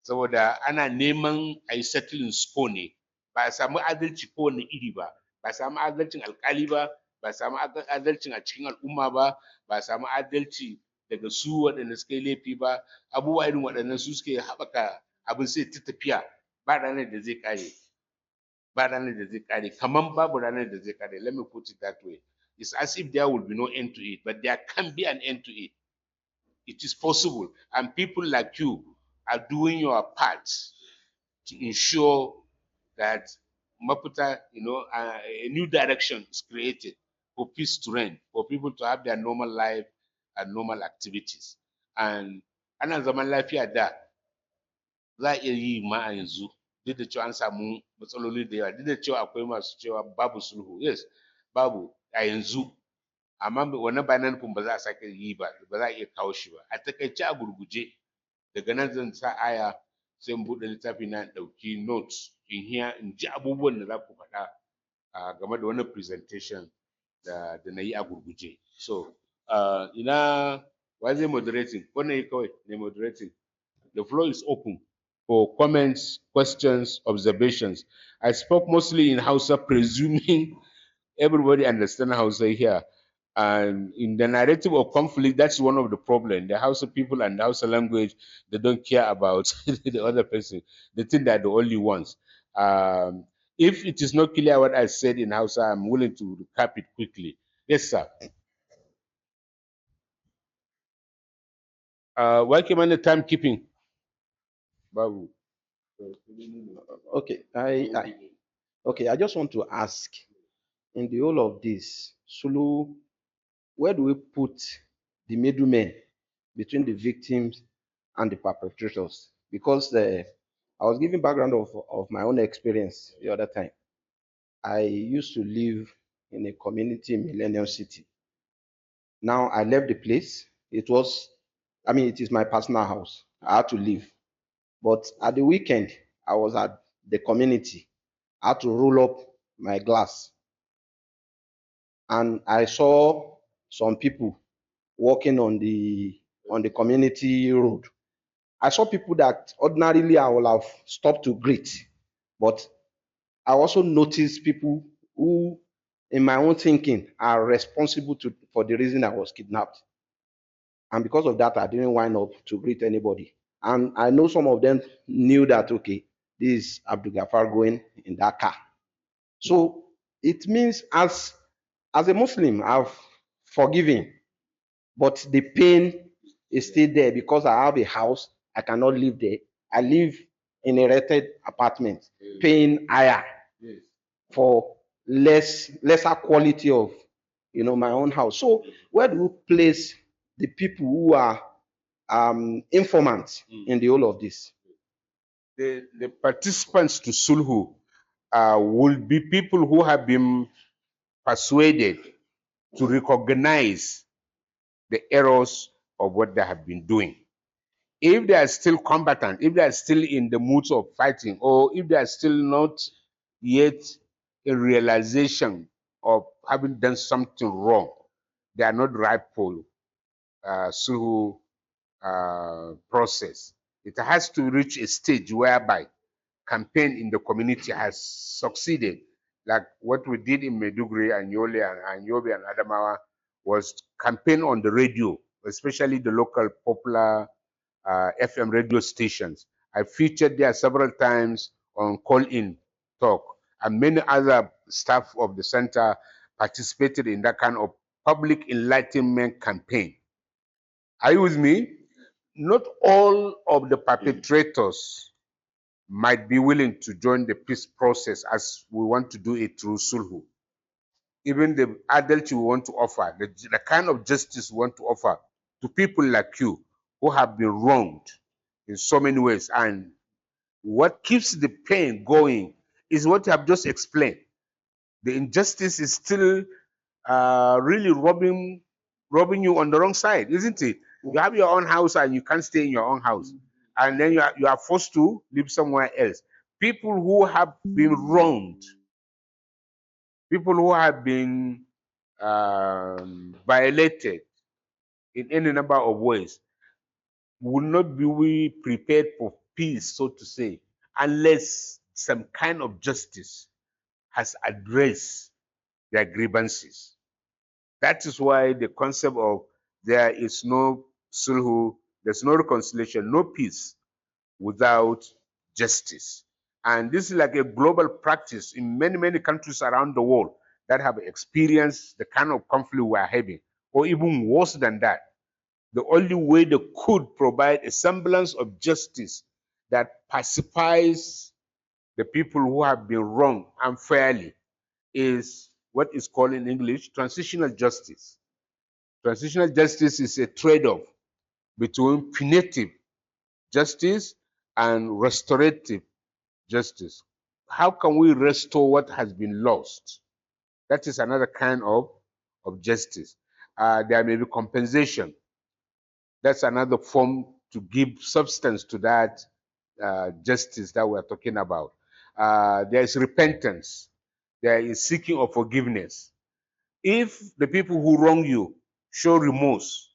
Saboda ana neman a yi settling score ne, ba a samu adalci kowane iri ba ba samu adalcin alkali ba, ba samu adalcin a cikin al'umma ba, ba samu adalci daga su waɗanda suka yi laifi ba. Abubuwa irin waɗannan su suke haɓaka abin sai ta tafiya ba ranar da zai kare. Ba ranar da zai kare, kaman babu ranar da zai kare. Let me put it that way. It's as if there will be no end to it, but there can be an end to it. It is possible, and people like you are doing your part to ensure that Maputa, a new direction is created for peace to reign, for people to have their normal life and normal activities. And ana zaman lafiya da za a iya yi ma a yanzu, duk da cewa an samu matsaloli da yawa, duk da cewa akwai masu cewa babu sulhu. Yes, babu a yanzu, amma wannan ba na nufin ba za a sake yi ba, ba za a iya kawo shi ba. A takaice a gurguje, daga nan zan sa aya sai in buɗe littafi na ɗauki notes in hiya in ji abubuwan da za ku faɗa game da wannan presentation da na yi a gurguje. So, ina wa zai moderating? Ko na yi kawai ne moderating? The floor is open for comments, questions, observations. I spoke mostly in Hausa, presuming everybody understands Hausa here. And in the narrative of conflict, that's one of the problems. The Hausa people and the Hausa language, they don't care about the other person. They think they're the only ones. If it is not clear what I said in Hausa, I'm willing to recap it quickly. Yes, sir. Why came on the timekeeping? Babu. Okay, I just want to ask, in the whole of this, Sulu, where do we put the middlemen between the victims and the perpetrators? Because I was giving background of my own experience the other time. I used to live in a community in Millennium City. Now I left the place. It is my personal house. I had to leave. But at the weekend, I was at the community. I had to roll up my glass. And I saw some people walking on the community road. I saw people that ordinarily I would have stopped to greet, but I also noticed people who, in my own thinking, are responsible for the reason I was kidnapped. And because of that, I didn't wind up to greet anybody. And I know some of them knew that, okay, this is Abdul Gafar going in that car. So it means as a Muslim, I've forgiven, but the pain is still there because I have a house. I cannot live there. I live in a rented apartment, paying higher for lesser quality of my own house. So where do we place the people who are informants in the whole of this? The participants to Sulhu will be people who have been persuaded to recognize the errors of what they have been doing. If they are still combatant, if they are still in the mood of fighting, or if they are still not yet in realization of having done something wrong, they are not ripe for Sulhu process. It has to reach a stage whereby campaign in the community has succeeded, like what we did in Meduguri and Yole and Yobe and Adamawa was campaign on the radio, especially the local popular FM radio stations. I featured there several times on call-in talk, and many other staff of the center participated in that kind of public enlightenment campaign. Are you with me? Not all of the perpetrators might be willing to join the peace process as we want to do it through Sulhu. Even the adults we want to offer, the kind of justice we want to offer to people like you who have been wronged in so many ways. And what keeps the pain going is what you have just explained. The injustice is still really robbing you on the wrong side, isn't it? You have your own house and you can't stay in your own house. And then you are forced to live somewhere else. People who have been wronged, people who have been violated in any number of ways will not be prepared for peace, so to say, unless some kind of justice has addressed their grievances. That is why the concept of there is no sulhu, there's no reconciliation, no peace without justice. And this is like a global practice in many, many countries around the world that have experienced the kind of conflict we're having, or even worse than that. The only way they could provide a semblance of justice that pacifies the people who have been wronged unfairly is what is called in English transitional justice. Transitional justice is a trade-off between punitive justice and restorative justice. How can we restore what has been lost? That is another kind of justice. There may be compensation. That's another form to give substance to that justice that we're talking about. There is repentance. There is seeking of forgiveness. If the people who wrong you show remorse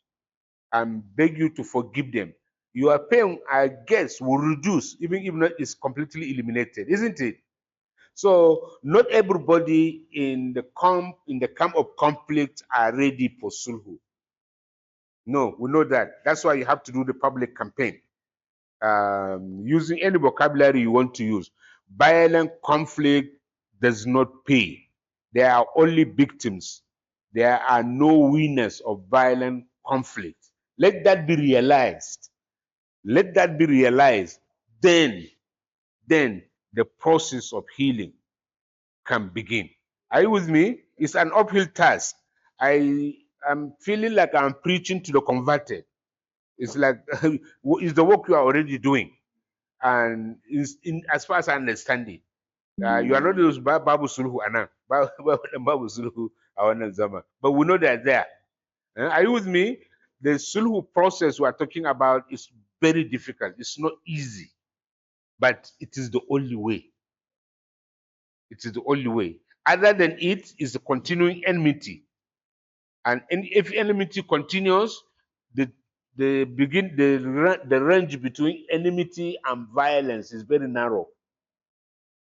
and beg you to forgive them, your pain, I guess, will reduce, even if not is completely eliminated, isn't it? So not everybody in the camp of conflict are ready for sulhu. No, we know that. That's why you have to do the public campaign. Using any vocabulary you want to use. Violent conflict does not pay. There are only victims. There are no winners of violent conflict. Let that be realized. Let that be realized. Then the process of healing can begin. Are you with me? It's an uphill task. I am feeling like I'm preaching to the converted. It's like it's the work you are already doing, and as far as I understand it, you are not those Babu Sulhu Anna, Babu Sulhu Awana Zama, but we know they're there. Are you with me? The Sulhu process we are talking about is very difficult. It's not easy, but it is the only way. It is the only way. Other than it is the continuing enmity. And if enmity continues, the range between enmity and violence is very narrow.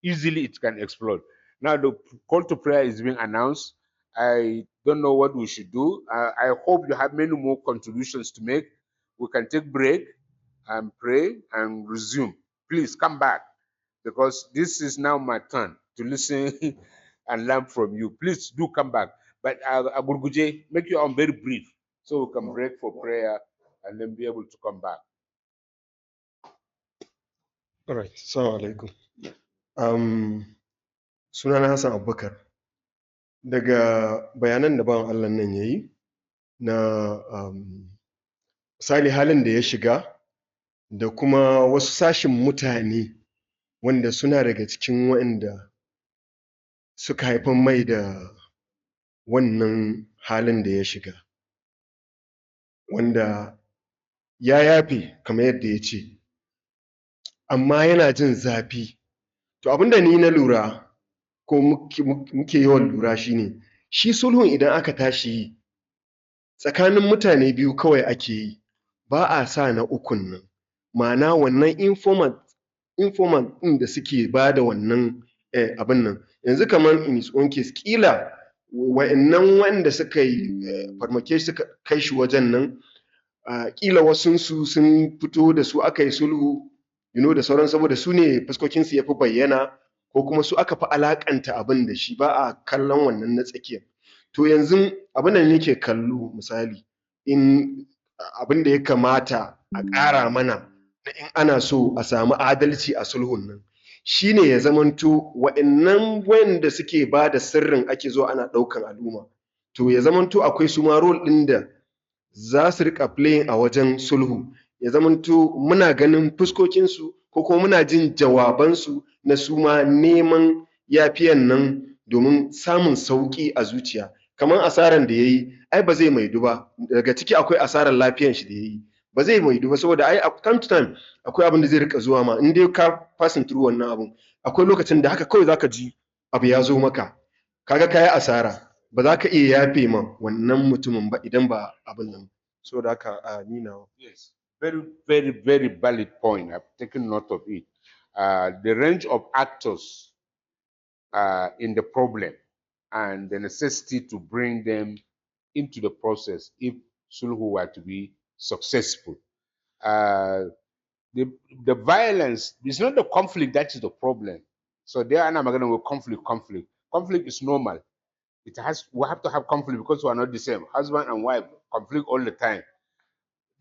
Easily it can explode. Now the call to prayer is being announced. I don't know what we should do. I hope you have many more contributions to make. We can take break and pray and resume. Please come back, because this is now my turn to listen and learn from you. Please do come back. But Agurguje, make your own very brief so we can break for prayer and then be able to come back. All right. Assalamu alaikum. Sunana Hassan Abubakar. Daga bayanan da bawan Allah nan yayi na misali halin da ya shiga da kuma wasu sashin mutane wanda suna daga cikin waɗanda suka haifan mai da wannan halin da ya shiga, wanda ya yafe kamar yadda ya ce, amma yana jin zafi. To abinda ni na lura ko muke yawan lura shine, shi sulhun idan aka tashi yi tsakanin mutane biyu kawai ake yi, ba a sa na ukun nan, ma'ana wannan informant ɗin da suke ba da wannan abin nan. Yanzu kamar in his own case, ƙila wa'annan wanda suka yi farmake suka kai shi wajen nan, ƙila wasunsu sun fito da su aka yi sulhu, da sauran, saboda su ne fuskokinsu ya fi bayyana, ko kuma su aka fi alakanta abin da shi, ba a kallon wannan na tsakiya. To yanzu abin da nake kallo misali, in abin da ya kamata a ƙara mana da in ana so a samu adalci a sulhun nan, shine ya zamanto wa'annan wanda suke ba da sirrin ake zo ana ɗaukan al'umma, to ya zamanto akwai su ma role ɗin da za su rika playing a wajen sulhu, ya zamanto muna ganin fuskokinsu ko kuma muna jin jawabansu na su ma neman yafiyan nan domin samun sauƙi a zuciya. Kamar asaran da ya yi, ai ba zai maidu ba, daga ciki akwai asarar lafiyan shi da ya yi, ba zai maidu ba, saboda ai time to time akwai abin da zai rika zuwa ma, in dai ka passing through wannan abun, akwai lokacin da haka kawai zaka ji abu ya zo maka, kaga kayi asara, ba za ka iya yafe ma wannan mutumin ba idan ba abin nan. So da haka ni nawa. Yes, very, very, very valid point. I've taken note of it. The range of actors in the problem and the necessity to bring them into the process if sulhu were to be successful. Uh, the, the violence is not the conflict that is the problem. So there I'm going with conflict. Conflict is normal. We have to have conflict because we are not the same. Husband and wife conflict all the time.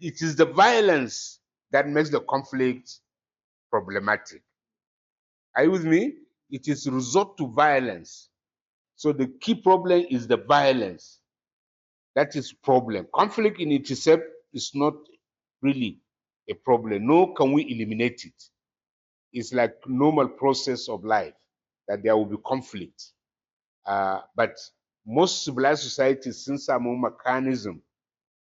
It is the violence that makes the conflict problematic. Are you with me? It is resort to violence. So the key problem is the violence. That is problem. Conflict in itself is not really a problem. Nor can we eliminate it. It's like normal process of life that there will be conflict. But most civilized societies sun samu mechanism,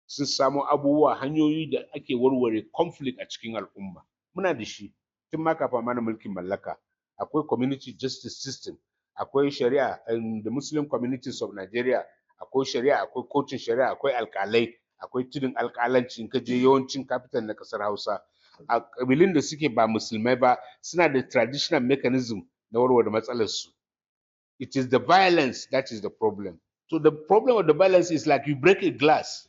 sun samu abubuwa hanyoyi da ake warware conflict a cikin al'umma. Muna da shi tun ma kafin mana mulkin mallaka. Akwai community justice system, akwai shari'a in the Muslim communities of Nigeria, akwai shari'a, akwai kotun shari'a, akwai alkalai, akwai tudun alkalanci in ka je yawancin capital na kasar Hausa. A kabilin da suke ba musulmai ba suna da traditional mechanism na warware matsalar su. It is the violence that is the problem. So the problem of the violence is like you break a glass.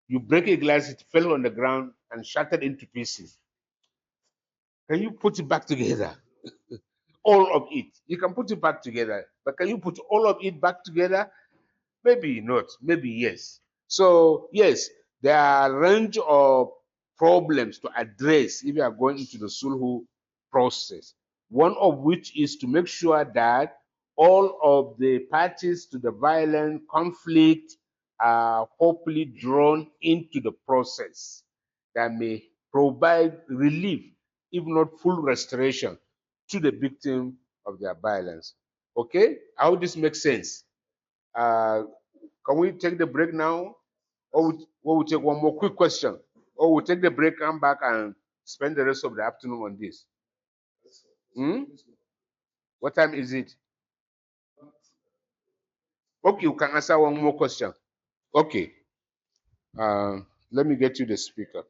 You break a glass, it fell on the ground and shattered into pieces. Can you put it back together? All of it. You can put it back together, but can you put all of it back together? Maybe not, maybe yes. So yes, there are a range of problems to address if you are going into the sulhu process. One of which is to make sure that all of the parties to the violent conflict are properly drawn into the process that may provide relief, if not full restoration, to the victim of their violence. Okay, I hope this makes sense. Can we take the break now? Or we'll take one more quick question? Or we'll take the break, come back and spend the rest of the afternoon on this? Hmm? What time is it? Okay, you can answer one more question. Okay. Let me get you the speaker.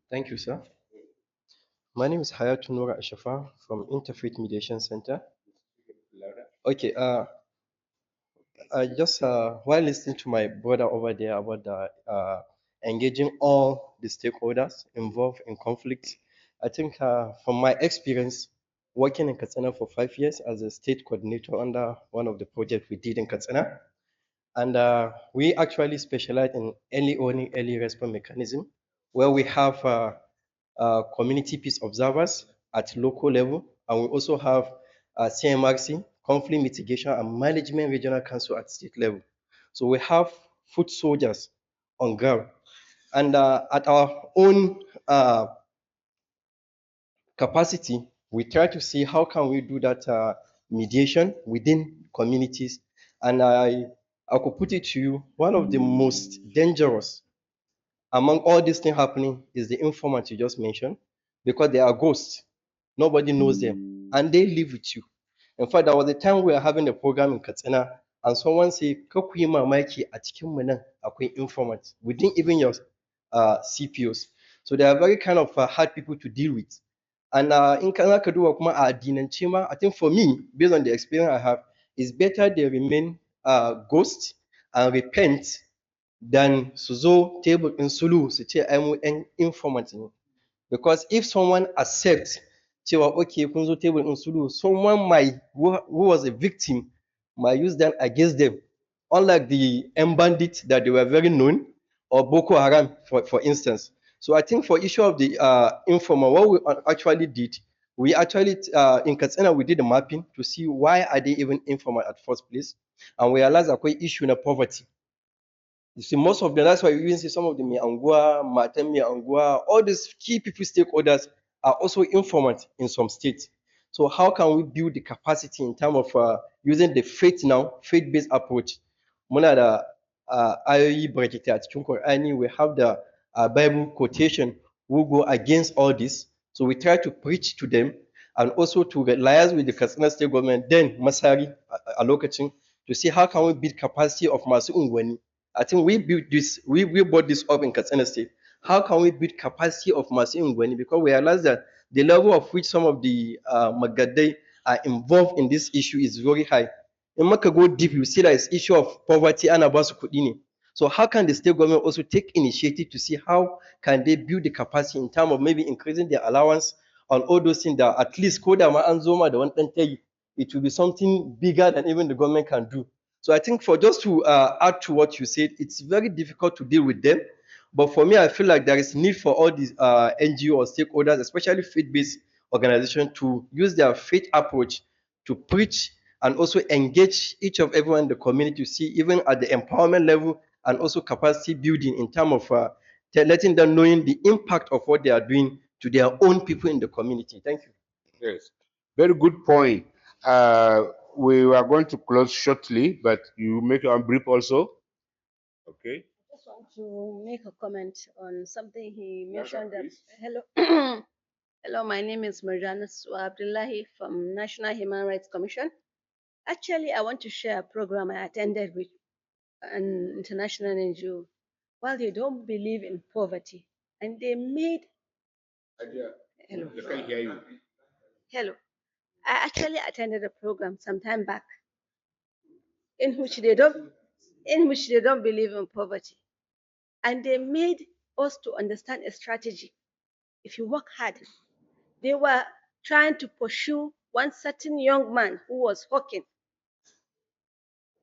Thank you, sir. My name is Hayatu Noura Ashafa from Interfaith Mediation Center. Okay, I just while listening to my brother over there about the engaging all the stakeholders involved in conflict, I think from my experience working in Katsina for 5 years as a state coordinator under one of the projects we did in Katsina, and we actually specialize in early warning, early response mechanism, where we have community peace observers at local level, and we also have CMRC, Conflict Mitigation and Management Regional Council at state level. So we have foot soldiers on ground. And at our own capacity, we try to see how can we do that mediation within communities. And I could put it to you, one of the most dangerous among all these things happening is the informant you just mentioned, because they are ghosts. Nobody knows them, and they live with you. In fact, there was a time we were having a program in Katsina, and someone said, "Kakuyi mamaki a cikin mu nan akwai informant within even your CPOs." So they are very kind of hard people to deal with. And in kana ka duba kuma a addinance ma, I think for me, based on the experience I have, it's better they remain ghosts and repent than su zo table in sulhu su ce ai mu 'yan informant ne. Because if someone accepts cewa okay kun zo table in sulhu, someone might who was a victim might use that against them, unlike the M bandits that they were very known, or Boko Haram for instance. So I think for issue of the informer, what we actually did, we actually in Katsina we did a mapping to see why are they even informal at first place, and we realized akwai issue na poverty. You see, most of them, that's why you even see some of the Miangua, Matem Miangua, all these key people, stakeholders are also informant in some states. So how can we build the capacity in terms of using the faith-based approach? Muna da ayoyi barkatai a cikin Qur'ani, we have the Bible quotation who go against all this. So we try to preach to them and also to liaise with the Katsina state government, then Masari a lokacin, to see how can we build capacity of masu unguwanni I think we built this, we brought this up in Katsina State. How can we build capacity of Masu Ngweni? Because we realize that the level of which some of the Magadai are involved in this issue is very high. In Maka go deep, you see that it's issue of poverty and abasu kudini. So how can the state government also take initiative to see how can they build the capacity in terms of maybe increasing their allowance on all those things that at least Koda Ma Anzoma, the one thing, it will be something bigger than even the government can do. So I think for just to add to what you said, it's very difficult to deal with them. But for me, I feel like there is need for all these NGO or stakeholders, especially faith-based organizations, to use their faith approach to preach and also engage each of everyone in the community to see even at the empowerment level and also capacity building in terms of letting them knowing the impact of what they are doing to their own people in the community. Thank you. Yes, very good point. We are going to close shortly, but you make your brief also. Okay. I just want to make a comment on something he mentioned. That, hello, hello, my name is Marjana Abdullahi from National Human Rights Commission. Actually, I want to share a program I attended with an international NGO. Well, they don't believe in poverty, and they made. Hello. They can hear you. Hello. I actually attended a program some time back in which they don't believe in poverty. And they made us to understand a strategy. If you work hard, they were trying to pursue one certain young man who was hawking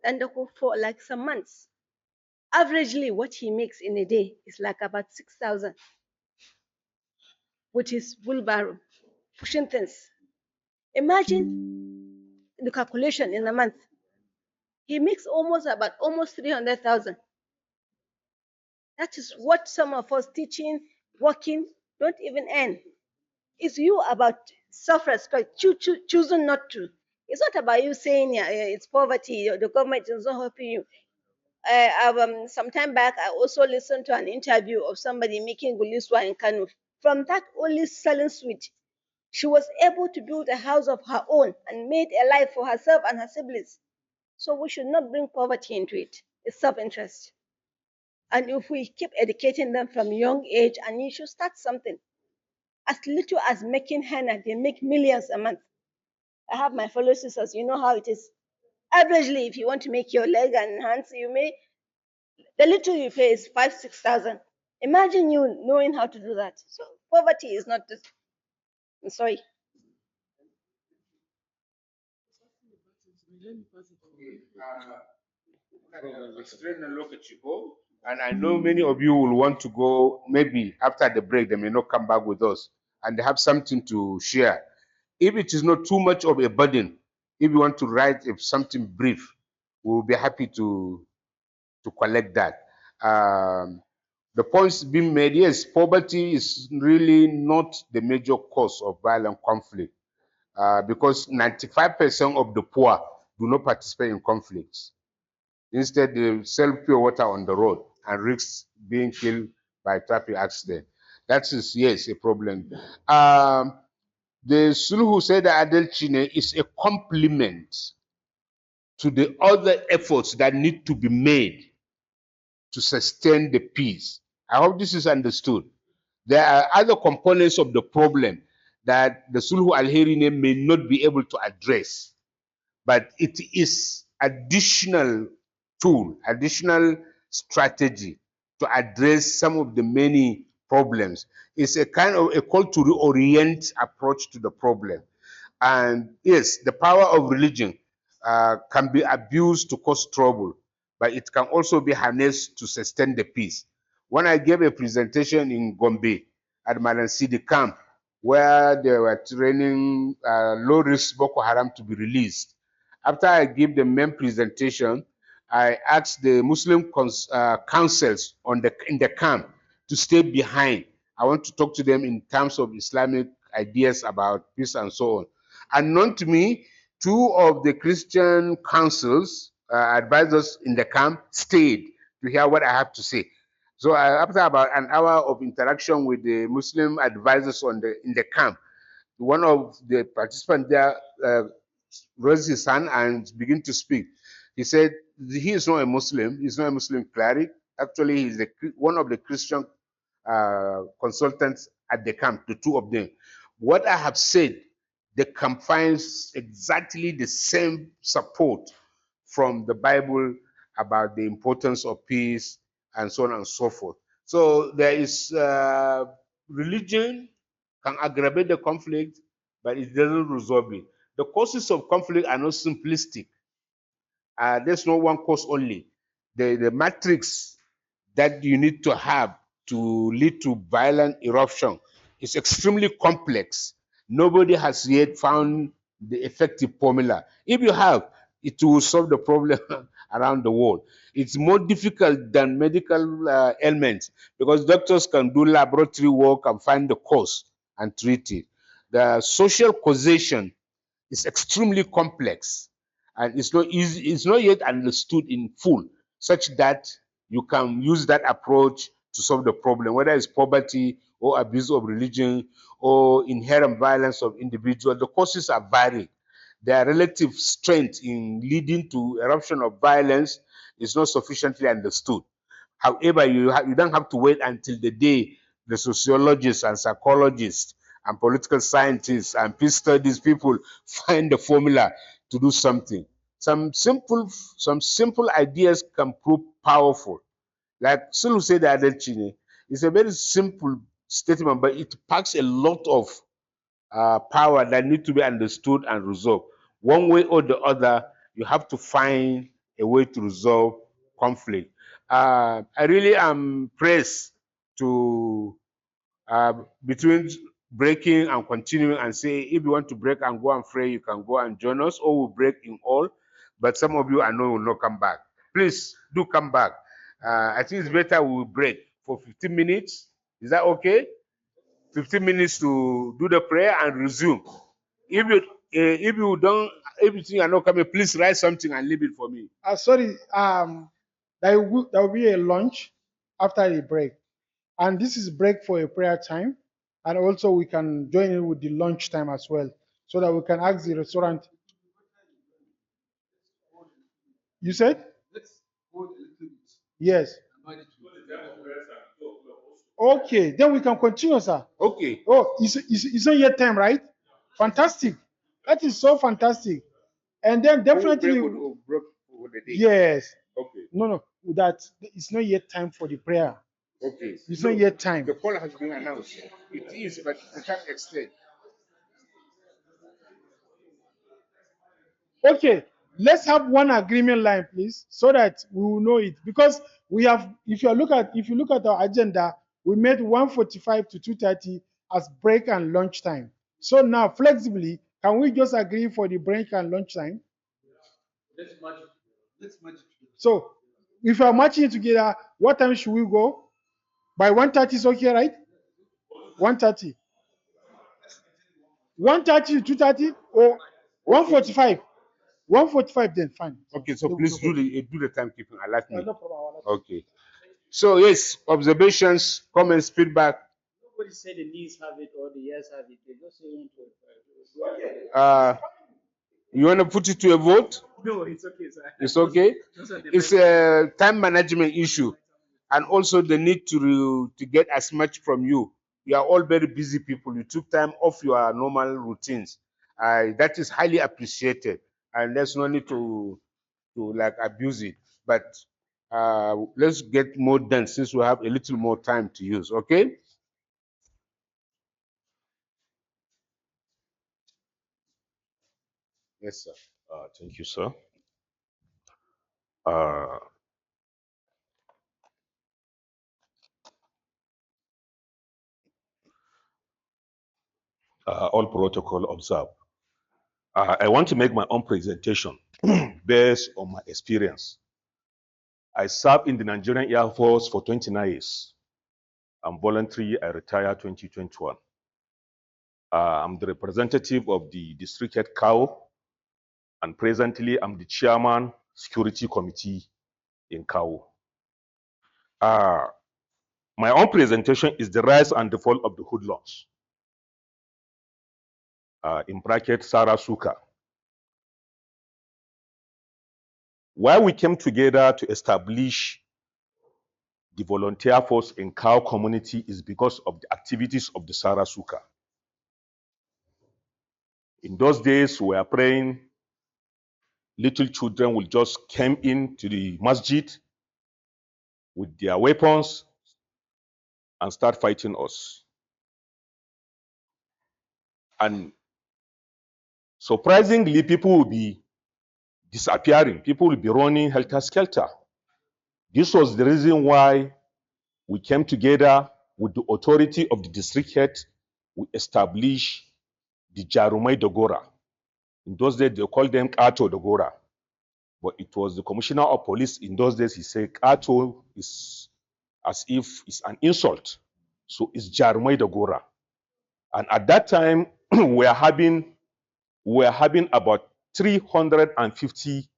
and for like some months. Averagely, what he makes in a day is like about 6,000 with his wheelbarrow, pushing things. Imagine the calculation in a month. He makes almost 300,000. That is what some of us teaching, working, don't even earn. It's you about self-respect, choosing not to. It's not about you saying it's poverty, the government is not helping you. Some time back, I also listened to an interview of somebody making guliswa in Kano. From that only selling sweet, she was able to build a house of her own and made a life for herself and her siblings. So we should not bring poverty into it. It's self-interest. And if we keep educating them from young age, and you should start something. As little as making henna, they make millions a month. I have my fellow sisters, you know how it is. Averagely, if you want to make your leg and hands, the little you pay is 5,000-6,000. Imagine you knowing how to do that. So poverty is not this. I'm sorry. And I know many of you will want to go, maybe after the break, they may not come back with us, and they have something to share. If it is not too much of a burden, if you want to write something brief, we will be happy to collect that. The points being made, yes, poverty is really not the major cause of violent conflict, because 95% of the poor do not participate in conflicts. Instead, they sell pure water on the road and risk being killed by traffic accident. That is, yes, a problem. The Sulhu said that Adelchine is a complement to the other efforts that need to be made to sustain the peace. I hope this is understood. There are other components of the problem that the Sulhu Al-Herine may not be able to address, but it is additional tool, additional strategy to address some of the many problems. It's a kind of a call to reorient approach to the problem. And yes, the power of religion can be abused to cause trouble, but it can also be harnessed to sustain the peace. When I gave a presentation in Gombe at Malansidi camp, where they were training low-risk Boko Haram to be released, after I gave the main presentation, I asked the Muslim councils in the camp to stay behind. I want to talk to them in terms of Islamic ideas about peace and so on. Unknown to me, two of the Christian councils, advisors in the camp, stayed to hear what I have to say. So after about an hour of interaction with the Muslim advisors in the camp, one of the participants there raised his hand and began to speak. He said, he is not a Muslim. He's not a Muslim cleric. Actually, he's one of the Christian consultants at the camp, the two of them. What I have said, the camp finds exactly the same support from the Bible about the importance of peace and so on and so forth. So there is religion can aggravate the conflict, but it doesn't resolve it. The causes of conflict are not simplistic. There's no one cause only. The matrix that you need to have to lead to violent eruption is extremely complex. Nobody has yet found the effective formula. If you have, it will solve the problem around the world. It's more difficult than medical ailments because doctors can do laboratory work and find the cause and treat it. The social causation is extremely complex and it's not easy, it's not yet understood in full, such that you can use that approach to solve the problem, whether it's poverty or abuse of religion or inherent violence of individuals. The causes are varied. Their relative strength in leading to eruption of violence is not sufficiently understood. However, you don't have to wait until the day the sociologists and psychologists and political scientists and peace studies people find the formula to do something. Some simple ideas can prove powerful. Like Sulu said the other Chine, it's a very simple statement, but it packs a lot of power that need to be understood and resolved. One way or the other, you have to find a way to resolve conflict. I really am pressed to between breaking and continuing and say, if you want to break and go and pray, you can go and join us, or we'll break in all. But some of you I know will not come back. Please do come back. I think it's better we will break for 15 minutes. Is that okay? 15 minutes to do the prayer and resume. If you don't, if you think you're not coming, please write something and leave it for me. Sorry, there will be a lunch after the break. And this is break for a prayer time. And also we can join in with the lunch time as well, so that we can ask the restaurant. You said? Yes. Okay, then we can continue, sir. Okay. Oh, it's not yet time, right? Fantastic. That is so fantastic. And then definitely, Break over the day. yes. Okay. No, that it's not yet time for the prayer. Okay. It's not yet time. The call has been announced. It is, but the time extend. Okay, let's have one agreement line, please, so that we will know it. Because we have, if you look at our agenda, we made 1:45 to 2:30 as break and lunch time. So now, flexibly, can we just agree for the break and lunch time? So, if we are matching it together, what time should we go? By 1:30 is okay, right? 1:30. 1:30 to 2:30 or 1:45? 1:45 then, fine. Okay, so please do the timekeeping. I like me. No problem. Okay. So yes, observations, comments, feedback. Nobody said the knees have it or the yes have it. They just say You want to put it to a vote? no, it's okay, sir. It's okay. It's a time management issue, and also the need to get as much from you. We are all very busy people. You took time off your normal routines. That is highly appreciated, and there's no need to like abuse it. But let's get more done since we have a little more time to use. Okay. Yes, sir. Thank you, sir. Uh, all protocol observed. I want to make my own presentation based on my experience. I served in the Nigerian Air Force for 29 years. I'm voluntary. I retired 2021. I'm the representative of the district head CAO, and presently I'm the chairman security committee in CAO. My own presentation is the rise and the fall of the hoodlums. In bracket, Sarah Suka. Why we came together to establish the volunteer force in Cow community is because of the activities of the Sarasuka. In those days, we were praying, little children will just come into the masjid with their weapons and start fighting us. And surprisingly, people will be disappearing. People will be running helter-skelter. This was the reason why we came together with the authority of the district head. We established the Jarumai Dogora. In those days, they called them Kato Dogora. But it was the commissioner of police in those days. He said Kato is as if it's an insult. So it's Jarumai Dogora. And at that time, we are having about 350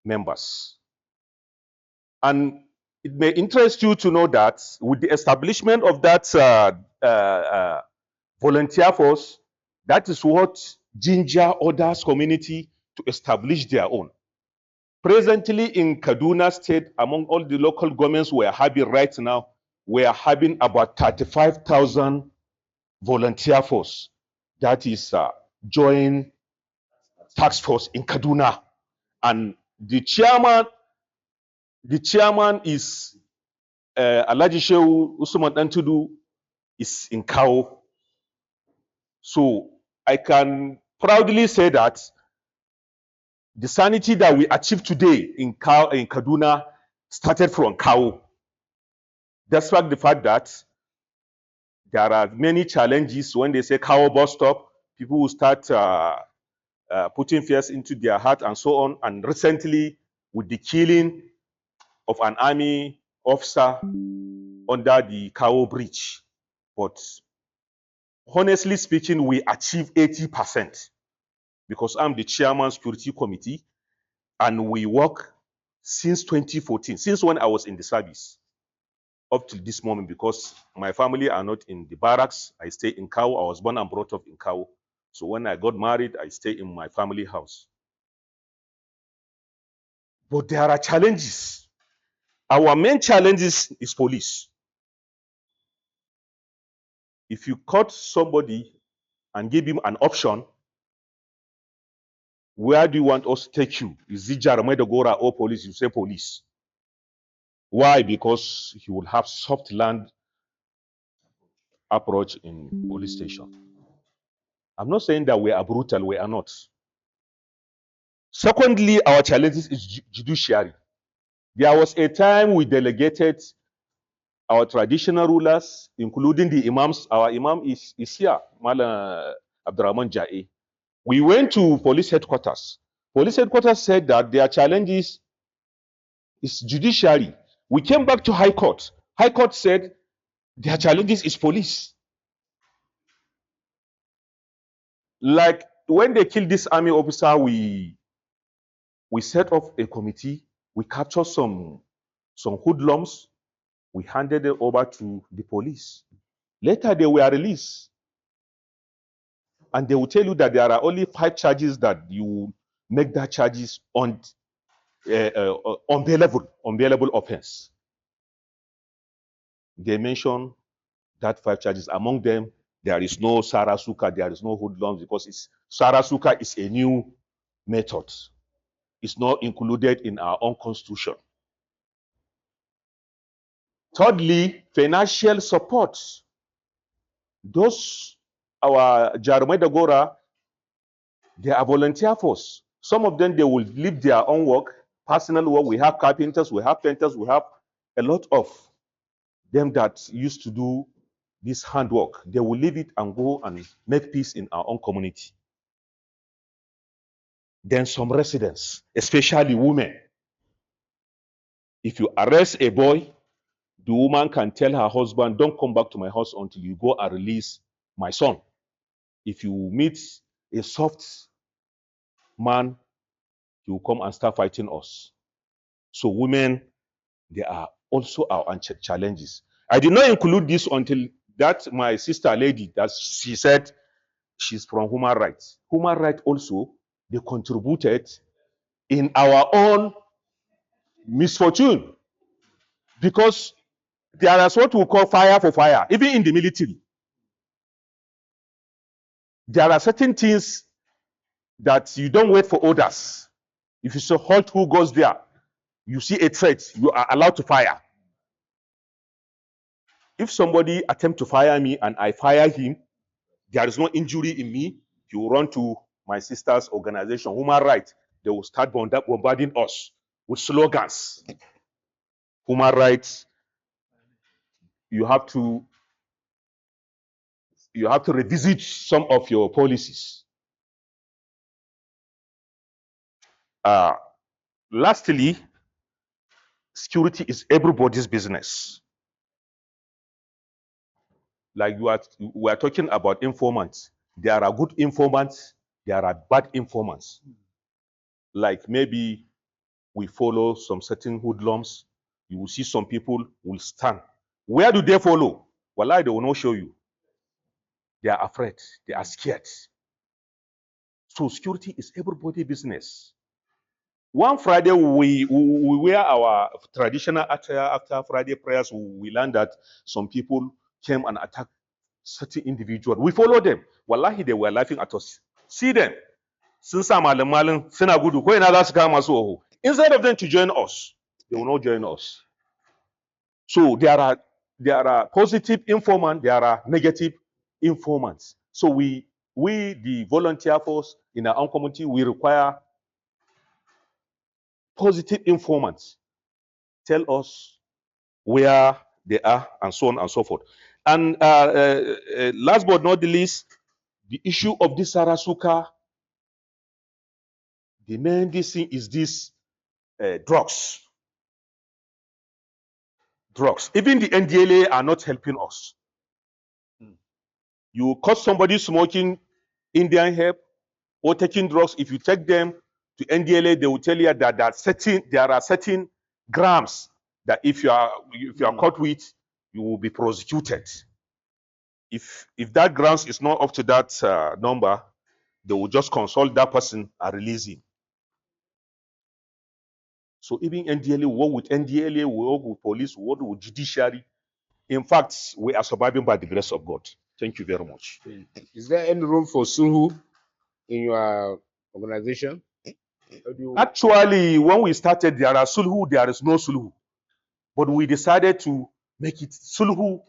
members. And it may interest you to know that with the establishment of that volunteer force, that is what ginger others community to establish their own. Presently in Kaduna State, among all the local governments we are having right now, we are having about 35,000 volunteer force. That is joint task force in Kaduna. And the chairman is Alhaji Shehu Usman Dantudu is in Kao. So I can proudly say that the sanity that we achieved today in Kaduna started from Kao. Despite the fact that there are many challenges when they say Kao bus stop, people will start putting fears into their heart and so on. And recently, with the killing of an army officer under the Kao bridge. But honestly speaking, we achieved 80% because I'm the chairman security committee and we work since 2014, since when I was in the service up to this moment, because my family are not in the barracks. I stay in Kao. I was born and brought up in Kao. So when I got married, I stay in my family house. But there are challenges. Our main challenges is police. If you caught somebody and give him an option, where do you want us to take you? Is it Jaramedogora or police? You say police. Why? Because he will have soft land approach in police station. I'm not saying that we are brutal, we are not. Secondly, our challenges is judiciary. There was a time we delegated our traditional rulers, including the imams. Our imam is here, Mala Abdurrahman Jae. We went to police headquarters. Police headquarters said that their challenges is judiciary. We came back to High Court. High Court said their challenges is police. Like when they killed this army officer, we set up a committee. We captured some hoodlums. We handed it over to the police. Later, they were released. And they will tell you that there are only 5 charges that you make that charges on unbailable offense. They mention that 5 charges. Among them, there is no Sarasuka, there is no hoodlums, because Sarasuka is a new method. It's not included in our own constitution. Thirdly, financial support. Those, our Jarumedogora, they are volunteer force. Some of them, they will leave their own work, personal work. We have carpenters, we have painters, we have a lot of them that used to do this handwork. They will leave it and go and make peace in our own community. Then some residents, especially women. If you arrest a boy, the woman can tell her husband, don't come back to my house until you go and release my son. If you meet a soft man, he will come and start fighting us. So women, they are also our challenges. I did not include this until that my sister lady, that she said she's from human rights. Human rights also, they contributed in our own misfortune, because there is what we call fire for fire. Even in the military, there are certain things that you don't wait for orders. If you say halt, who goes there? You see a threat, you are allowed to fire. If somebody attempt to fire me and I fire him, there is no injury in me, he will run to my sister's organization, Human Rights. They will start bombarding us with slogans. Human rights, you have to revisit some of your policies. Lastly, security is everybody's business. Like we are talking about informants. There are good informants, there are bad informants. Like maybe we follow some certain hoodlums, you will see some people will stand. Where do they follow? Wallahi, they will not show you. They are afraid, they are scared. So security is everybody's business. One Friday, we wear our traditional attire. After Friday prayers, we learned that some people came and attacked certain individual. We follow them. Wallahi, they were laughing at us. See them. Instead of them to join us, they will not join us. So there are positive informants, there are negative informants. So we the volunteer force in our own community, we require positive informants. Tell us where they are and so on and so forth. And last but not the least, the issue of this Sarasuka, the main thing is this drugs. Drugs. Even the NDLA are not helping us. You catch somebody smoking Indian hemp or taking drugs. If you take them to NDLA, they will tell you that there are certain grams that if you are caught with, you will be prosecuted. If that grams is not up to that number, they will just consult that person and release him. So even NDLA, we work with NDLA, we work with police, we work with judiciary. In fact, we are surviving by the grace of God. Thank you very much. Is there any room for Sulhu in your organization? Actually, when we started, there are Sulhu, there is no Sulhu. But we decided to make it Sulhu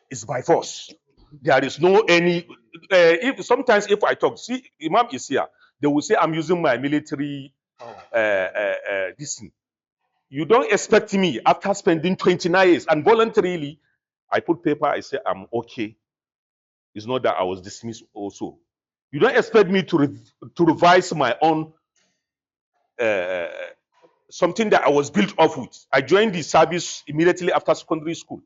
is by force. There is no any, sometimes if I talk, see, Imam is here, they will say I'm using my military this thing. You don't expect me after spending 29 years and voluntarily, I put paper, I say I'm okay. It's not that I was dismissed also. You don't expect me to revise my own something that I was built off with. I joined the service immediately after secondary school.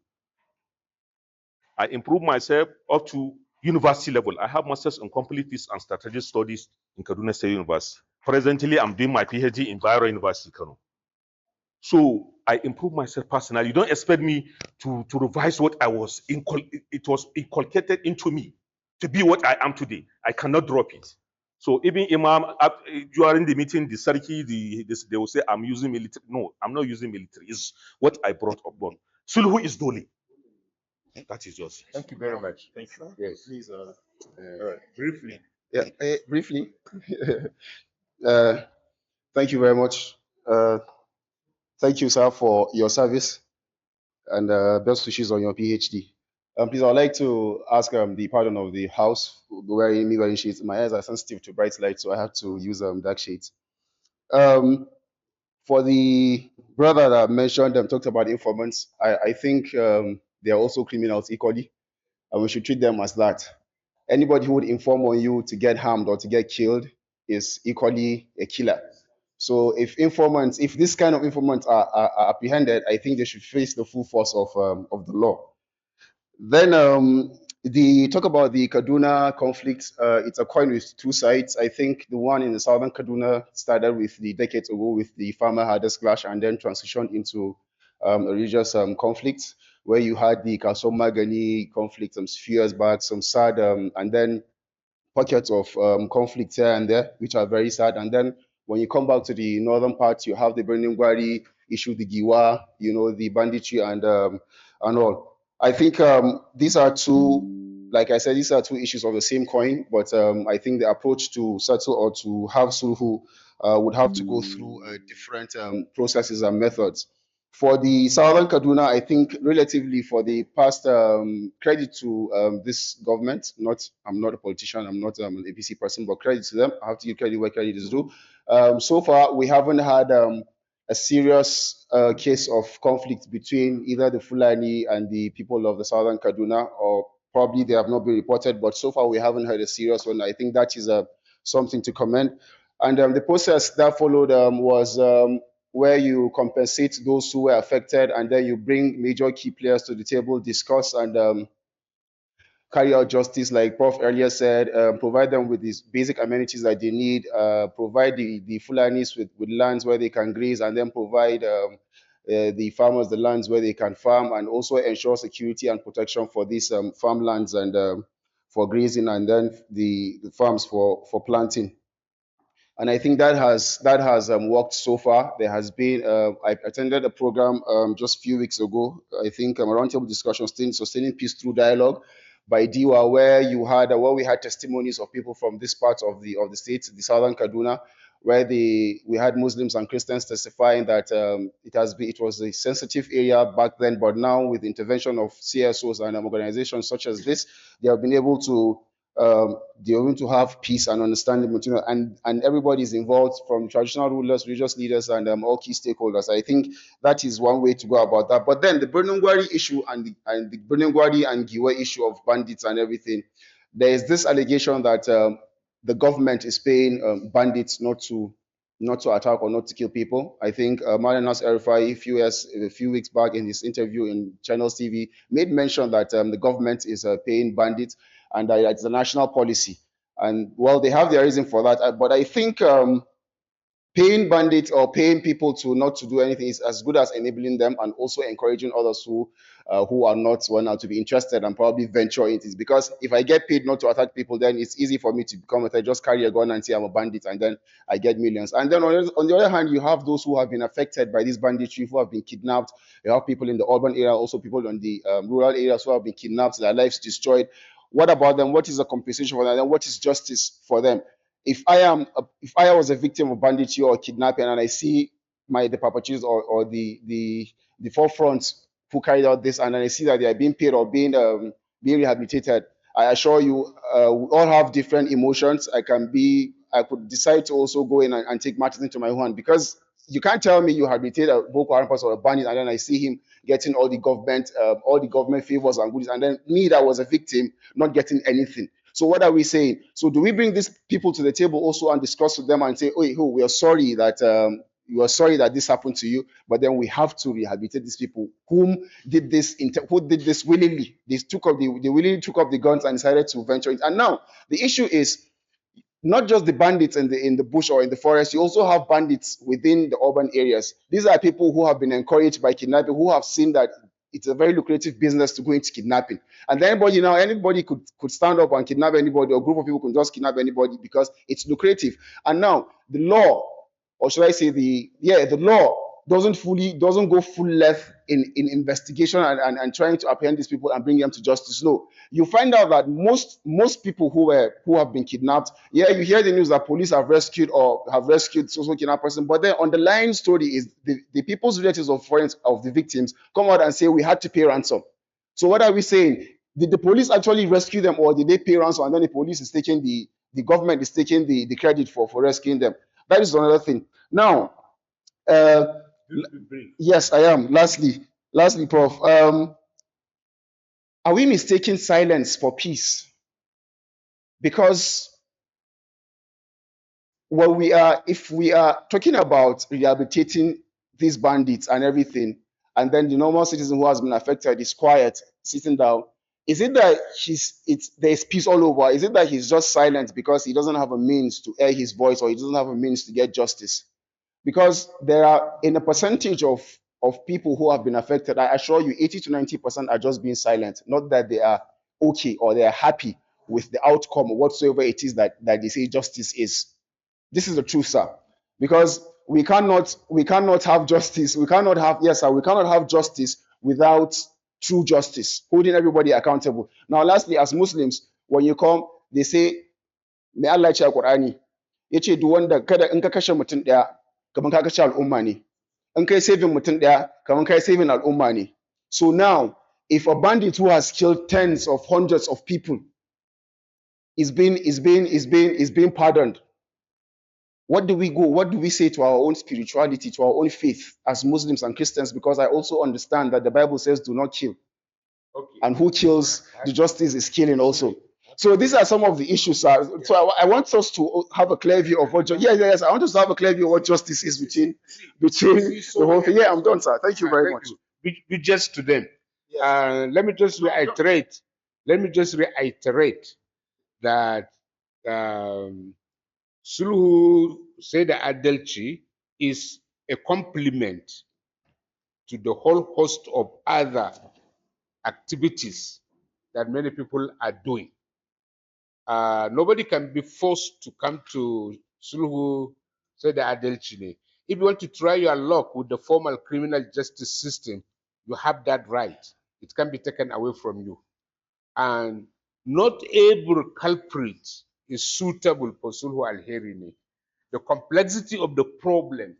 I improved myself up to university level. I have masters in complete peace and strategic studies in Kaduna State University. Presently, I'm doing my PhD in Bayero University, Kano. So I improved myself personally. You don't expect me to revise what I was, it was inculcated into me to be what I am today. I cannot drop it. So even Imam, during the meeting, the Sarki, they will say, I'm using military. No, I'm not using military. It's what I brought upon. Sulhu is Doli. That is yours. Thank you very much. Thank you. Yes. Please, all right. Briefly. yeah, briefly. Thank you very much. Thank you, sir, for your service and best wishes on your PhD. Please, I would like to ask the pardon of the house wearing shades. My eyes are sensitive to bright light, so I have to use dark shades. For the brother that mentioned talked about informants, I think they are also criminals equally, and we should treat them as that. Anybody who would inform on you to get harmed or to get killed is equally a killer. So if this kind of informants are apprehended, I think they should face the full force of the law. Then the talk about the Kaduna conflict, it's a coin with two sides. I think the one in the southern Kaduna started with the decades ago with the farmer herders clash and then transitioned into a religious conflict where you had the Kasoma Gani conflict some few years back, some sad, and then pockets of conflict here and there, which are very sad. And then When you come back to the northern part, you have the Burning Gwari issue, the Giwa, the banditry and all. I think these are two, like I said, these are two issues of the same coin, but I think the approach to settle or to have sulhu would have to go through different processes and methods. For the Southern Kaduna, I think relatively for the past, credit to this government. I'm not a politician, I'm not an APC person, but credit to them. I have to give credit where credit is due. So far, we haven't had a serious case of conflict between either the Fulani and the people of the Southern Kaduna, or probably they have not been reported, but so far we haven't had a serious one. I think that is something to commend. And the process that followed was where you compensate those who were affected, and then you bring major key players to the table, discuss and carry out justice, like Prof earlier said, provide them with these basic amenities that they need, provide the Fulanis with lands where they can graze, and then provide the farmers the lands where they can farm, and also ensure security and protection for these farmlands and for grazing, and then the farms for planting. And I think that has worked so far. There has been I attended a program just a few weeks ago. I think a roundtable discussion, sustaining peace through dialogue, by DIWA, where we had testimonies of people from this part of the state, the southern Kaduna, where we had Muslims and Christians testifying that it was a sensitive area back then, but now with the intervention of CSOs and organizations such as this, they have been able to they're going to have peace and understanding between, and everybody is involved, from traditional rulers, religious leaders, and all key stakeholders. I think that is one way to go about that. But then the Bernungwari issue and the Bernungwari and Giwa issue of bandits and everything, there is this allegation that the government is paying bandits not to attack or not to kill people. I think Marinas Erifai a few weeks back in his interview in Channels TV made mention that the government is paying bandits, and it's a national policy. And well, they have their reason for that. But I think paying bandits or paying people to not to do anything is as good as enabling them, and also encouraging others who are not now to be interested and probably venture into it. Because if I get paid not to attack people, then it's easy for me to become I just carry a gun and say I'm a bandit, and then I get millions. And then on the other hand, you have those who have been affected by this banditry, who have been kidnapped. You have people in the urban area, also people in the rural areas who have been kidnapped, their lives destroyed. What about them? What is the compensation for them? And what is justice for them? If I was a victim of banditry or kidnapping, and I see the perpetrators or the forefront who carried out this, and then I see that they are being paid or being rehabilitated, I assure you, we all have different emotions. I could decide to also go in and take matters into my own hand, because you can't tell me you rehabilitate a Boko Haram person or a bandit, and then I see him getting all the government favors and goodies, and then me that was a victim not getting anything. So what are we saying? So do we bring these people to the table also and discuss with them and say, oh, we are sorry that this happened to you, but then we have to rehabilitate these people who did this willingly. They willingly took up the guns and decided to venture in. And now the issue is not just the bandits in the bush or in the forest. You also have bandits within the urban areas. These are people who have been encouraged by kidnapping, who have seen that it's a very lucrative business to go into kidnapping. And anybody could stand up and kidnap anybody, or a group of people can just kidnap anybody because it's lucrative. And now the law, or should I say the law doesn't go full length in investigation and trying to apprehend these people and bring them to justice. No, you find out that most people who have been kidnapped, you hear the news that police have rescued so kidnapped person, but then underlying story is the people's relatives or friends of the victims come out and say we had to pay ransom. So what are we saying? Did the police actually rescue them, or did they pay ransom and then the government is taking the credit for rescuing them? That is another thing. Now, yes, I am. Lastly, Prof, are we mistaking silence for peace? Because if we are talking about rehabilitating these bandits and everything, and then the normal citizen who has been affected is quiet, sitting down, is it that there's peace all over? Is it that he's just silent because he doesn't have a means to air his voice, or he doesn't have a means to get justice? Because there are, in a percentage of people who have been affected, I assure you 80 to 90% are just being silent. Not that they are okay or they are happy with the outcome or whatsoever it is that they say justice is. This is the truth, sir. because we cannot have justice. We cannot have, yes, sir, we cannot have justice without true justice, holding everybody accountable. Now, lastly, as Muslims, when you come, they say, may Allah ce a Qur'ani, yace duk wanda kada in ka kashe mutum daya kaman ka kashe al'umma ne. In kai saving mutum daya kaman kai saving al'umma ne. So now, if a bandit who has killed tens of hundreds of people is being pardoned, what do we go? What do we say to our own spirituality, to our own faith as Muslims and Christians? Because I also understand that the Bible says, "Do not kill," and who kills, the justice is killing also. So these are some of the issues, sir. So I want us to have a clear view of what. Yes. I want us to have a clear view of what justice is between the whole thing. Yeah, I'm done, sir. Thank you very much. Be just to them. Let me just reiterate. Let me just reiterate that Sulhu said adultery is a complement to the whole host of other activities that many people are doing. Nobody can be forced to come to Sulhu said adultery. If you want to try your luck with the formal criminal justice system, you have that right. It can be taken away from you. And not every culprit is suitable for Sulhu al-Herini. The complexity of the problem,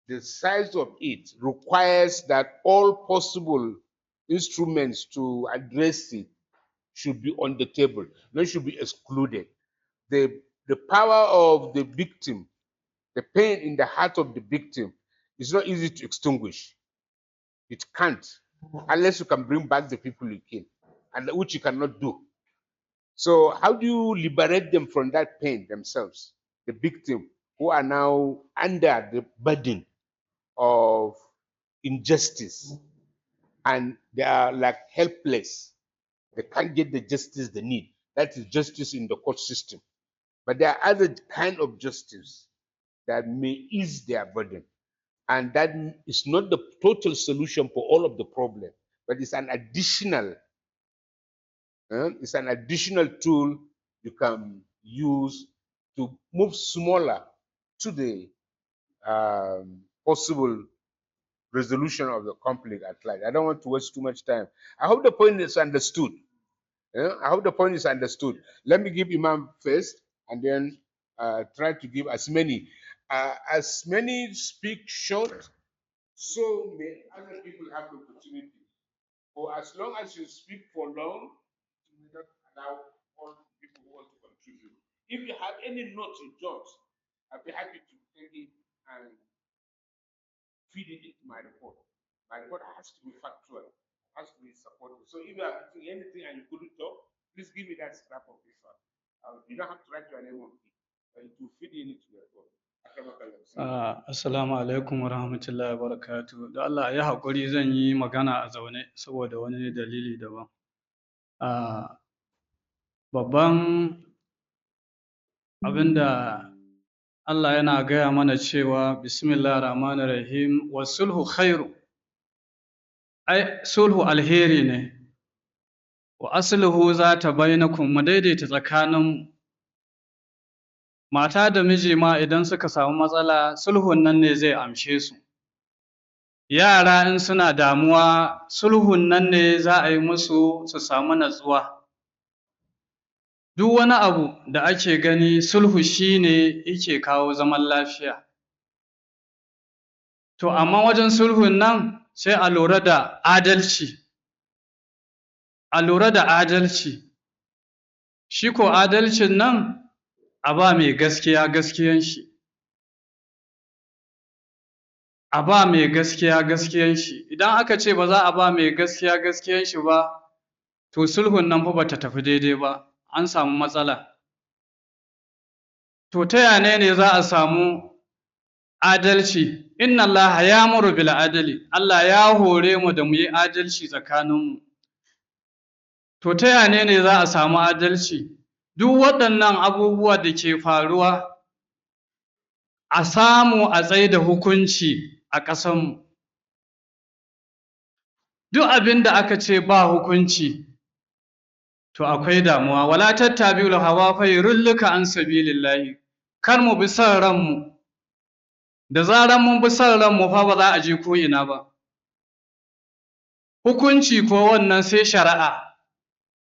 the size of it, requires that all possible instruments to address it should be on the table, not should be excluded. The power of the victim, the pain in the heart of the victim, is not easy to extinguish. It can't, unless you can bring back the people you kill, and which you cannot do. So how do you liberate them from that pain themselves, the victim, who are now under the burden of injustice, and they are like helpless. They can't get the justice they need. That is justice in the court system. But there are other kind of justice that may ease their burden. And that is not the total solution for all of the problem, but it's an additional tool you can use to move smaller to the possible resolution of the conflict at large. I don't want to waste too much time. I hope the point is understood. I hope the point is understood. Let me give Imam first, and then try to give as many. As many speak short, so may other people have the opportunity. For as long as you speak for long, you will not allow all people who want to contribute. If you have any notes or jobs, I'll be happy to take it and feed it into my report. My report has to be factual, has to be supported. So if you are doing anything and you couldn't talk, please give me that scrap of paper. You don't have to write your name on it, but it will feed in into your report. Assalamu alaikum wa rahmatullahi wa barakatuh. Da Allah ya haƙuri zan yi magana a zaune saboda wani dalili daban. Babban abinda Allah yana gaya mana cewa bismillahir rahmanir rahim wa sulhu khairu. Ai sulhu alheri ne. Wa asluhu zata bainakum, mu daidaita tsakanin mata da miji ma idan suka samu matsala sulhun nan ne zai amshe su. Yara in suna damuwa sulhun nan ne za a yi musu su samu natsuwa. Duk wani abu da ake gani sulhu shine yake kawo zaman lafiya. To amma wajen sulhun nan sai a lura da adalci. A lura da adalci. Shi ko adalcin nan a ba mai gaskiya gaskiyan shi. A ba mai gaskiya gaskiyan shi. Idan aka ce ba za a ba mai gaskiya gaskiyan shi ba, to sulhun nan fa bata tafi daidai ba, an samu matsala. To ta yane ne za a samu adalci? Inna Allah ya'muru bil adli. Allah ya hore mu da mu yi adalci tsakaninmu. To ta yane ne za a samu adalci? Duk waɗannan abubuwa da ke faruwa a samu a tsaye da hukunci a ƙasanmu. Duk abin da aka ce ba hukunci to akwai damuwa. Wala tattabi'ul hawa fa yurulluka an sabilillahi. Kar mu bi son ranmu da zaran mun bi son ranmu fa ba za a je ko ina ba. Hukunci ko wannan sai shari'a.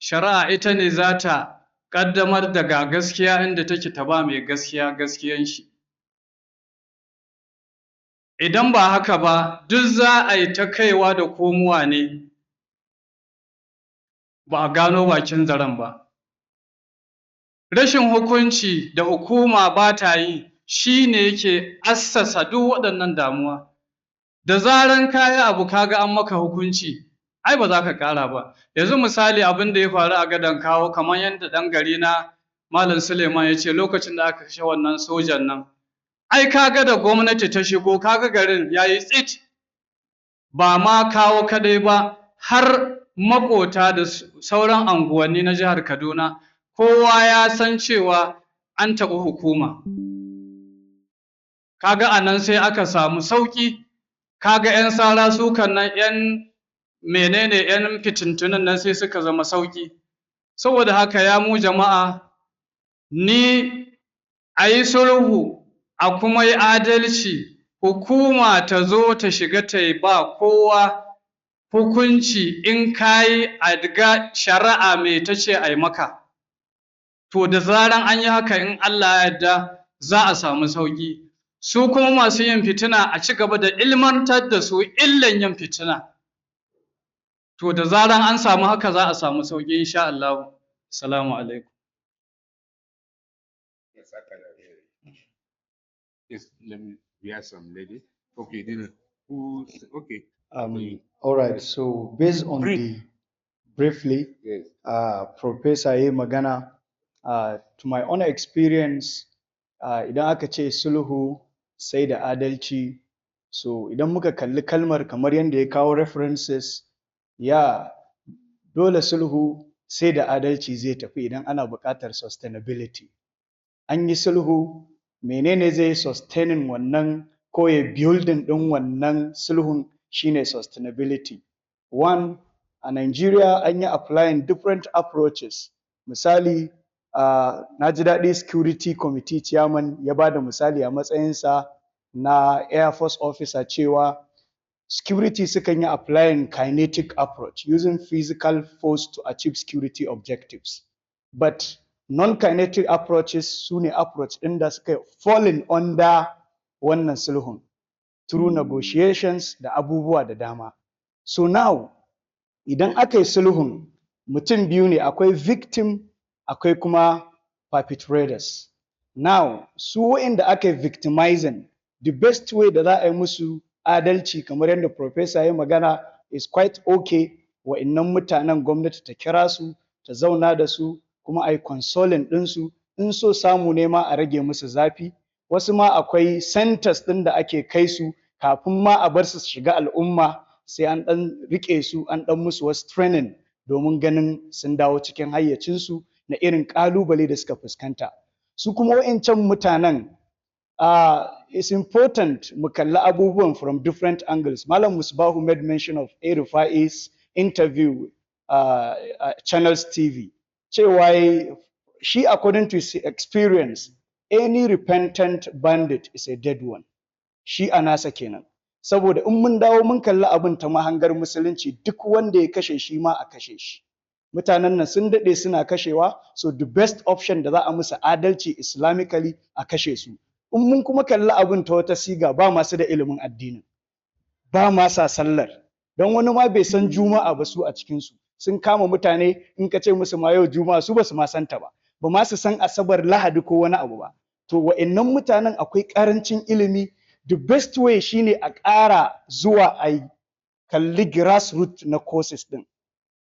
Shari'a ita ne za ta ƙaddamar da ga gaskiya inda take ta ba mai gaskiya gaskiyan shi. Idan ba haka ba, duk za a yi ta kaiwa da komowa ne ba a gano bakin zaren ba. Rashin hukunci da hukuma ba ta yi shi ne yake assasa duk waɗannan damuwa. Da zaran ka yi abu ka ga an maka hukunci, ai ba za ka ƙara ba. Yanzu misali abin da ya faru a Gadon Kawo, kamar yadda ɗan gari na Malam Suleiman ya ce lokacin da aka kashe wannan sojan nan, ai ka ga da gwamnati ta shigo, ka ga garin ya yi tsit. Ba ma Kawo kaɗai ba, har maƙota da sauran anguwanni na jihar Kaduna, kowa ya san cewa an taɓa hukuma. Kaga a nan sai aka samu sauƙi. Kaga 'yan sara sukan nan 'yan menene 'yan fitintunan nan sai suka zama sauƙi. Saboda haka ya mu jama'a, ni a yi sulhu a kuma yi adalci, hukuma ta zo ta shiga ta yi ba kowa hukunci, in ka yi a ga shari'a mai ta ce a yi maka. To da zaran an yi haka, in Allah ya yarda za a samu sauƙi. Su kuma masu yin fitina a ci gaba da ilmantar da su illan yin fitina. To da zaran an samu haka za a samu sauƙi insha Allah. Assalamu alaikum. Yes, let me, we have some lady. Okay, then who, okay. All right, so based on the, briefly, Yes. Professor ya magana, to my own experience, idan aka ce sulhu sai da adalci, so idan muka kalli kalmar kamar yadda ya kawo references, ya dole sulhu sai da adalci zai tafi idan ana buƙatar sustainability. An yi sulhu, menene zai sustaining wannan ko ya building ɗin wannan sulhun shine sustainability. One, a Nigeria an yi applying different approaches. Misali, na ji daɗi security committee chairman ya ba da misali a matsayinsa na Air Force officer cewa security sukan yi applying kinetic approach, using physical force to achieve security objectives. But non-kinetic approaches su ne approach ɗin da suka falling under wannan sulhun through negotiations da abubuwa da dama. So now, idan aka yi sulhun, mutum biyu ne, akwai victim akwai kuma perpetrators. Now, su waɗanda aka yi victimizing, the best way da za a yi musu adalci kamar yadda professor ya magana is quite okay, wa'innan mutanen gwamnati ta kira su, ta zauna da su, kuma a yi consoling ɗinsu, in so samu ne ma a rage musu zafi. Wasu ma akwai centers ɗin da ake kai su kafin ma a bar su shiga al'umma, sai an ɗan riƙe su, an ɗan musu wasu training domin ganin sun dawo cikin hayyacinsu na irin ƙalubale da suka fuskanta. Su kuma wa'incan mutanen, it's important mu kalli abubuwan from different angles. Malam Musbahu made mention of Rufai's interview Channels TV. Cewa shi, according to his experience, any repentant bandit is a dead one. Shi a nasa kenan. Saboda in mun dawo mun kalli abin ta mahangar musulunci, duk wanda ya kashe shi ma a kashe shi. Mutanen nan sun daɗe suna kashewa, so the best option da za a musu adalci Islamically a kashe su. In mun kuma kalli abin ta wata siga, ba masu da ilimin addinin, ba ma sa sallar, don wani ma bai san juma'a ba su a cikinsu. Sun kama mutane, in ka ce musu ma yau juma'a, su ba su ma santa ba, ba ma su san asabar lahadi ko wani abu ba. To wa'innan mutanen akwai ƙarancin ilimi. The best way shine a ƙara zuwa a kalli grassroots na courses ɗin.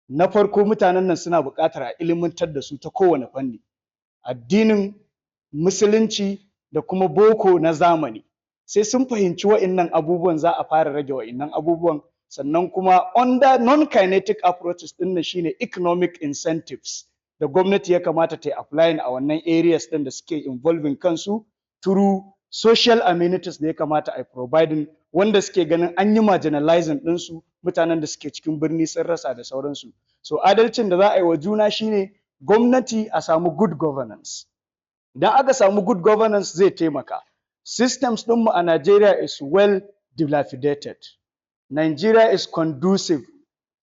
Na farko, mutanen nan suna buƙatar a ilimantar da su ta kowane fanni, addinin musulunci da kuma boko na zamani. Sai sun fahimci wa'innan abubuwan za a fara rage wa'innan abubuwan. Sannan kuma under non-kinetic approaches ɗin nan shine economic incentives da gwamnati ya kamata ta yi applying a wannan areas ɗin da suke involving kansu through social amenities da ya kamata a yi providing, wanda suke ganin an yi marginalizing ɗinsu, mutanen da suke cikin birni sun rasa da sauransu. So adalcin da za a yi wa juna shine gwamnati a samu good governance. Idan aka samu good governance zai taimaka. Systems ɗinmu a Nigeria is well dilapidated. Nigeria is conducive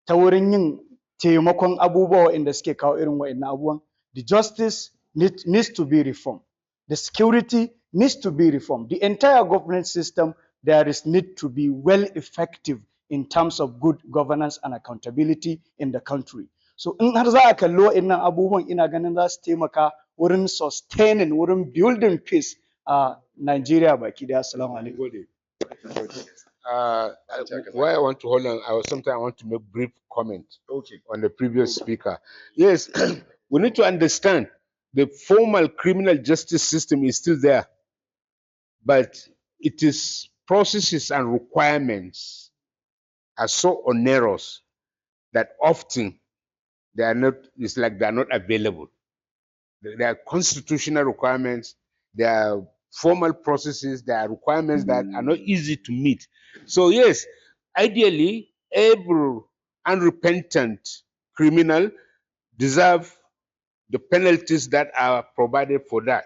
ta wurin yin taimakon abubuwa inda suke kawo irin wa'annan abubuwan. The justice needs to be reformed. The security needs to be reformed. The entire government system, there is need to be well effective in terms of good governance and accountability in the country. So in har za a kalli wa'annan abubuwan ina ganin za su taimaka wurin sustaining, wurin building peace a Nigeria baki daya. Assalamu alaikum. Why I want to hold on, sometimes I want to make brief comment on the previous speaker. Yes, we need to understand the formal criminal justice system is still there, but it is processes and requirements are so onerous that often they are not, it's like they are not available. There are constitutional requirements, there are formal processes, there are requirements that are not easy to meet. So yes, ideally, every unrepentant criminal deserve the penalties that are provided for that.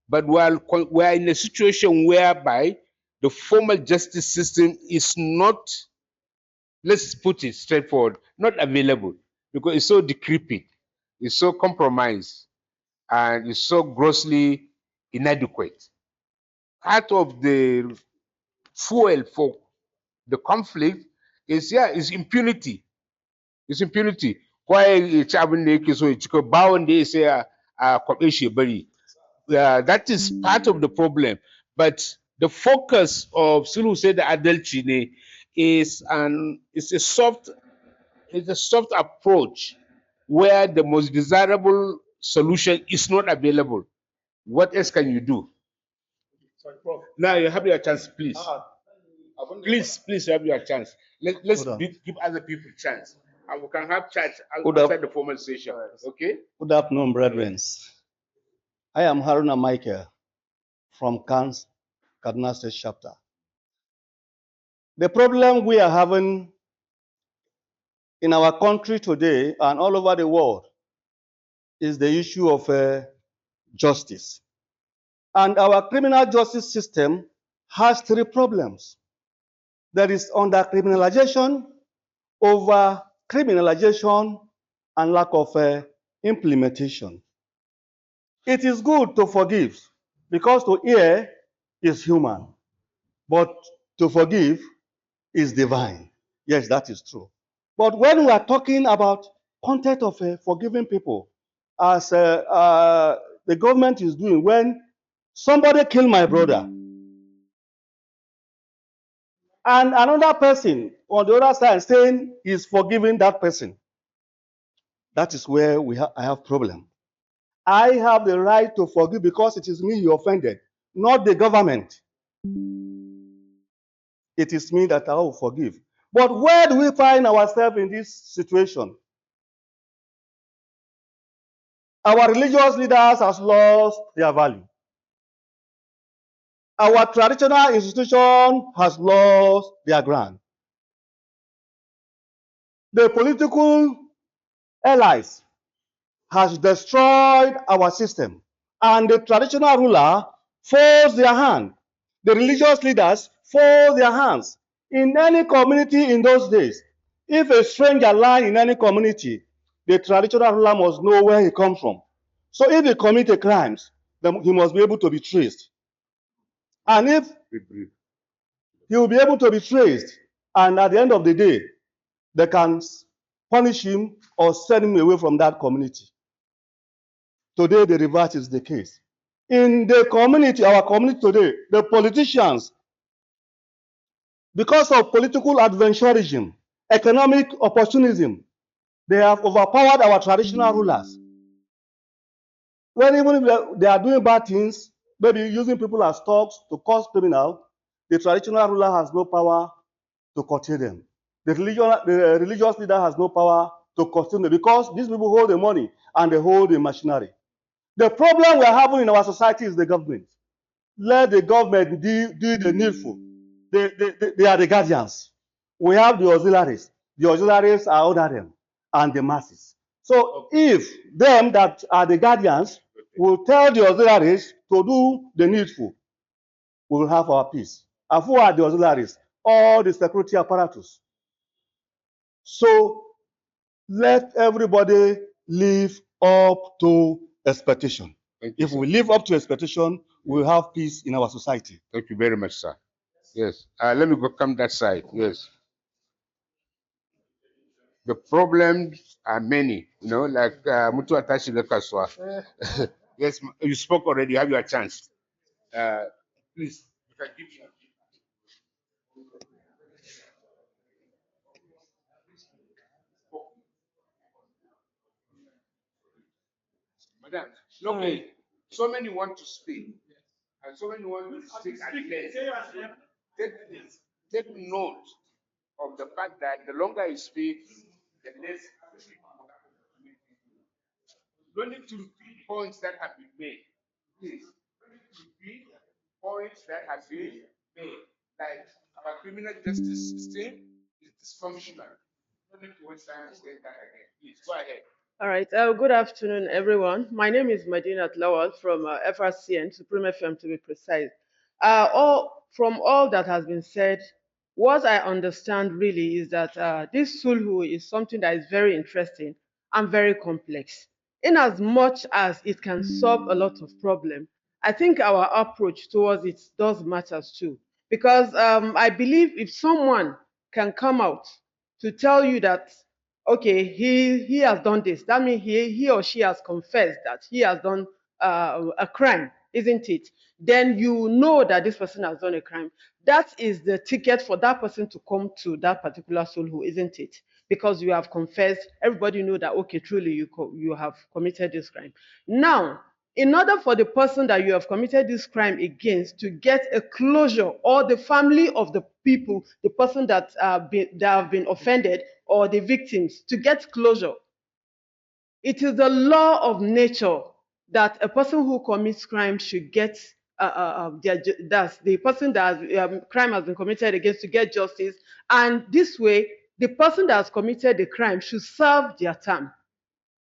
But we are in a situation whereby the formal justice system is not, let's put it straightforward, not available because it's so decrepit, it's so compromised, and is so grossly inadequate. Part of the fuel for the conflict is impunity. It's impunity. Why it's happening? So it's bound. They say that is part of the problem. But the focus of Sulu said the adultery is a soft approach where the most desirable solution is not available. What else can you do? Now you have your chance, please. Please have your chance. Let's give other people chance. And we can have chat outside the formal session. Okay? Good afternoon, brethren. I am Haruna Michael from CANS, Kaduna State Chapter. The problem we are having in our country today and all over the world is the issue of justice. And our criminal justice system has three problems. There is under-criminalization, over-criminalization, and lack of implementation. It is good to forgive because to err is human, but to forgive is divine. Yes, that is true. But when we are talking about content of forgiving people, as the government is doing, when somebody killed my brother, and another person on the other side saying he's forgiving that person, that is where I have problem. I have the right to forgive because it is me you offended, not the government. It is me that I will forgive. But where do we find ourselves in this situation? Our religious leaders have lost their value. Our traditional institution has lost their ground. The political allies has destroyed our system, and the traditional ruler forced their hand. The religious leaders forced their hands. In any community in those days, if a stranger lies in any community, the traditional ruler must know where he comes from. So if he commits a crime, then he must be able to be traced. And if he will be able to be traced, and at the end of the day, they can punish him or send him away from that community. Today, the reverse is the case. In the community, our community today, the politicians, because of political adventurism, economic opportunism, they have overpowered our traditional rulers. When even if they are doing bad things, maybe using people as thugs to cause criminal, the traditional ruler has no power to curtail them. The religious leader has no power to curtail them because these people hold the money and they hold the machinery. The problem we are having in our society is the government. Let the government do the needful. They are the guardians. We have the auxiliaries. The auxiliaries are under them and the masses. So if them that are the guardians will tell the auxiliaries to do the needful, we will have our peace. And who are the auxiliaries? All the security apparatus. So let everybody live up to expectation. Thank you, If sir. we live up to expectation, we'll have peace in our society. Thank you very much, sir. Yes. Let me go come that side. Yes. The problems are many, like Mutu Atashi Lekaswa. Yes, you spoke already. You have your chance. Please, you can give me. Madam, okay. So many want to speak, and so many want to speak at length. Take, take note of the fact that the longer you speak, the less you don't need to repeat points that have been made. Please, don't need to repeat points that have been made. Like our criminal justice system is dysfunctional. You don't need to waste time saying that again. Please, go ahead. All right. Good afternoon, everyone. My name is Madinat Lawal from FRCN, Supreme FM to be precise. From all that has been said, what I understand really is that this sulhu is something that is very interesting and very complex. In as much as it can solve a lot of problems, I think our approach towards it does matters too. Because I believe if someone can come out to tell you that okay, he has done this, that means he or she has confessed that he has done a crime, isn't it? Then you know that this person has done a crime. That is the ticket for that person to come to that particular sulhu, isn't it? Because you have confessed, everybody know that okay, truly you have committed this crime. Now, in order for the person that you have committed this crime against to get a closure, or the family of the people, the person that have been offended, or the victims to get closure, it is the law of nature that a person who commits crime should get that's the person that crime has been committed against to get justice, and this way the person that has committed the crime should serve their term.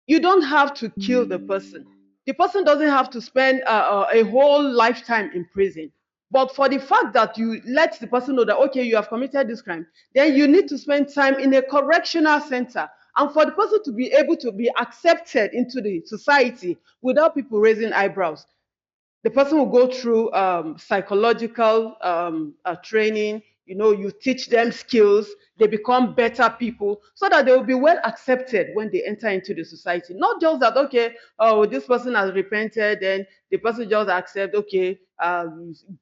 You don't have to kill the person. The person doesn't have to spend a whole lifetime in prison. But for the fact that you let the person know that, okay, you have committed this crime, then you need to spend time in a correctional center. And for the person to be able to be accepted into the society without people raising eyebrows, the person will go through psychological training. You know, you teach them skills, they become better people so that they will be well accepted when they enter into the society. Not just that, okay, oh, this person has repented, and the person just accept, okay,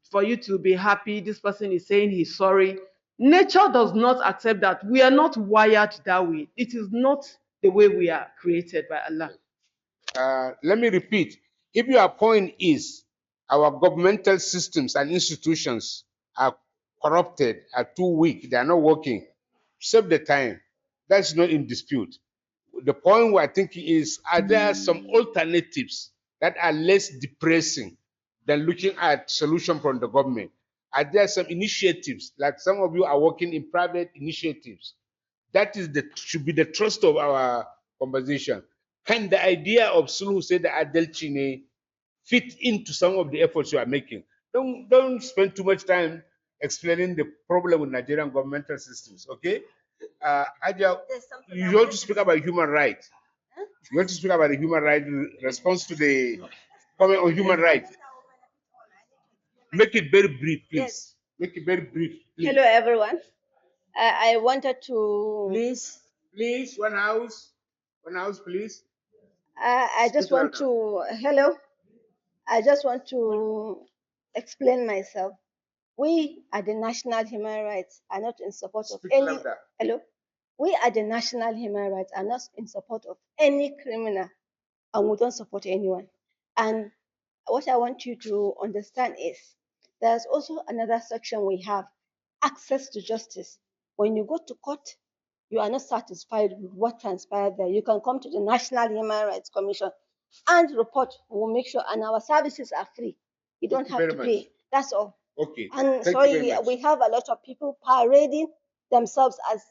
for you to be happy, this person is saying he's sorry. Nature does not accept that. We are not wired that way. It is not the way we are created by Allah. Let me repeat. If your point is our governmental systems and institutions are corrupted, are too weak, they are not working, save the time. That's not in dispute. The point we're thinking is, are there some alternatives that are less depressing than looking at solution from the government? Are there some initiatives, like some of you are working in private initiatives? That is should be the trust of our conversation. Can the idea of Sulu say the Adelchine fit into some of the efforts you are making? Don't spend too much time explaining the problem with Nigerian governmental systems, okay? Aja, you want to speak about human rights. You want to speak about the human rights response to the comment on human rights. Make it very brief, please. Yes. Make it very brief, please. Hello, everyone. I wanted to. Please, one house, please. I just Speak want to. Hello. I just want to explain myself. We at the National Human Rights are not in support of Speak any. louder. Hello. We at the National Human Rights are not in support of any criminal, and we don't support anyone. And what I want you to understand is there's also another section we have, access to justice. When you go to court, you are not satisfied with what transpired there, you can come to the National Human Rights Commission and report. We'll make sure, and our services are free. You don't have to pay. That's all. Okay. And Thank you sorry, very much. we have a lot of people parading themselves as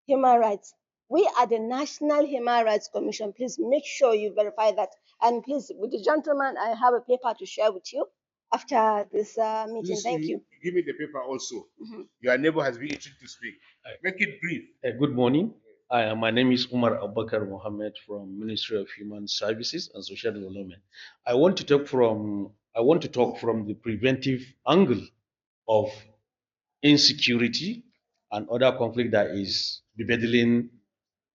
human rights. We are the National Human Rights Commission. Please make sure you verify that. And please, with the gentleman, I have a paper to share with you. after this meeting. Please, Thank you. give me the paper also. Mhm. Your neighbor has been itching to speak. Make it brief. Good morning. My name is Umar Abubakar Mohammed from Ministry of Human Services and Social Development. I want to talk from the preventive angle of insecurity and other conflict that is bedeviling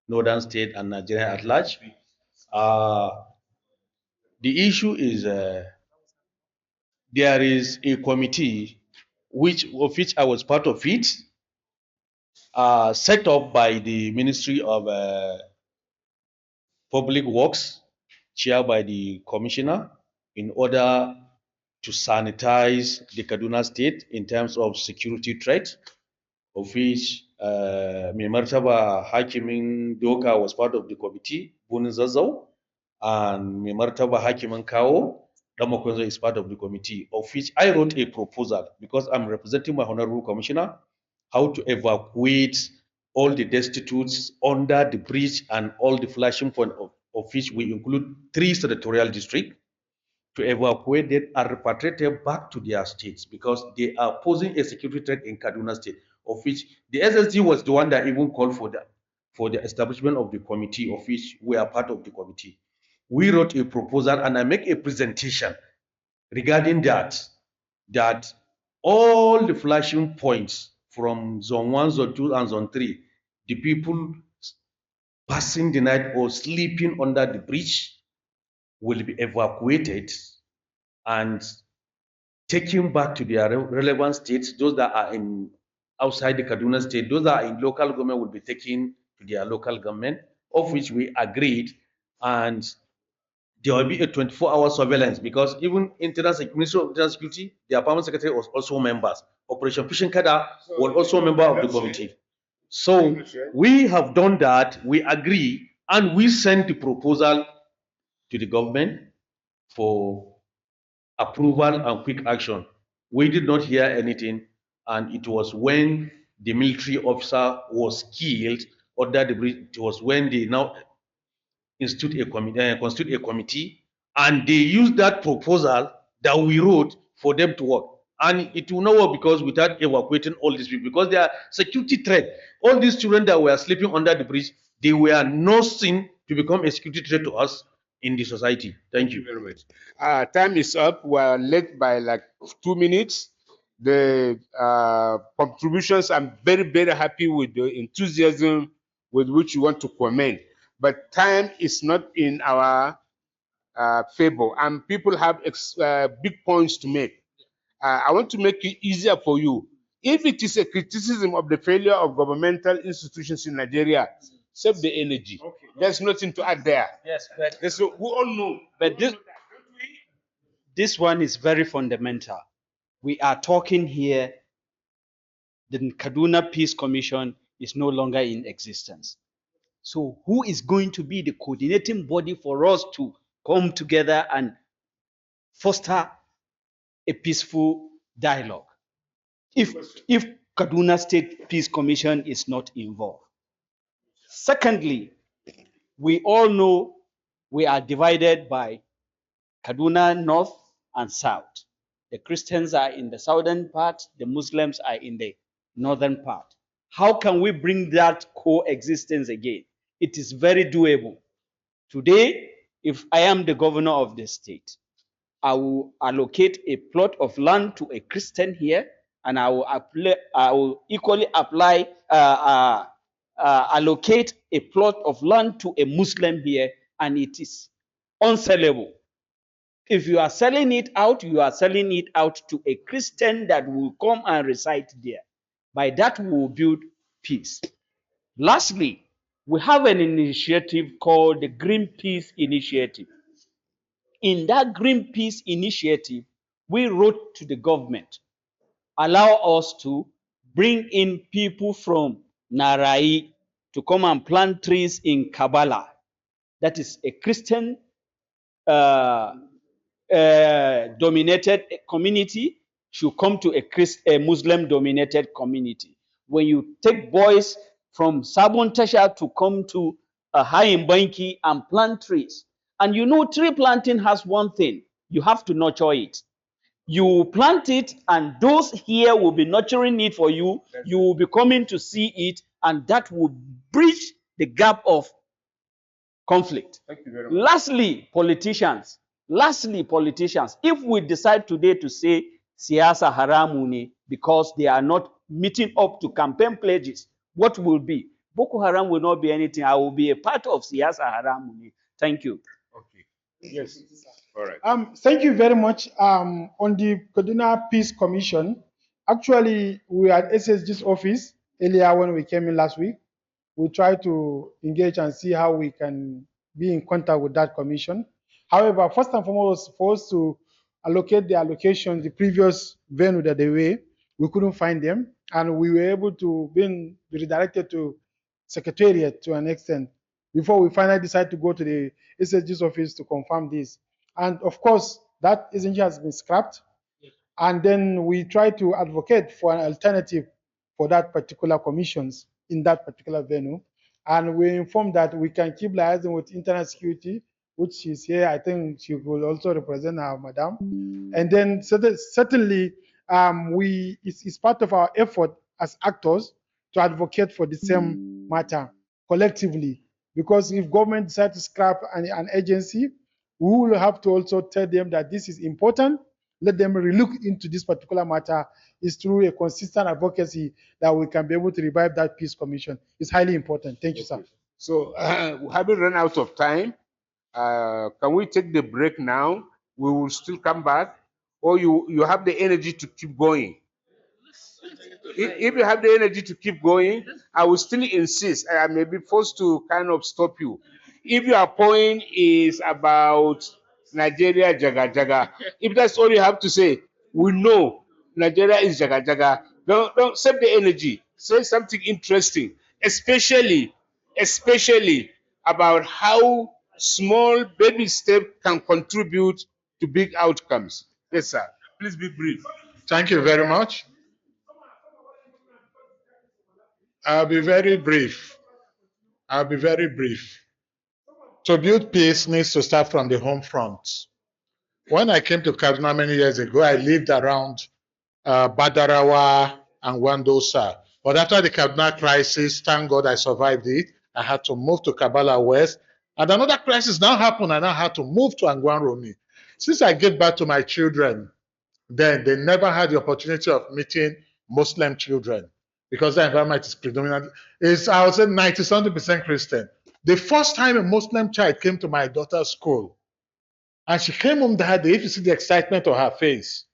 northern state and Nigeria at large. The issue is there is a committee of which I was part of it, set up by the Ministry of Public Works, chaired by the commissioner, in order to sanitize the Kaduna state in terms of security threat, of which Mai Martaba Hakimin Doka was part of the committee, Bunin Zazzau, and Mai Martaba Hakimin Kao, Damokonzo is part of the committee, of which I wrote a proposal because I'm representing my honorable commissioner, how to evacuate all the destitutes under the bridge and all the flashing point of which we include 3 senatorial districts, to evacuate them and repatriate them back to their states because they are posing a security threat in Kaduna state, of which the SSD was the one that even called for the establishment of the committee, of which we are part of the committee. We wrote a proposal and I make a presentation regarding that all the flashing points from zone 1, zone 2, and zone 3, the people passing the night or sleeping under the bridge will be evacuated and taken back to their relevant states. Those that are in outside the Kaduna state, those that are in local government will be taken to their local government, of which we agreed, and there will be a 24-hour surveillance because even Ministry of Internal Security, their permanent secretary was also members. Operation Fishing Kada was also a member of the committee. So we have done that, we agree, and we sent the proposal to the government for approval and quick action. We did not hear anything, and it was when the military officer was killed under the bridge, it was when they now constitute a committee, and they used that proposal that we wrote for them to work. And it will not work because without evacuating all these people, because they are security threat. All these children that were sleeping under the bridge, they were not seen to become a security threat to us in the society. Thank you very much. Time is up. We're late by like 2 minutes. The contributions, I'm very, very happy with the enthusiasm with which you want to comment. But time is not in our favor, and people have big points to make. I want to make it easier for you. If it is a criticism of the failure of governmental institutions in Nigeria, save the energy. Okay. There's nothing to add there. Yes, but we all know. But this one is very fundamental. We are talking here, the Kaduna Peace Commission is no longer in existence. So who is going to be the coordinating body for us to come together and foster a peaceful dialogue if Kaduna State Peace Commission is not involved? Secondly, we all know we are divided by Kaduna North and South. The Christians are in the southern part, the Muslims are in the northern part. How can we bring that coexistence again? It is very doable. Today, if I am the governor of the state, I will allocate a plot of land to a Christian here, and I will equally allocate a plot of land to a Muslim here, and it is unsellable. If you are selling it out, you are selling it out to a Christian that will come and reside there. By that, we will build peace. Lastly, we have an initiative called the Green Peace Initiative. In that Green Peace Initiative, we wrote to the government, allow us to bring in people from Narai to come and plant trees in Kabbalah. That is a Christian dominated community should come to a Muslim dominated community. When you take boys from Sabon Tasha to come to a Hayin Banki and plant trees, and you know tree planting has one thing, you have to nurture it. You plant it, and those here will be nurturing it for you. You will be coming to see it, and that will bridge the gap of conflict. Thank you very much. Lastly, politicians, if we decide today to say siyasa haramu ne because they are not meeting up to campaign pledges, what will be? Boko Haram will not be anything. I will be a part of siyasa haramu ne. Thank you. Okay. Yes. All right. Thank you very much. On the Kaduna Peace Commission, actually, we were at SSG's office earlier when we came in last week. We tried to engage and see how we can be in contact with that commission. However, first and foremost, for us to allocate the allocation, the previous venue that they were, we couldn't find them, and we were able to be redirected to Secretariat to an extent before we finally decided to go to the SSG's office to confirm this. And of course, that essentially has been scrapped. And then we try to advocate for an alternative for that particular commissions in that particular venue. And we informed that we can keep liaising with internal security, which is here. I think she will also represent our madam. And then certainly, it's part of our effort as actors to advocate for the same matter collectively. Because if government decides to scrap an agency, we will have to also tell them that this is important. Let them relook into this particular matter. Is through a consistent advocacy that we can be able to revive that peace commission. It's highly important. Thank you, sir. So, having run out of time, can we take the break now? We will still come back, or you have the energy to keep going. If you have the energy to keep going, I will still insist. I may be forced to kind of stop you. If your point is about Nigeria jaga jaga, if that's all you have to say, we know Nigeria is jaga jaga. Don't save the energy. Say something interesting, especially about how small baby step can contribute to big outcomes. Yes, sir. Please be brief. Thank you very much. I'll be very brief. I'll be very brief. To build peace needs to start from the home front. When I came to Kaduna many years ago, I lived around Badarawa and Wandosa. But after the Kaduna crisis, thank God I survived it. I had to move to Kabbalah West. And another crisis now happened, and I had to move to Angwanromi. Since I gave back to my children, then they never had the opportunity of meeting Muslim children because the environment is predominantly, I would say 90-something% Christian. The first time a Muslim child came to my daughter's school, and she came home that day, if you see the excitement on her face,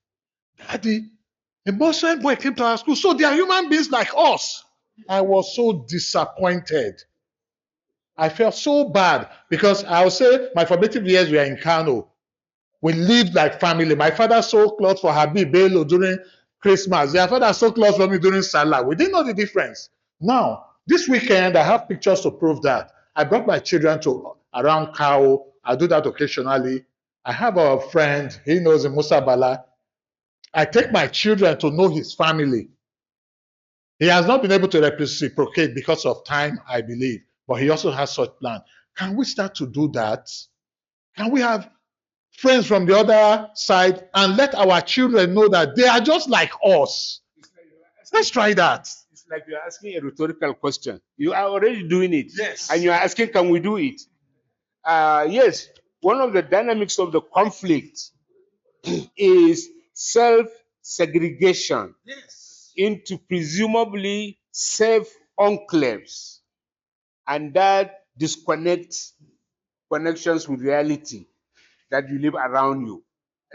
Daddy, a Muslim boy came to our school, so they are human beings like us. I was so disappointed. I felt so bad because I would say my formative years were in Kano. We lived like family. My father sold clothes for Habib Bello during Christmas. Their father sold clothes for me during Salah. We didn't know the difference. Now, this weekend, I have pictures to prove that. I brought my children to around Kao. I do that occasionally. I have a friend, he knows in Musa Bala. I take my children to know his family. He has not been able to reciprocate because of time, I believe, but he also has such plan. Can we start to do that? Can we have friends from the other side and let our children know that they are just like us? Let's try that. It's like you're asking a rhetorical question. You are already doing it. Yes. And you're asking, can we do it? Yes. One of the dynamics of the conflict is self-segregation into presumably safe enclaves. And that disconnects connections with reality that you live around you.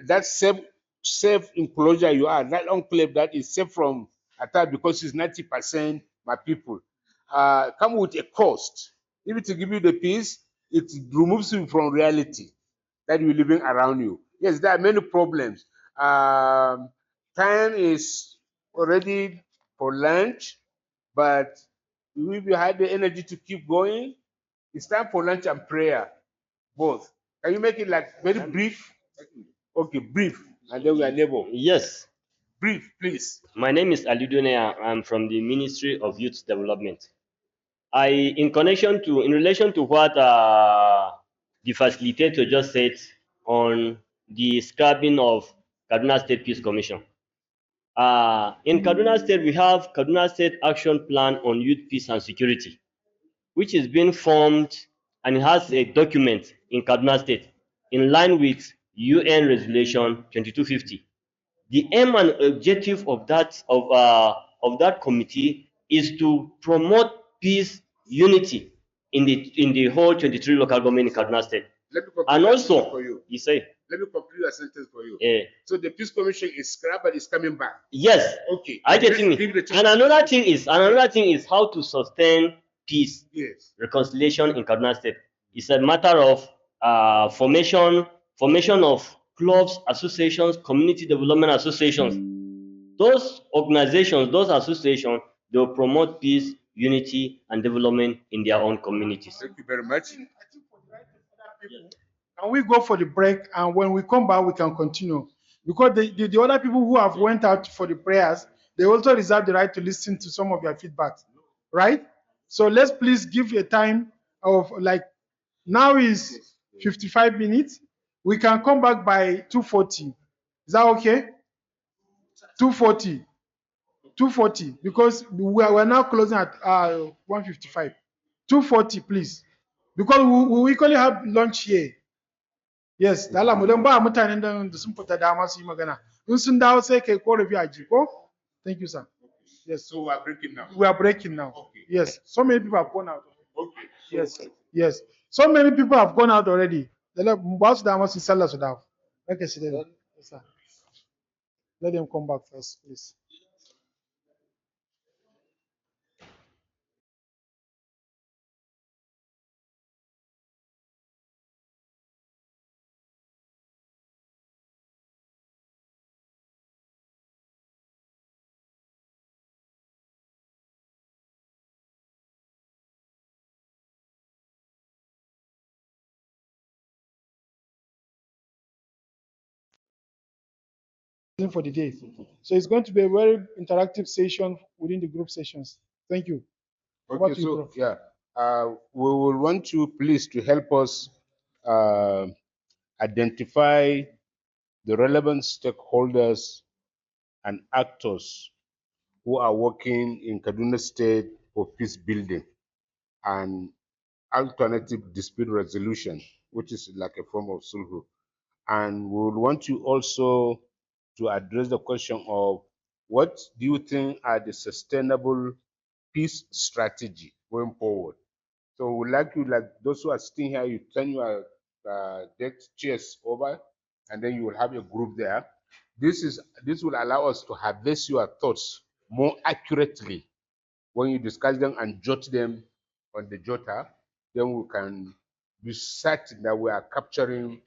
That safe enclosure you are, that enclave that is safe from attack because it's 90% my people, come with a cost. If it give you the peace, it removes you from reality that you're living around you. Yes, there are many problems. Time is already for lunch, but if you had the energy to keep going, it's time for lunch and prayer, both. Can you make it like very brief? Okay, brief, and then we are neighbor. Yes. Brief, please. My name is Alidone. I'm from the Ministry of Youth Development. In relation to what the facilitator just said on the scrapping of Kaduna State Peace Commission. In Kaduna State, we have Kaduna State Action Plan on Youth Peace and Security, which is being formed, and it has a document in Kaduna State in line with UN Resolution 2250. The aim and objective of that committee is to promote peace, unity in the whole 23 local government in Kaduna State. Let me complete And that also, sentence for you. you say, Let me complete a sentence for you. eh, So the Peace Commission is scrapped but is coming back. yes, Okay. I get Let's me. give the And another thing is how to sustain peace, Yes. reconciliation in Kaduna State. It's a matter of formation of clubs, associations, community development associations. Those organizations, those associations, they will promote peace, unity, and development in their own communities. Thank you very much. Can we go for the break, and when we come back we can continue, because the other people who have went out for the prayers, they also reserve the right to listen to some of your feedback, right? So let's please give a time of, like, now is 55 minutes. We can come back by 2:40. Is that okay? 2:40. 2:40, because we're now closing at 1:55. 2:40, please, because we equally have lunch here. Yes, da Allah mu dan ba mutanen da sun fita dama su yi magana. In sun dawo sai kai korafi a ji ko? Thank you, sir. Yes. So we are breaking now. We are breaking now. Okay. Yes. So many people have gone out. Okay. Yes. Yes. So many people have gone out already. Ba su dama su sallah su dawo. Okay, sit down. Yes, sir. Let them come back first, please. For the day. So it's going to be a very interactive session within the group sessions. Thank you. Over Okay, to you, so Prof. yeah, we will want you please to help us identify the relevant stakeholders and actors who are working in Kaduna State for peace building and alternative dispute resolution, which is like a form of sulhu. And we would want you also to address the question of what do you think are the sustainable peace strategy going forward? So we'd like you, like those who are sitting here, you turn your deck chairs over, and then you will have a group there. This will allow us to harvest your thoughts more accurately when you discuss them and jot them on the jotter. Then we can be certain that we are capturing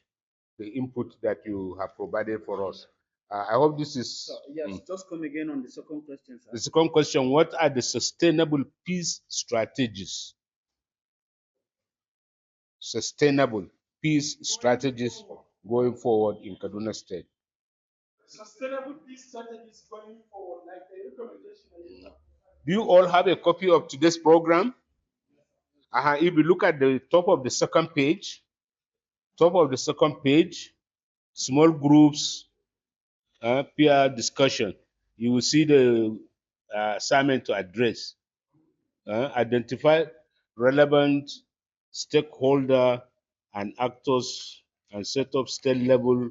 the input that you have provided for us. I hope this is. Yes, just come again on the second question, sir. The second question: what are the sustainable peace strategies? Sustainable peace strategies going forward in Kaduna State. Sustainable peace strategies going forward, like the recommendation. Do you all have a copy of today's program? If you look at the top of the second page, small groups, peer discussion, you will see the assignment to address. Identify relevant stakeholder and actors and set up state level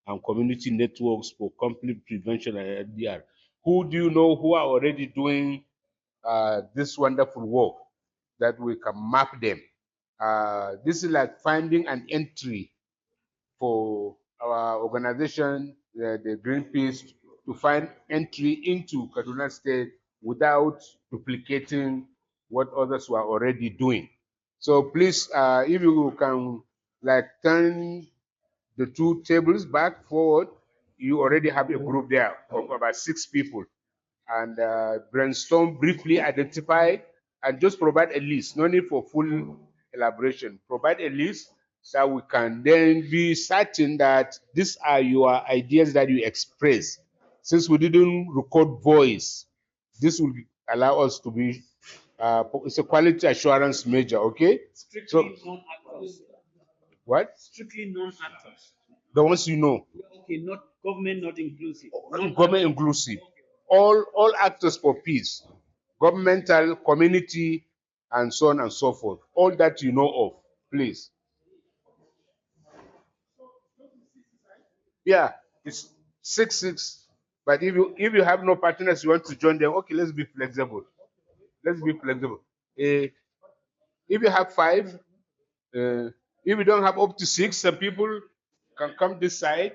and community networks for conflict prevention and LDR. Who do you know who are already doing this wonderful work that we can map them? This is like finding an entry for our organization, the Greenpeace, to find entry into Kaduna State without duplicating what others were already doing. So please, if you can like turn the two tables back forward, you already have a group there of about 6 people, and brainstorm briefly, identify, and just provide a list. No need for full elaboration. Provide a list so we can then be certain that these are your ideas that you express. Since we didn't record voice, this will allow us to be, it's a quality assurance measure, okay? Strictly non-actors. What? Strictly non-actors. The ones you know. Okay, not Government not inclusive. Government inclusive. All actors for peace, governmental, community, and so on and so forth. All that you know of, please. Yeah, it's 6-6. But if you have no partners, you want to join them. Okay, let's be flexible. Let's be flexible. If you have 5, if you don't have up to 6, some people can come this side.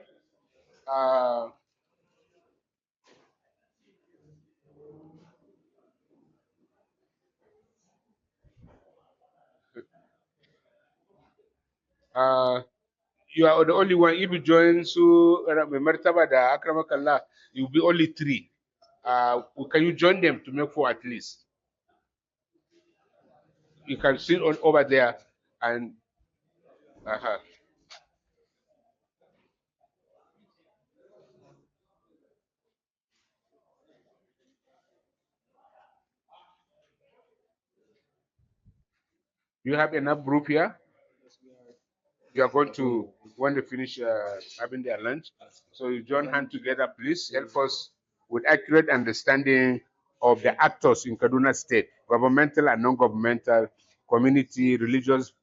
Uh, uh, you are the only one. If you join so Martaba da Akramakallah, you'll be only 3. Can you join them to make 4 at least? You can sit on over there and you have enough group here. You are going to when they finish having their lunch. So you join hands together, please help us with accurate understanding of the actors in Kaduna State, governmental and non-governmental, community, religious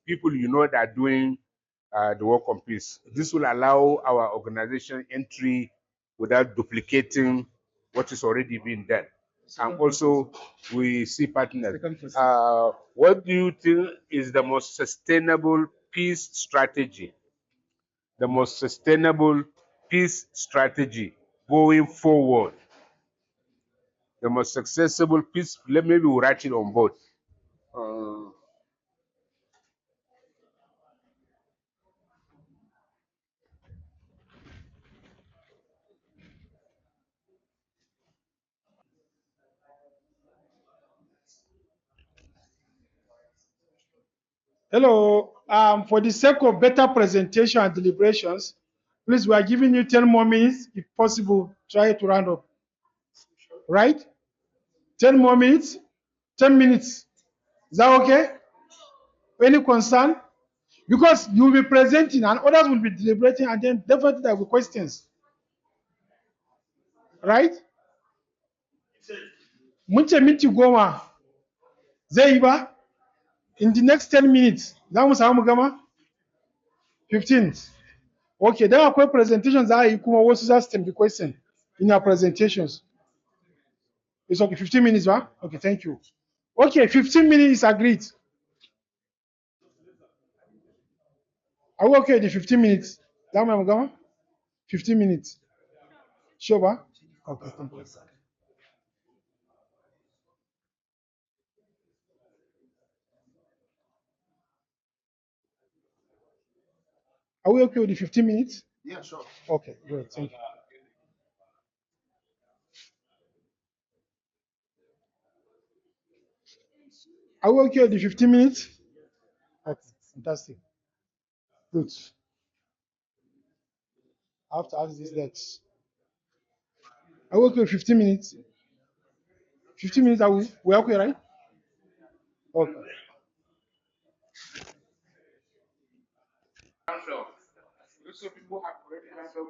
people you know that are doing the work of peace. This will allow our organization entry without duplicating what is already being done. And also, we see partners. What do you think is the most sustainable peace strategy? The most sustainable peace strategy going forward? The most successful peace, maybe we'll write it on board. Hello. For the sake of better presentation and deliberations, please, we are giving you 10 more minutes. If possible, try to round up. Right? 10 more minutes? 10 minutes. Is that okay? Any concern? Because you will be presenting and others will be deliberating, and then definitely there will be questions. Right? Mun ce minti goma zai yi ba? In the next 10 minutes, za mu samu gama? 15. Okay, then akwai presentations za a yi kuma wasu za su tambi question in your presentations. It's okay, 15 minutes, right? Okay, thank you. Okay, 15 minutes is agreed. Are we okay with the 15 minutes? Za mu gama? 15 minutes. Sure, ba? Okay, thank you. Are we okay with the 15 minutes? Yeah, sure. Okay, great, thank you. Are we okay with the 15 minutes? Okay, fantastic. Good. I have to ask this next. Are we okay with 15 minutes? 15 minutes, are we okay, right? Okay. So people have already kind of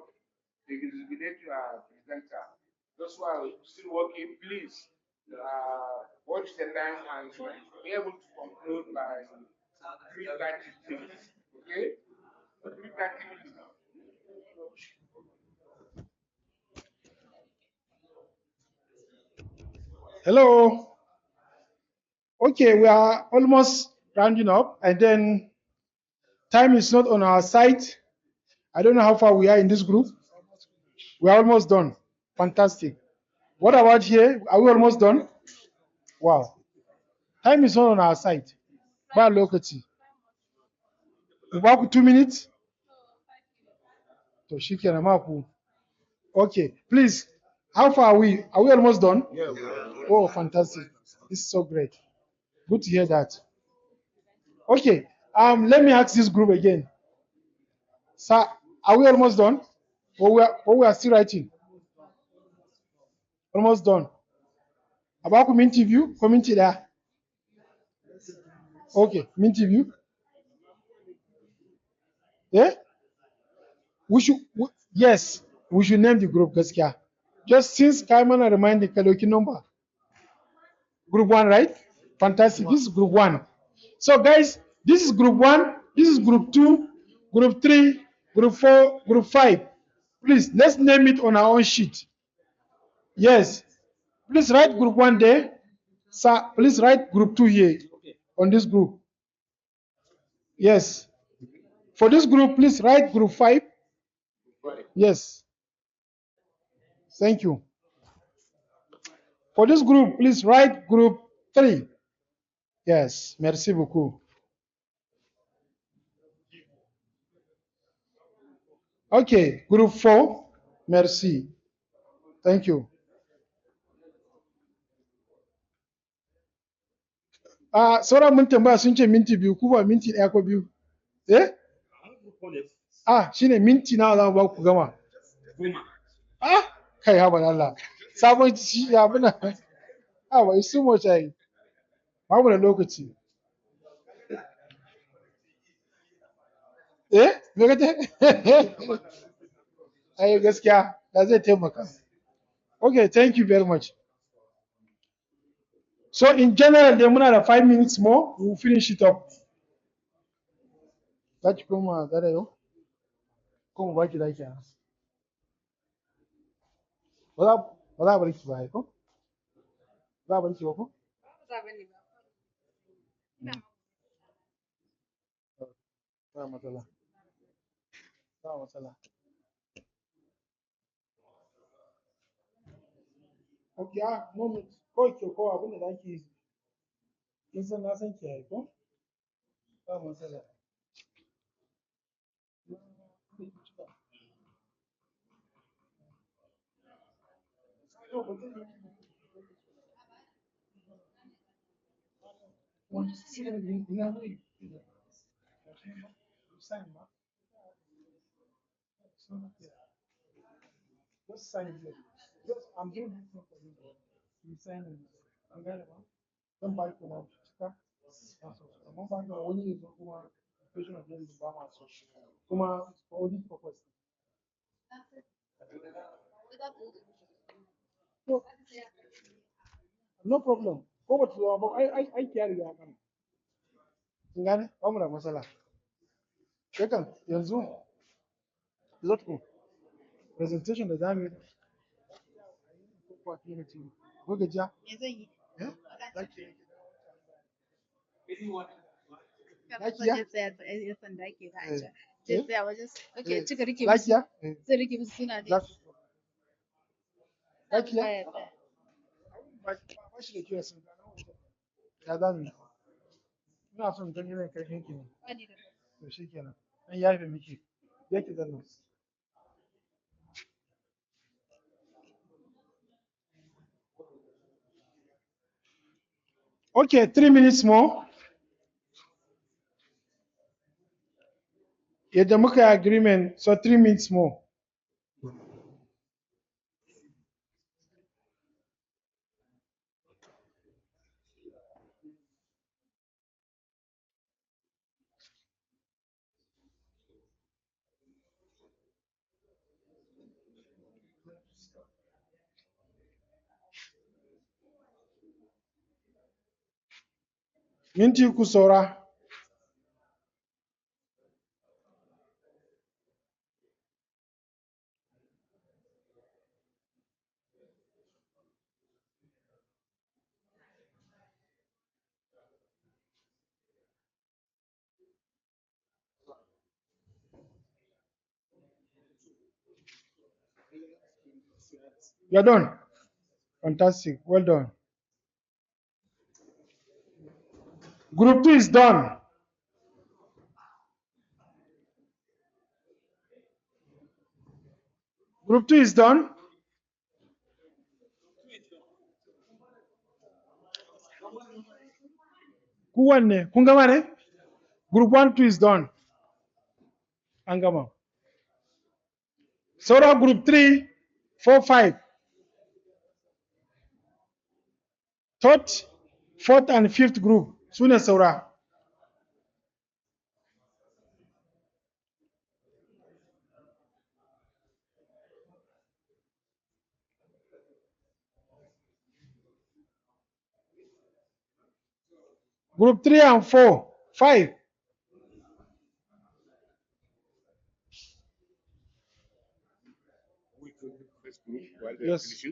they designate your presenter. Those who are still working, please watch the time and be able to conclude by 3:30. Okay? 3:30. Hello. Okay, we are almost rounding up, and then time is not on our side. I don't know how far we are in this group. We are almost done. Fantastic. What about here? Are we almost done? Wow. Time is not on our side. Ba lokaci. Ku ba ku 2 minutes? To shikenan ma ku. Okay, please. How far are we? Are we almost done? Yeah. Oh, fantastic. This is so great. Good to hear that. Okay. Let me ask this group again. Sir, are we almost done? Or we are still writing? Almost done. About community view, community there. Okay, community view. Yeah? We should Yes, we should name the group gaskiya. Just since Kaimana reminded Kaloki number. Group 1, right? Fantastic. This is group 1. So guys, this is group 1, this is group 2, group 3, group 4, group 5. Please, let's name it on our own sheet. Yes. Please write group 1 there. Sir, please write group 2 here on this group. Yes. For this group, please write group 5. Yes. Thank you. For this group, please write group 3. Yes. Merci beaucoup. Okay. Group 4. Merci. Thank you. Sauran mun tambaya sun ce minti biyu, ku ba minti ɗaya ko biyu. Eh? Shine minti nawa za mu ba ku gama. Kai haba da Allah. Sabon shi ya buna. Wai su mu ai. Babu da lokaci. Me kace? Ai gaskiya da zai taimaka. Okay, thank you very much. So in general, dai muna da 5 minutes more, we'll finish it up. Za ki koma gada yau? Ko mu baki daki a? Ba za a bar ki ba ko? Za a bar ki ba ko? Ba matsala. Ba matsala. Okay, moment. Ko ki ko abin da zaki yi. Kin san na san ki ai ko? Ba matsala. Just sign it. Just I'm doing this thing for you. You sign it. An gane ba? Zan ba ki na cika. Amma ba ka wani ne zo kuma patient of yours ba ma so. Kuma for audit purpose. No, no problem. Ko ba tuwa ba ai ki ya riga ya gama. Kin gane? Ba mu da matsala. Yakan yanzu Lotko presentation da zamu yi ko community ko gajiya? Me zan yi? Zaki yi. Lafiya? Yan sanda ke da aja. Zai tsaya wajen okay cika rike musu. Zai rike musu suna ne. Lafiya? Ba shi da kiyo sun gano ya zamu. Ina son gani ne kai hinki ne. To shikenan. An yafe miki. Yake zanna. Okay, 3 minutes more. Yadda muka yi agreement, so 3 minutes more. Minti uku saura. You're done. Fantastic. Well done. Group 2 is done. Group 2 is done. Ku wanne? Kun gama ne? Group 1, 2 is done. An gama. Saura group 3, 4, 5. Third, fourth, and fifth group. Sune saura. Group 3 and 4, 5. Yes.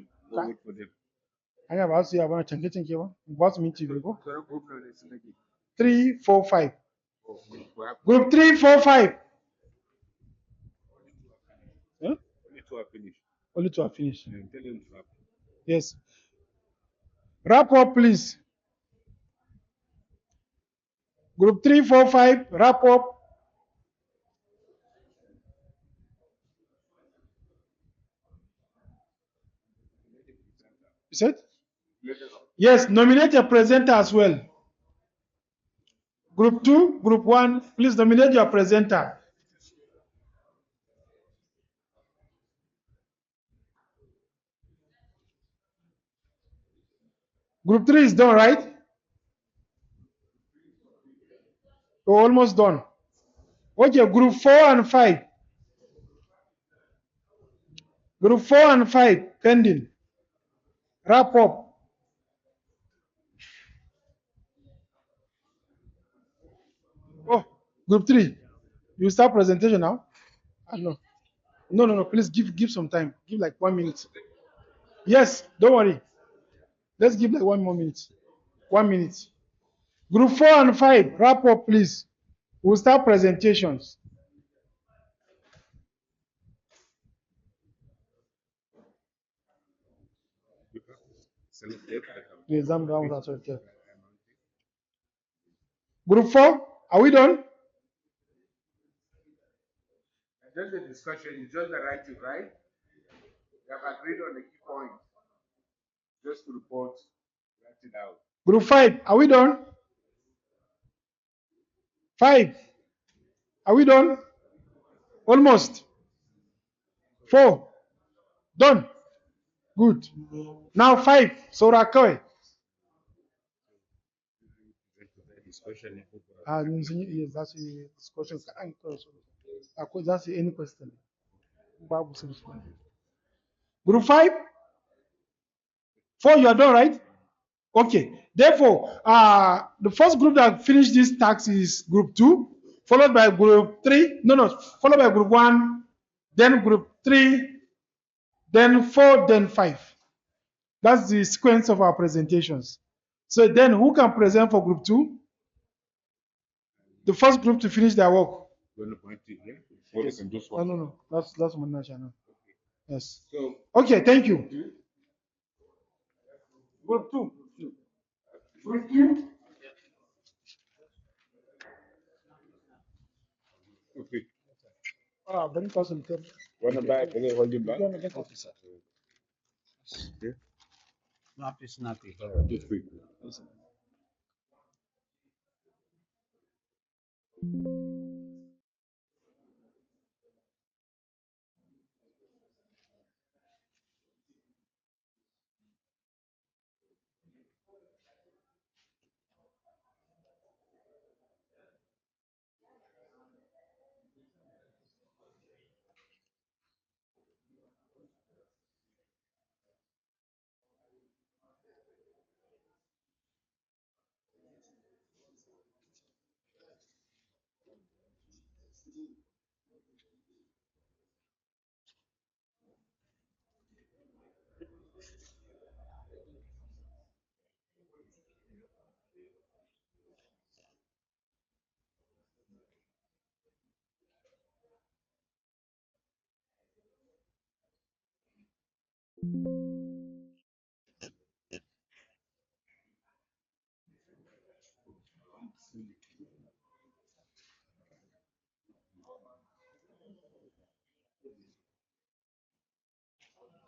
I have asked you about changing what's mean to go? 3, 4, 5. Group 3, 4, 5. Huh? Only two are finished. Yes. Wrap up, please. Group 3, 4, 5. Wrap up. You said? Yes. Nominate a presenter as well. Group 2, Group 1. Please nominate your presenter. Group 3 is done, right? We're almost done. Okay, Group 4 and 5. Group 4 and 5 pending. Wrap up. Oh, Group 3. You start presentation now? No. No. Please give some time. Give like 1 minute. Yes, don't worry. Let's give like 1 more minute. 1 minute. Group 4 and 5, wrap up, please. We'll start presentations. The exam round was okay. Group 4, are we done? Just a discussion, it's just the writing, right? We have agreed on the key point. Just to report, write it out. Group 5, are we done? 5, are we done? Almost. 4, done. Good. Now 5, Sorakoy. Yes, that's a discussion. That's any question. Group 5, 4, you are done, right? Okay. Therefore, the first group that finished this task is Group 2, followed by Group 3. No, followed by Group 1, then Group 3, then 4, then 5. That's the sequence of our presentations. So then, who can present for Group 2? The first group to finish their work. Yes. No. That's Manasha now. Yes. Okay, thank you. Group 2. Group 2. Okay. Very person. Wanna back? Can you hold it back? Officer. Snappy. Just quick.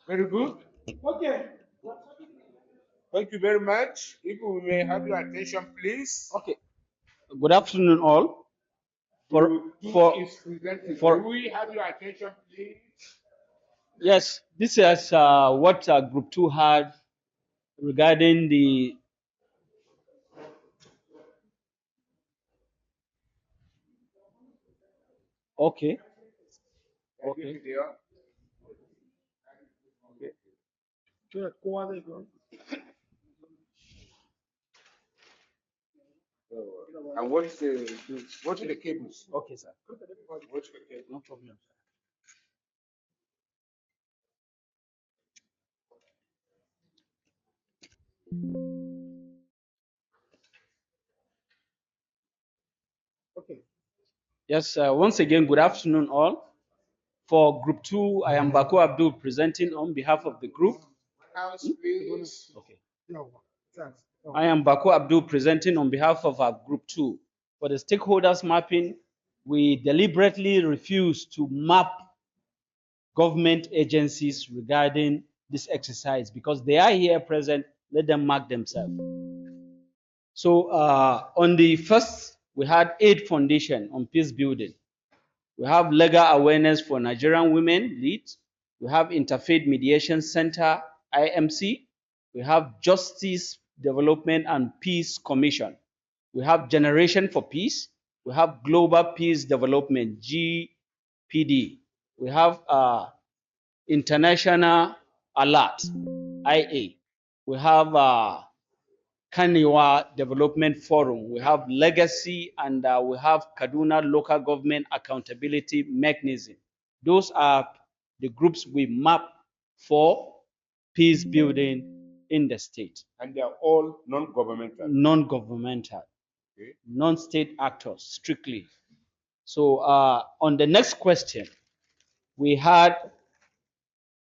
Very good. Okay. Thank you very much. If we may have your attention, please. Okay. Good afternoon, all. For Do we have your attention, please? yes, this is what Group 2 had regarding the okay. Okay. And what's the cables? Okay, sir. What's the cable? No problem. Okay. Yes, once again, good afternoon, all. For Group 2, I am Bako Abdul presenting on behalf of the group. House, please. Okay. I am Bako Abdul presenting on behalf of our Group 2. For the stakeholders mapping, we deliberately refuse to map government agencies regarding this exercise because they are here present. Let them mark themselves. So on the first, we had Aid Foundation on peace building. We have Legal Awareness for Nigerian Women, LEAD. We have Interfaith Mediation Center, IMC. We have Justice Development and Peace Commission. We have Generation for Peace. We have Global Peace Development, GPD. We have International Alert, IA. We have Kaniwa Development Forum. We have Legacy, and we have Kaduna Local Government Accountability Mechanism. Those are the groups we map for peace building in the state. And they are all non-governmental. Non-governmental, Okay. non-state actors, strictly. So on the next question, we had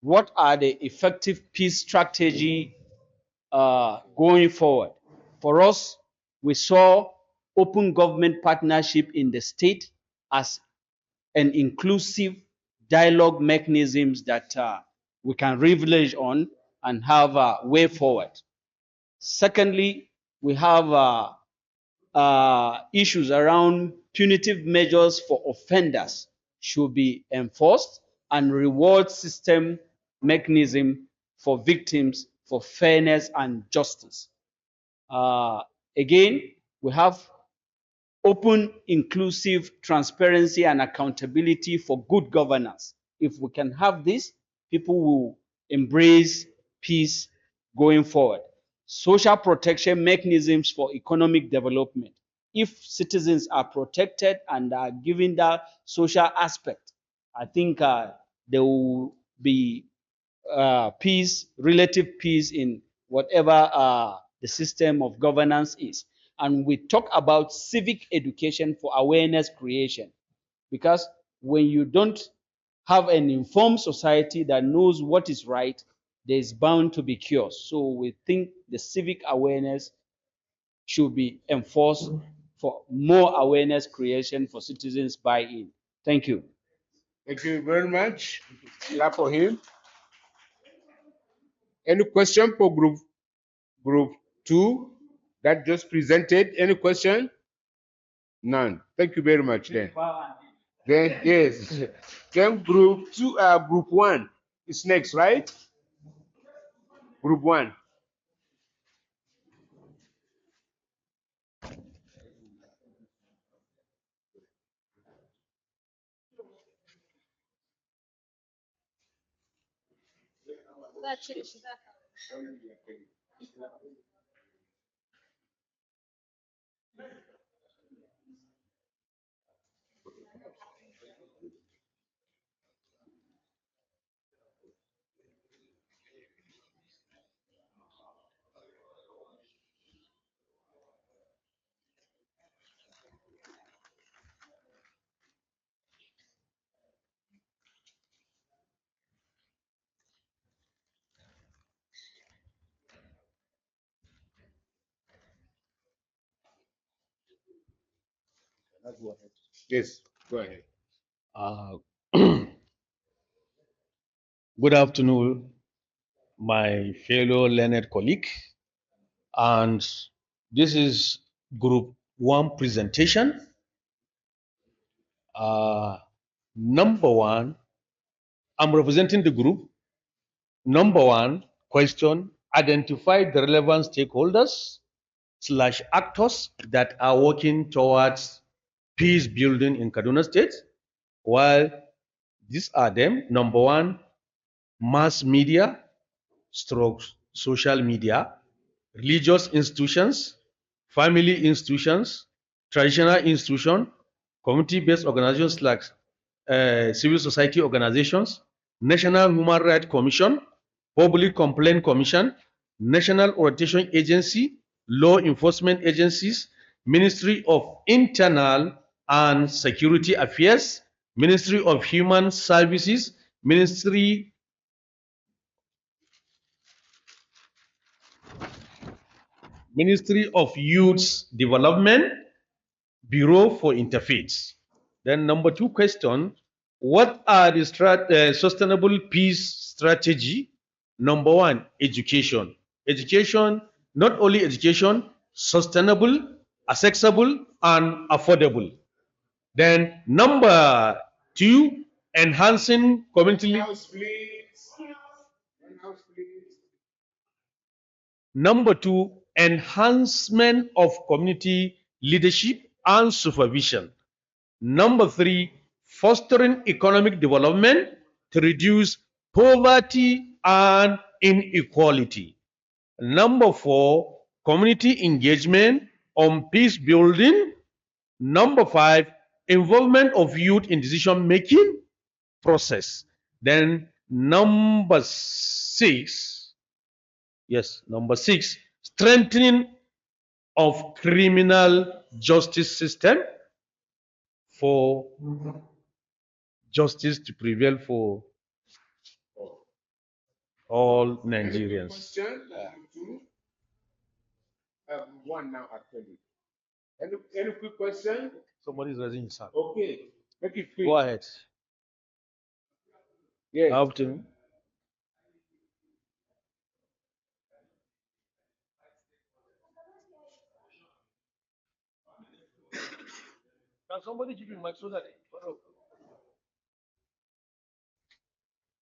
what are the effective peace strategy going forward. For us, we saw open government partnership in the state as an inclusive dialogue mechanisms that we can leverage on and have a way forward. Secondly, we have issues around punitive measures for offenders should be enforced and reward system mechanism for victims for fairness and justice. Again, we have open, inclusive, transparency, and accountability for good governance. If we can have this, people will embrace peace going forward. Social protection mechanisms for economic development. If citizens are protected and are given that social aspect, I think there will be peace, relative peace in whatever the system of governance is. And we talk about civic education for awareness creation. Because when you don't have an informed society that knows what is right, there is bound to be chaos. So we think the civic awareness should be enforced for more awareness creation for citizens buy-in. Thank you. Thank you very much. Clap for him. Any question for group 2 that just presented? Any question? None. Thank you very much then. Then yes. Then group 2, group 1 is next, right? Group 1. Yes, go ahead. Uh, Good afternoon, my fellow learned colleague. And this is group 1 presentation. Number 1, I'm representing the group. Number 1 question, identify the relevant stakeholders / actors that are working towards peace building in Kaduna State. While these are them, number 1, mass media, / social media, religious institutions, family institutions, traditional institutions, community-based organizations like civil society organizations, National Human Rights Commission, Public Complaint Commission, National Orientation Agency, law enforcement agencies, Ministry of Internal and Security Affairs, Ministry of Human Services, Ministry of Youth Development, Bureau for Interfaith. Then number 2 question, what are the sustainable peace strategy? Number 1, education. Education, not only education, sustainable, accessible, and affordable. Then number 2, enhancing community. Number 2, enhancement of community leadership and supervision. Number 3, fostering economic development to reduce poverty and inequality. Number 4, community engagement on peace building. Number 5, involvement of youth in decision making process. Then number 6, yes, number 6, strengthening of criminal justice system for justice to prevail for all Nigerians. One now, actually. Any quick question? Somebody is raising his hand. Okay, make it quick. Go ahead. Yes. After. Can somebody give me mic so that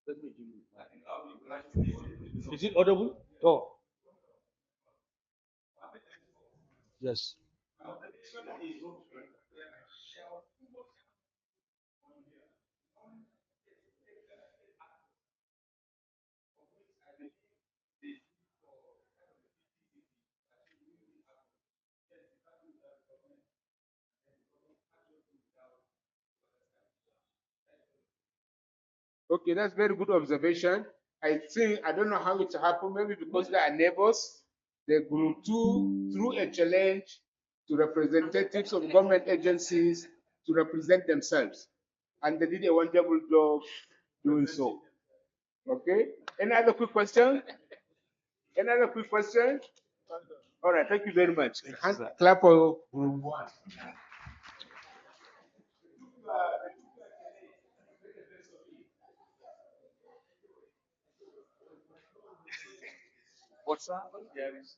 let me give you. Is it audible? Oh. Yes. Okay, that's very good observation. I think, I don't know how it happened, maybe because they are neighbors, the group two, through a challenge to representatives of government agencies to represent themselves. And they did a wonderful job doing so. Okay, any other quick question? Any other quick question? All right, thank you very much. Hand clap for group one. What's up? Yes.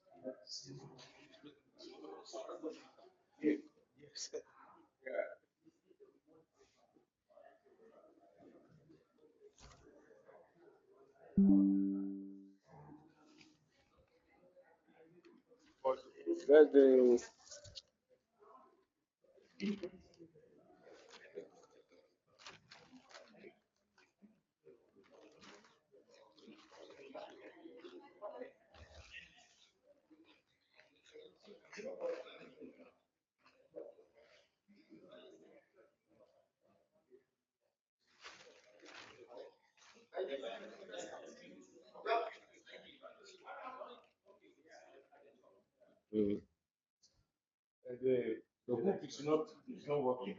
That's the Mm. The hook is not working.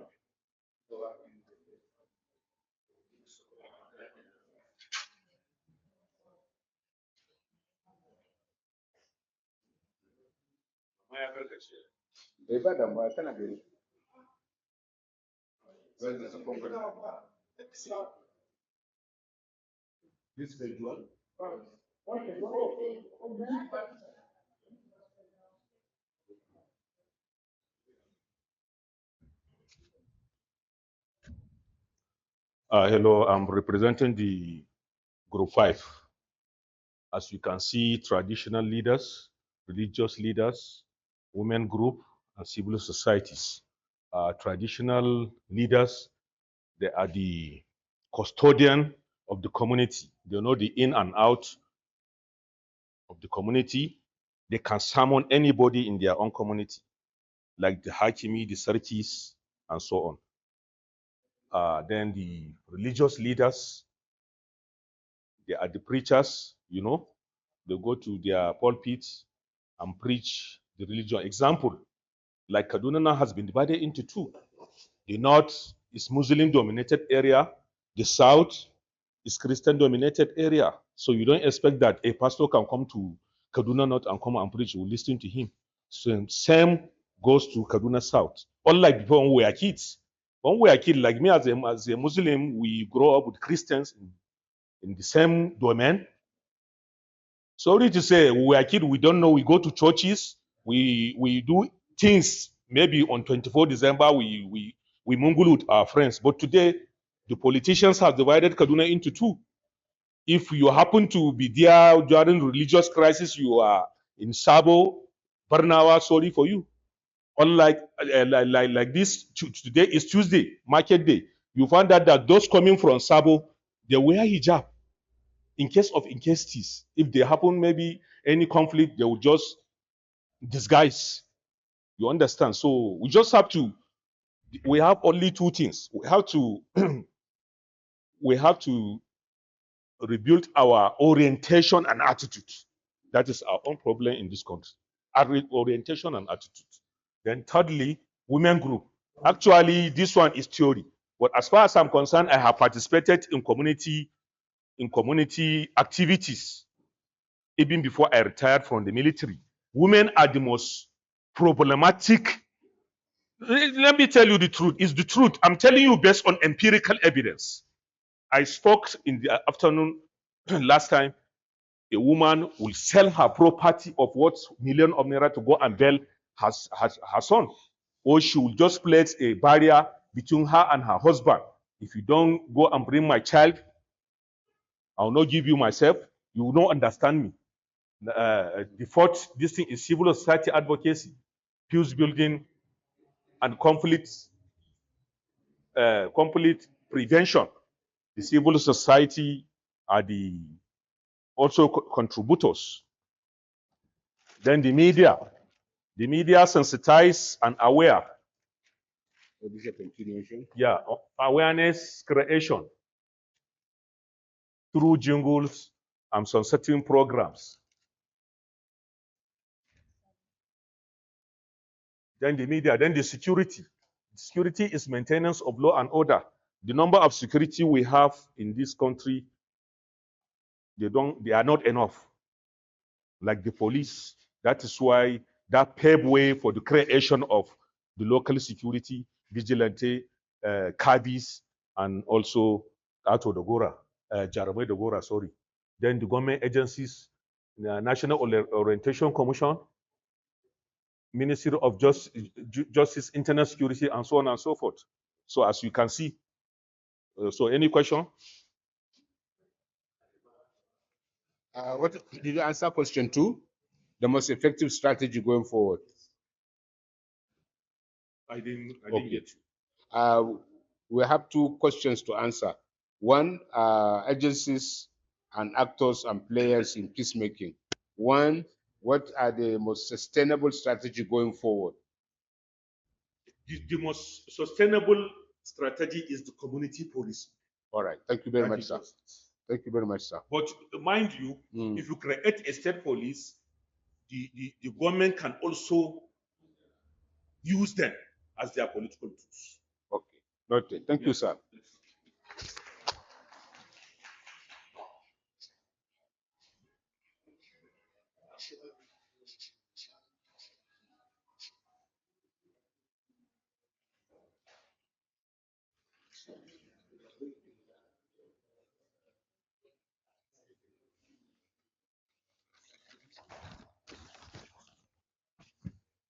Ibadan, but I cannot get it. Where is the company? This visual. Hello, I'm representing the Group 5. As you can see, traditional leaders, religious leaders, women group, and civil societies. Traditional leaders, they are the custodian of the community. They know the in and out of the community. They can summon anybody in their own community, like the Hakimi, the Sarkis, and so on. Then the religious leaders, they are the preachers, they go to their pulpits and preach the religion. Example, like Kaduna now has been divided into two. The north is Muslim dominated area, the south is Christian dominated area. So you don't expect that a pastor can come to Kaduna North and come and preach, you will listen to him. So same goes to Kaduna South. Unlike before when we were kids. When we were kids, like me as a Muslim, we grow up with Christians in the same domain. Sorry to say, we were kids, we don't know, we go to churches, we do things, maybe on 24 December, we mingle with our friends. But today, the politicians have divided Kaduna into two. If you happen to be there during religious crisis, you are in Sabo, Barnawa, sorry for you. Unlike like this, today is Tuesday, market day. You find out that those coming from Sabo, they wear hijab in case of injustice. If they happen, maybe any conflict, they will just disguise. You understand? So we just have to. We have only two things. We have to. We have to rebuild our orientation and attitude. That is our own problem in this country. Our orientation and attitude. Then thirdly, women group. Actually, this one is theory. But as far as I'm concerned, I have participated in community activities even before I retired from the military. Women are the most problematic. Let me tell you the truth. It's the truth. I'm telling you based on empirical evidence. I spoke in the afternoon last time. A woman will sell her property of what million of naira to go and bail her son, or she will just place a barrier between her and her husband. If you don't go and bring my child, I will not give you myself. You will not understand me. The fourth, this thing is civil society advocacy, peace building, and conflict prevention. The civil society are the also contributors. Then the media sensitized and aware. This is a continuation. Yeah, awareness creation through jingles and some certain programs. Then the media, then the security. Security is maintenance of law and order. The number of security we have in this country, they are not enough. Like the police. That is why that paved way for the creation of the local security, vigilante, cabbies, and also Ato Dogora, Jarame Dogora, sorry. Then the government agencies, the National Orientation Commission, Ministry of Justice, Internal Security, and so on and so forth. So as you can see, so any question? What did you answer question 2? The most effective strategy going forward. I didn't Okay. get you. We have 2 questions to answer. One, agencies and actors and players in peacemaking. One, what are the most sustainable strategy going forward? The most sustainable strategy is the community policy. All right. Thank you very That much, is sir. just it. Thank you very much, sir. But mind you, if you create a state police, the government can also use them as their political tools. Okay. Noted. Thank you, sir.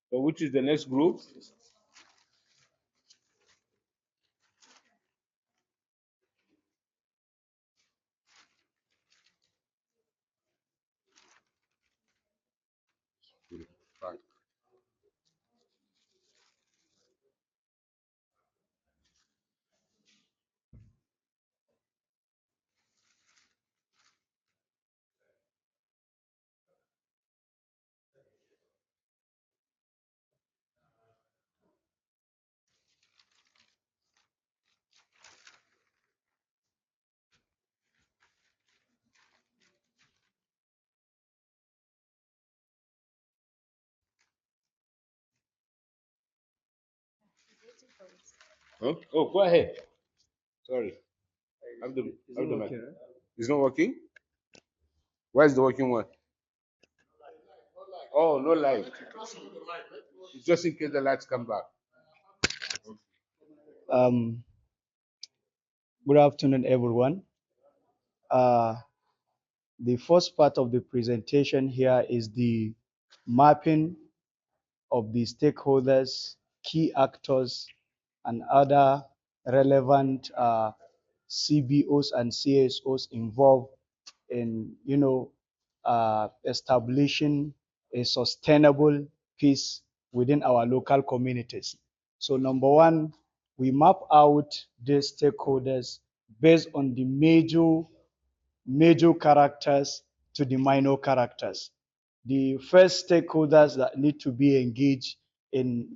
So which is the next group? Fine. Huh? Oh, go ahead. Sorry. Have the mic. It's not working? Why is the working one? Oh, no light. It's just in case the lights come back. Um, Good afternoon, everyone. Uh, the first part of the presentation here is the mapping of the stakeholders, key actors, and other relevant CBOs and CSOs involved in, establishing a sustainable peace within our local communities. So number one, we map out the stakeholders based on the major characters to the minor characters. The first stakeholders that need to be engaged in,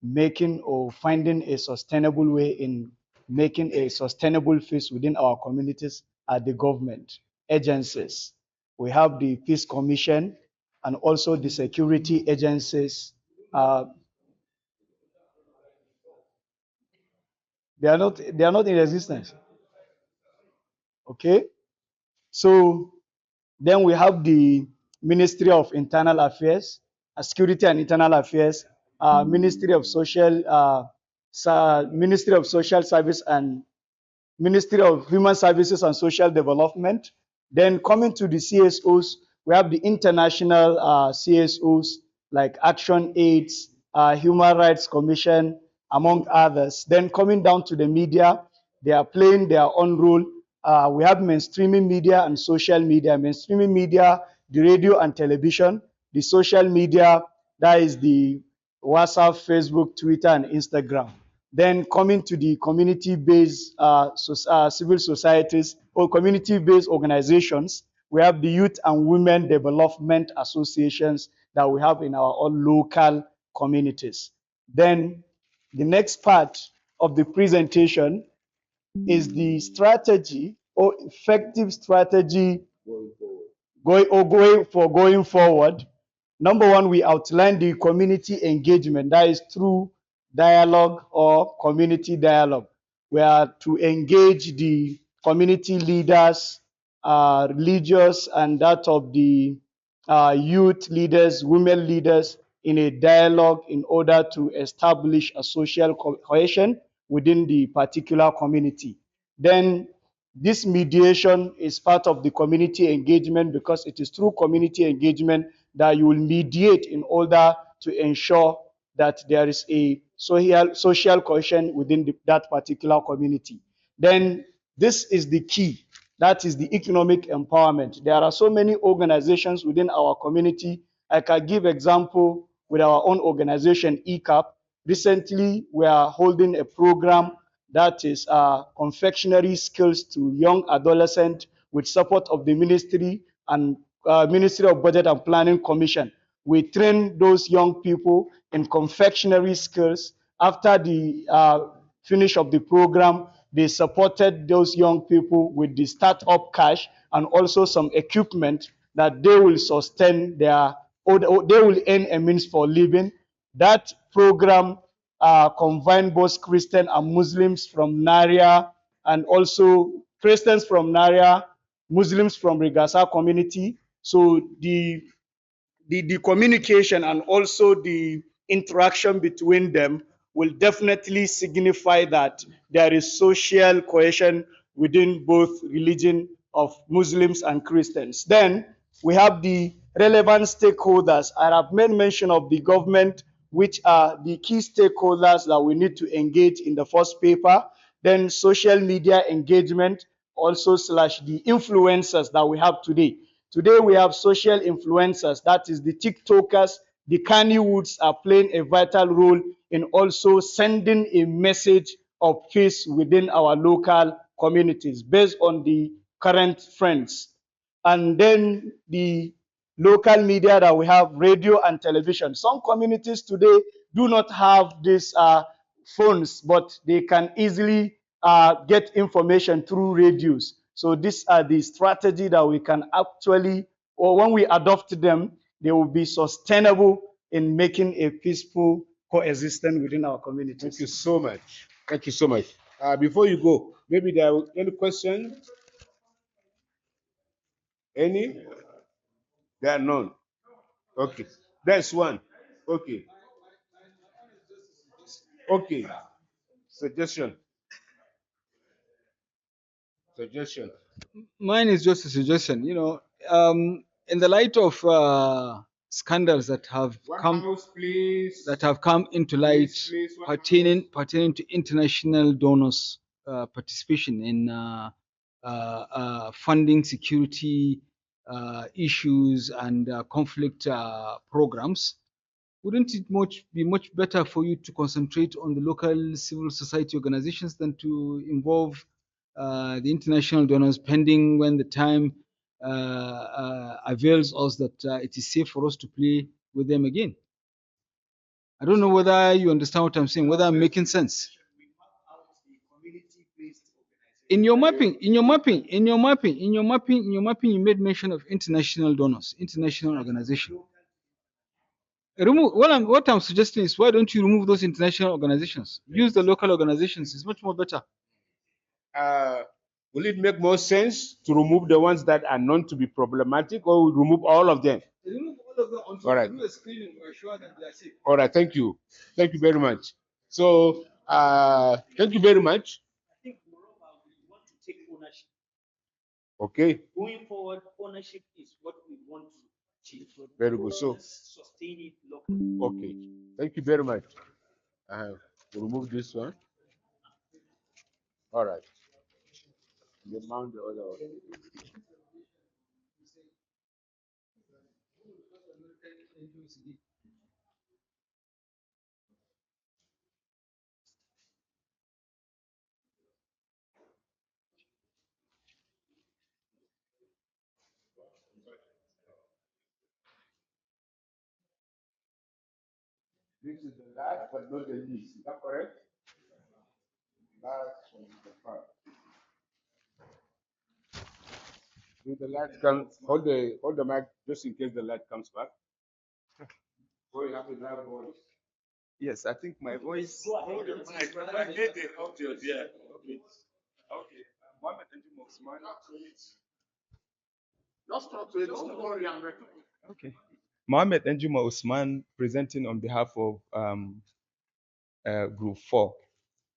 making or finding a sustainable way in making a sustainable peace within our communities are the government agencies. We have the Peace Commission and also the security agencies. They are not in existence. Okay, so then we have the Ministry of Internal Affairs, Security and Internal Affairs, Ministry of Social Service and Ministry of Human Services and Social Development. Then coming to the CSOs, we have the international CSOs like Action Aids, Human Rights Commission, among others. Then coming down to the media, they are playing their own role. We have mainstreaming media and social media. Mainstreaming media, the radio and television. The social media, that is the WhatsApp, Facebook, Twitter, and Instagram. Then coming to the community-based civil societies or community-based organizations, we have the Youth and Women Development Associations that we have in our own local communities. Then the next part of the presentation is the strategy or effective strategy going forward. Number one, we outline the community engagement, that is through dialogue or community dialogue. We are to engage the community leaders, religious, and that of the youth leaders, women leaders in a dialogue in order to establish a social cohesion within the particular community. Then this mediation is part of the community engagement because it is through community engagement that you will mediate in order to ensure that there is a social cohesion within that particular community. Then this is the key. That is the economic empowerment. There are so many organizations within our community. I can give example with our own organization, ECAP. Recently, we are holding a program that is confectionery skills to young adolescents with support of the ministry and Ministry of Budget and Planning Commission. We train those young people in confectionery skills. After the finish of the program, they supported those young people with the startup cash and also some equipment that they will sustain or they will earn a means for living. That program combined both Christian and Muslims from Naria, and also Christians from Naria, Muslims from Rigasa community. So the communication and also the interaction between them will definitely signify that there is social cohesion within both religion of Muslims and Christians. Then we have the relevant stakeholders. I have made mention of the government, which are the key stakeholders that we need to engage in the first paper. Then social media engagement, also slash the influencers that we have today. Today we have social influencers, that is the TikTokers, the Kanyewoods are playing a vital role in also sending a message of peace within our local communities based on the current trends. And then the local media that we have, radio and television. Some communities today do not have these phones, but they can easily get information through radios. So these are the strategy that we can actually, or when we adopt them, they will be sustainable in making a peaceful coexistence within our communities. Thank you so much. Thank you so much. Before you go, maybe there are any question? Any? There are none. Okay. There's one. Okay. Okay. Suggestion. Suggestion. Mine is just a suggestion. In the light of scandals that have One come house, please. into light Please, one pertaining to international donors' participation in funding security issues and conflict programs. Wouldn't it be much better for you to concentrate on the local civil society organizations than to involve the international donors, pending when the time avails us that it is safe for us to play with them again? I don't know whether you understand what I'm saying, whether I'm making sense. In your mapping, you made mention of international donors, international organizations. What I'm suggesting is, why don't you remove those international organizations? Use the local organizations. It's much more better. Will it make more sense to remove the ones that are known to be problematic, or remove all of them? Remove all of them until All right. you do a screening to ensure that they are safe. All right. Thank you. Thank you very much. So, thank you very much. I think moreover, we want to take ownership. Okay. Going forward, ownership is what we want to achieve. Very good. So, Let's sustain it locally. okay. Thank you very much. We'll remove this one. All right. You mount the other one. This is the last but not the least. Is that correct? Last from the front. If the light comes, hold the mic just in case the light comes back. So you have to grab voice. Yes, I think my voice. Go ahead. I need the audio there. Okay. Okay. Mohammed Anjum Osman. Just talk to it. Don't worry, I'm recording. Okay. Mohammed Njuma Usman presenting on behalf of Group 4,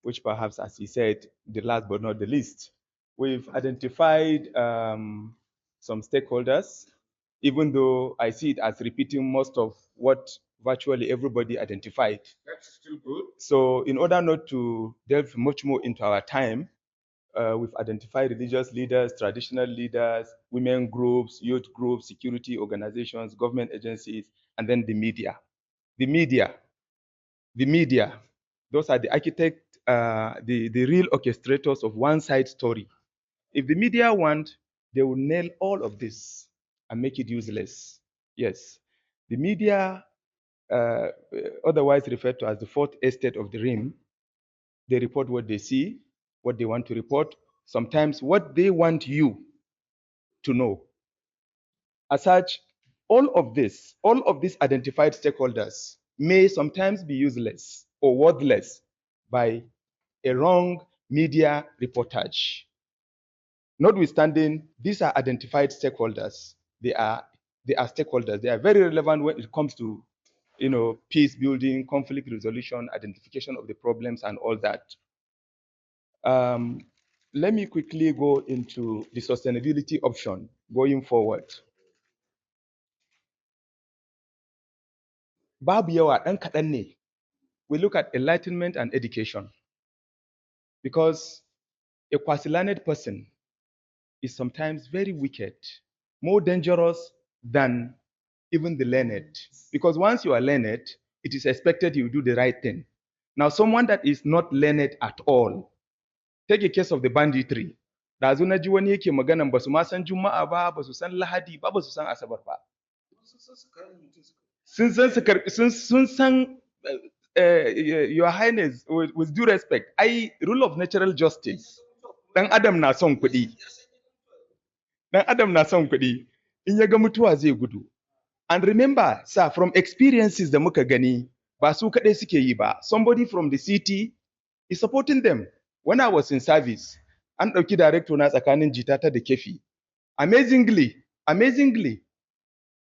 which perhaps, as he said, the last but not the least. We've identified some stakeholders, even though I see it as repeating most of what virtually everybody identified. That's still good. So in order not to delve much more into our time, we've identified religious leaders, traditional leaders, women groups, youth groups, security organizations, government agencies, and then the media. The media, those are the architect, the real orchestrators of one side story. If the media want, they will nail all of this and make it useless. Yes, the media, otherwise referred to as the fourth estate of the rim, they report what they see, what they want to report, sometimes what they want you to know. As such, all of these identified stakeholders may sometimes be useless or worthless by a wrong media reportage. Notwithstanding, these are identified stakeholders. They are stakeholders. They are very relevant when it comes to, peace building, conflict resolution, identification of the problems, and all that. Let me quickly go into the sustainability option going forward. Babu yawa ɗan kaɗan ne. We look at enlightenment and education, because a quasi-learned person is sometimes very wicked, more dangerous than even the learned. Because once you are learned, it is expected you do the right thing. Now, someone that is not learned at all, take a case of the banditry. Ɗazu na ji wani yake maganan ba su ma san Juma'a ba, ba su san Lahadi ba, ba su san Asabar ba. Sun san, Your Highness, with due respect, rule of natural justice. Dan Adam na son kuɗi. Dan Adam na son kuɗi. In ya ga mutuwa zai gudu. And remember, sir, from experiences da muka gani, ba su kaɗai suke yi ba. Somebody from the city is supporting them. When I was in service, an ɗauki director na tsakanin jitata da kefi. Amazingly,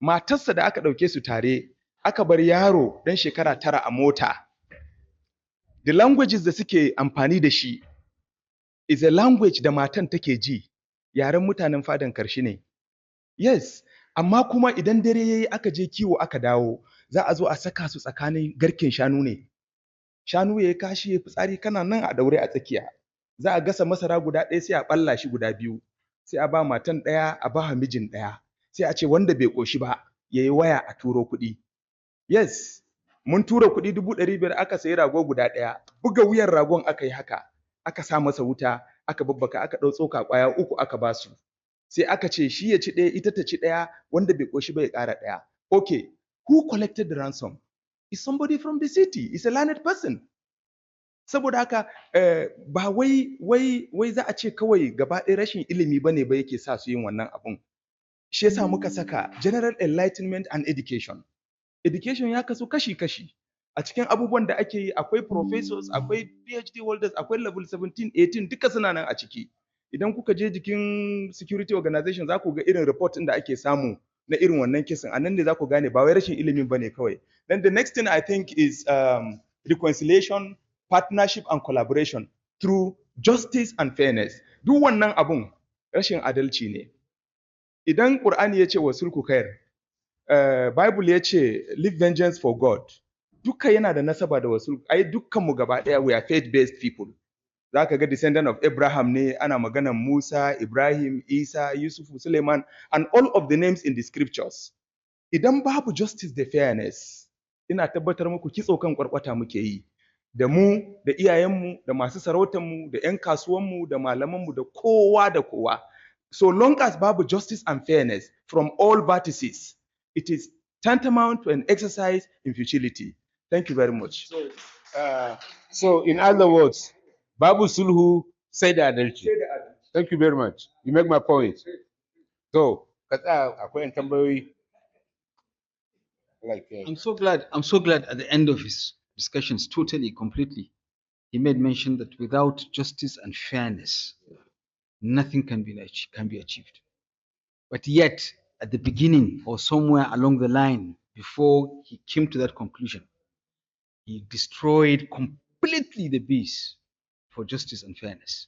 matarsa da aka ɗauke su tare, aka bar yaro ɗan shekara 9 a mota. The languages da suke amfani da shi is a language da matan take ji, yaren mutanen fadan karshe ne. Yes, amma kuma idan dare yayi aka je kiwo aka dawo, za a zo a saka su tsakanin garken shanu ne. Shanu yayi kashi yayi fitsari kana nan a daure a tsakiya. Za a gasa masara guda ɗaya sai a ɓalla shi guda biyu. Sai a ba matan ɗaya, a ba mijin ɗaya. Sai a ce wanda bai ƙoshi ba, yayi waya a turo kuɗi. Yes, mun tura kuɗi 500,000 aka sayi rago guda ɗaya. Buga wuyan ragon aka yi haka. Aka sa masa wuta, aka babbaka, aka ɗau tsoka ƙwaya 3 aka ba su. Sai aka ce shi ya ci ɗaya, ita ta ci ɗaya, wanda bai ƙoshi ba ya ƙara ɗaya. Okay, who collected the ransom? Is somebody from the city, is a learned person. Saboda haka ba wai za a ce kawai gaba ɗaya rashin ilimi bane ba yake sa su yin wannan abun. Shi yasa muka saka general enlightenment and education. Education ya kasu kashi-kashi. A cikin abubuwan da ake yi akwai professors, akwai PhD holders, akwai level 17, 18 duka suna nan a ciki. Idan kuka je jikin security organization za ku ga irin report ɗin da ake samu na irin wannan kisan. A nan ne za ku gane ba wai rashin ilimin bane kawai. Then the next thing I think is reconciliation, partnership and collaboration through justice and fairness. Duk wannan abun rashin adalci ne. Idan Qur'ani ya ce wa sulhu khair, Bible ya ce leave vengeance for God. Duka yana da nasaba da wasu, ai dukkan mu gaba daya we are faith-based people. Zaka ga descendant of Abraham ne, ana maganan Musa, Ibrahim, Isa, Yusuf, Suleiman and all of the names in the scriptures. Idan babu justice da fairness, ina tabbatar muku kitso kan kwarkwata muke yi. Da mu, da iyayenmu, da masu sarautanmu, da 'yan kasuwanmu, da malamanmu, da kowa da kowa. So long as babu justice and fairness from all vertices, it is tantamount to an exercise in futility. Thank you very much. So in other words, babu sulhu sai da adalci. Thank you very much. You make my point. So, akwai tambayoyi. I'm so glad at the end of his discussions, totally, completely, he made mention that without justice and fairness, nothing can be achieved. But yet, at the beginning or somewhere along the line, before he came to that conclusion, he destroyed completely the base for justice and fairness.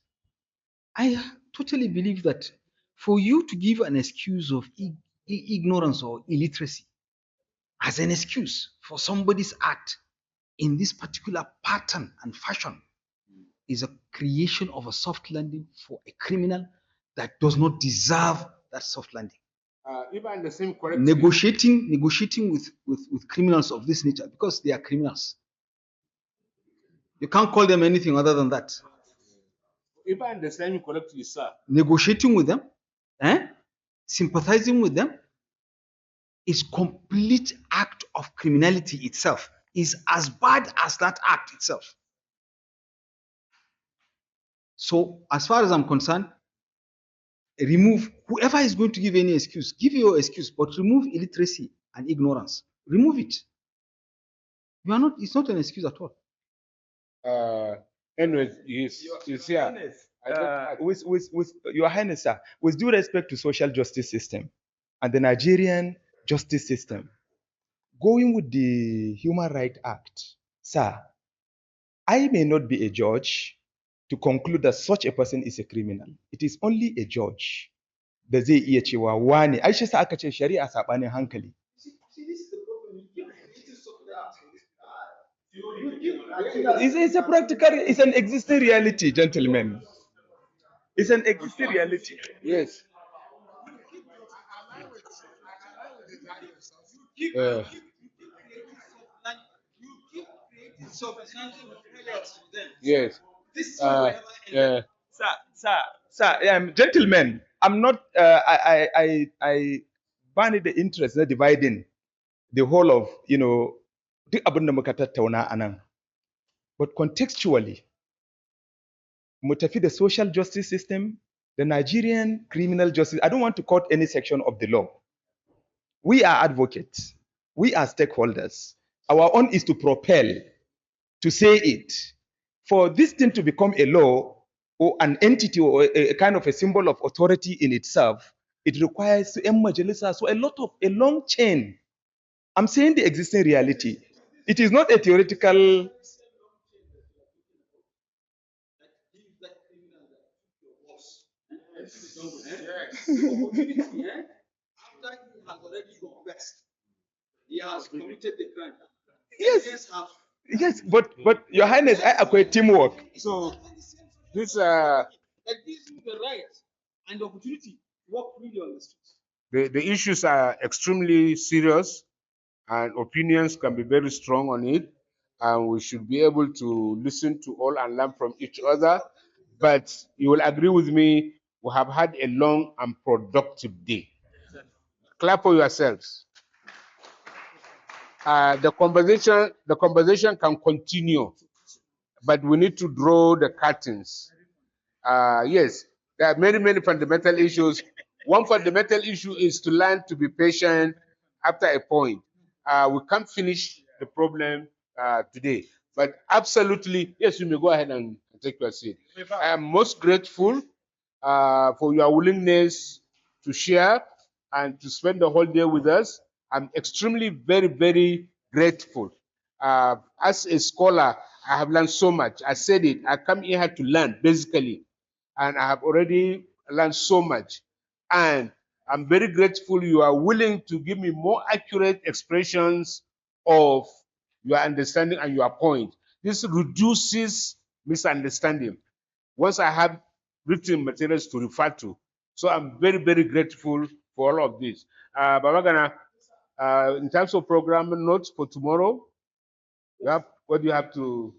I totally believe that for you to give an excuse of ignorance or illiteracy as an excuse for somebody's act in this particular pattern and fashion is a creation of a soft landing for a criminal that does not deserve that soft landing. If I understand correctly, Negotiating with criminals of this nature, because they are criminals. You can't call them anything other than that. if I understand you correctly, sir, Negotiating with them, sympathizing with them, is complete act of criminality itself, is as bad as that act itself. So as far as I'm concerned, remove whoever is going to give any excuse, give your excuse, but remove illiteracy and ignorance. Remove it. It's not an excuse at all. anyways, he's here. With Your Highness, sir, with due respect to social justice system and the Nigerian justice system, going with the Human Rights Act, sir, I may not be a judge to conclude that such a person is a criminal. It is only a judge da zai iya cewa wane, ai shi sa aka ce shari'a sabanin hankali. It's a practical, it's an existing reality, gentlemen. It's an existing reality. Yes. Yes. Sir, gentlemen, I'm not. I ban the interest in dividing the whole of duk abin da muka tattauna anan. But contextually, mu tafi the social justice system, the Nigerian criminal justice. I don't want to quote any section of the law. We are advocates. We are stakeholders. Our own is to propel, to say it. for this thing to become a law or an entity or a kind of a symbol of authority in itself, it requires so a long chain. I'm saying the existing reality. It is not a theoretical. Yes, yes, but Your Highness, I equate teamwork. So this That gives you the right and the opportunity to work freely on the streets. the issues are extremely serious and opinions can be very strong on it, and we should be able to listen to all and learn from each other. But you will agree with me, we have had a long and productive day. Clap for yourselves. The conversation can continue, but we need to draw the curtains. Yes, there are many fundamental issues. One fundamental issue is to learn to be patient after a point. We can't finish the problem today, but absolutely, yes, you may go ahead and take your seat. I am most grateful for your willingness to share and to spend the whole day with us. I'm extremely very grateful. As a scholar, I have learned so much. I said it, I come here to learn basically, and I have already learned so much. And I'm very grateful you are willing to give me more accurate expressions of your understanding and your point. This reduces misunderstanding once I have written materials to refer to. So I'm very grateful for all of this. Baba Gana, in terms of program notes for tomorrow, what do you have to?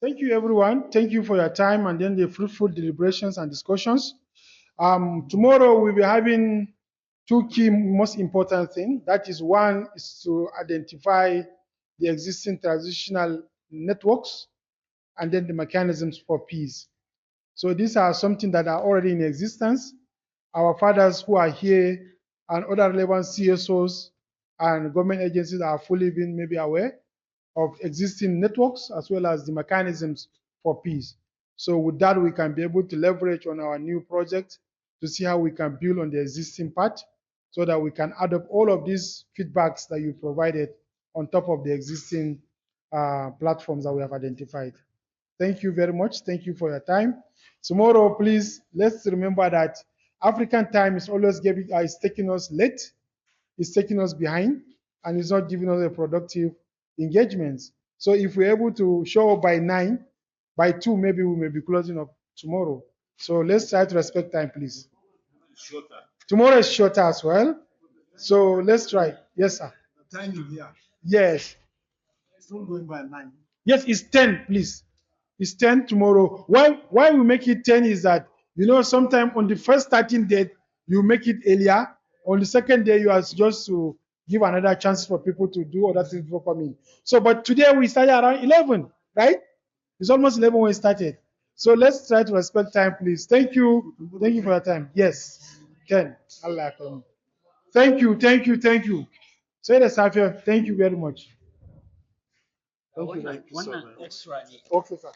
Thank you, everyone. Thank you for your time and then the fruitful deliberations and discussions. Tomorrow we'll be having two key most important things. That is, one is to identify the existing transitional networks and then the mechanisms for peace. So these are something that are already in existence. Our fathers who are here and other relevant CSOs and government agencies are fully been maybe aware of existing networks as well as the mechanisms for peace. So with that, we can be able to leverage on our new project to see how we can build on the existing part so that we can add up all of these feedbacks that you provided on top of the existing platforms that we have identified. Thank you very much. Thank you for your time. Tomorrow, please, let's remember that African time is always is taking us late, it's taking us behind, and it's not giving us a productive engagement. So if we're able to show up by 9, by 2, maybe we may be closing up tomorrow. So let's try to respect time, please. Tomorrow is shorter as well. So let's try. Yes, sir. The time is here. Yes. It's not going by 9. Yes, it's 10, please. It's 10 tomorrow. Why we make it 10 is that, you know, sometime on the first starting date, you make it earlier. On the second day, you are just to give another chance for people to do other things before coming. So, but today we started around 11, right? It's almost 11 when we started. So let's try to respect time, please. Thank you. Thank you for your time. Yes. 10. Allah. Thank you. Say the Safia. Thank you very much. One extra. Okay, sir.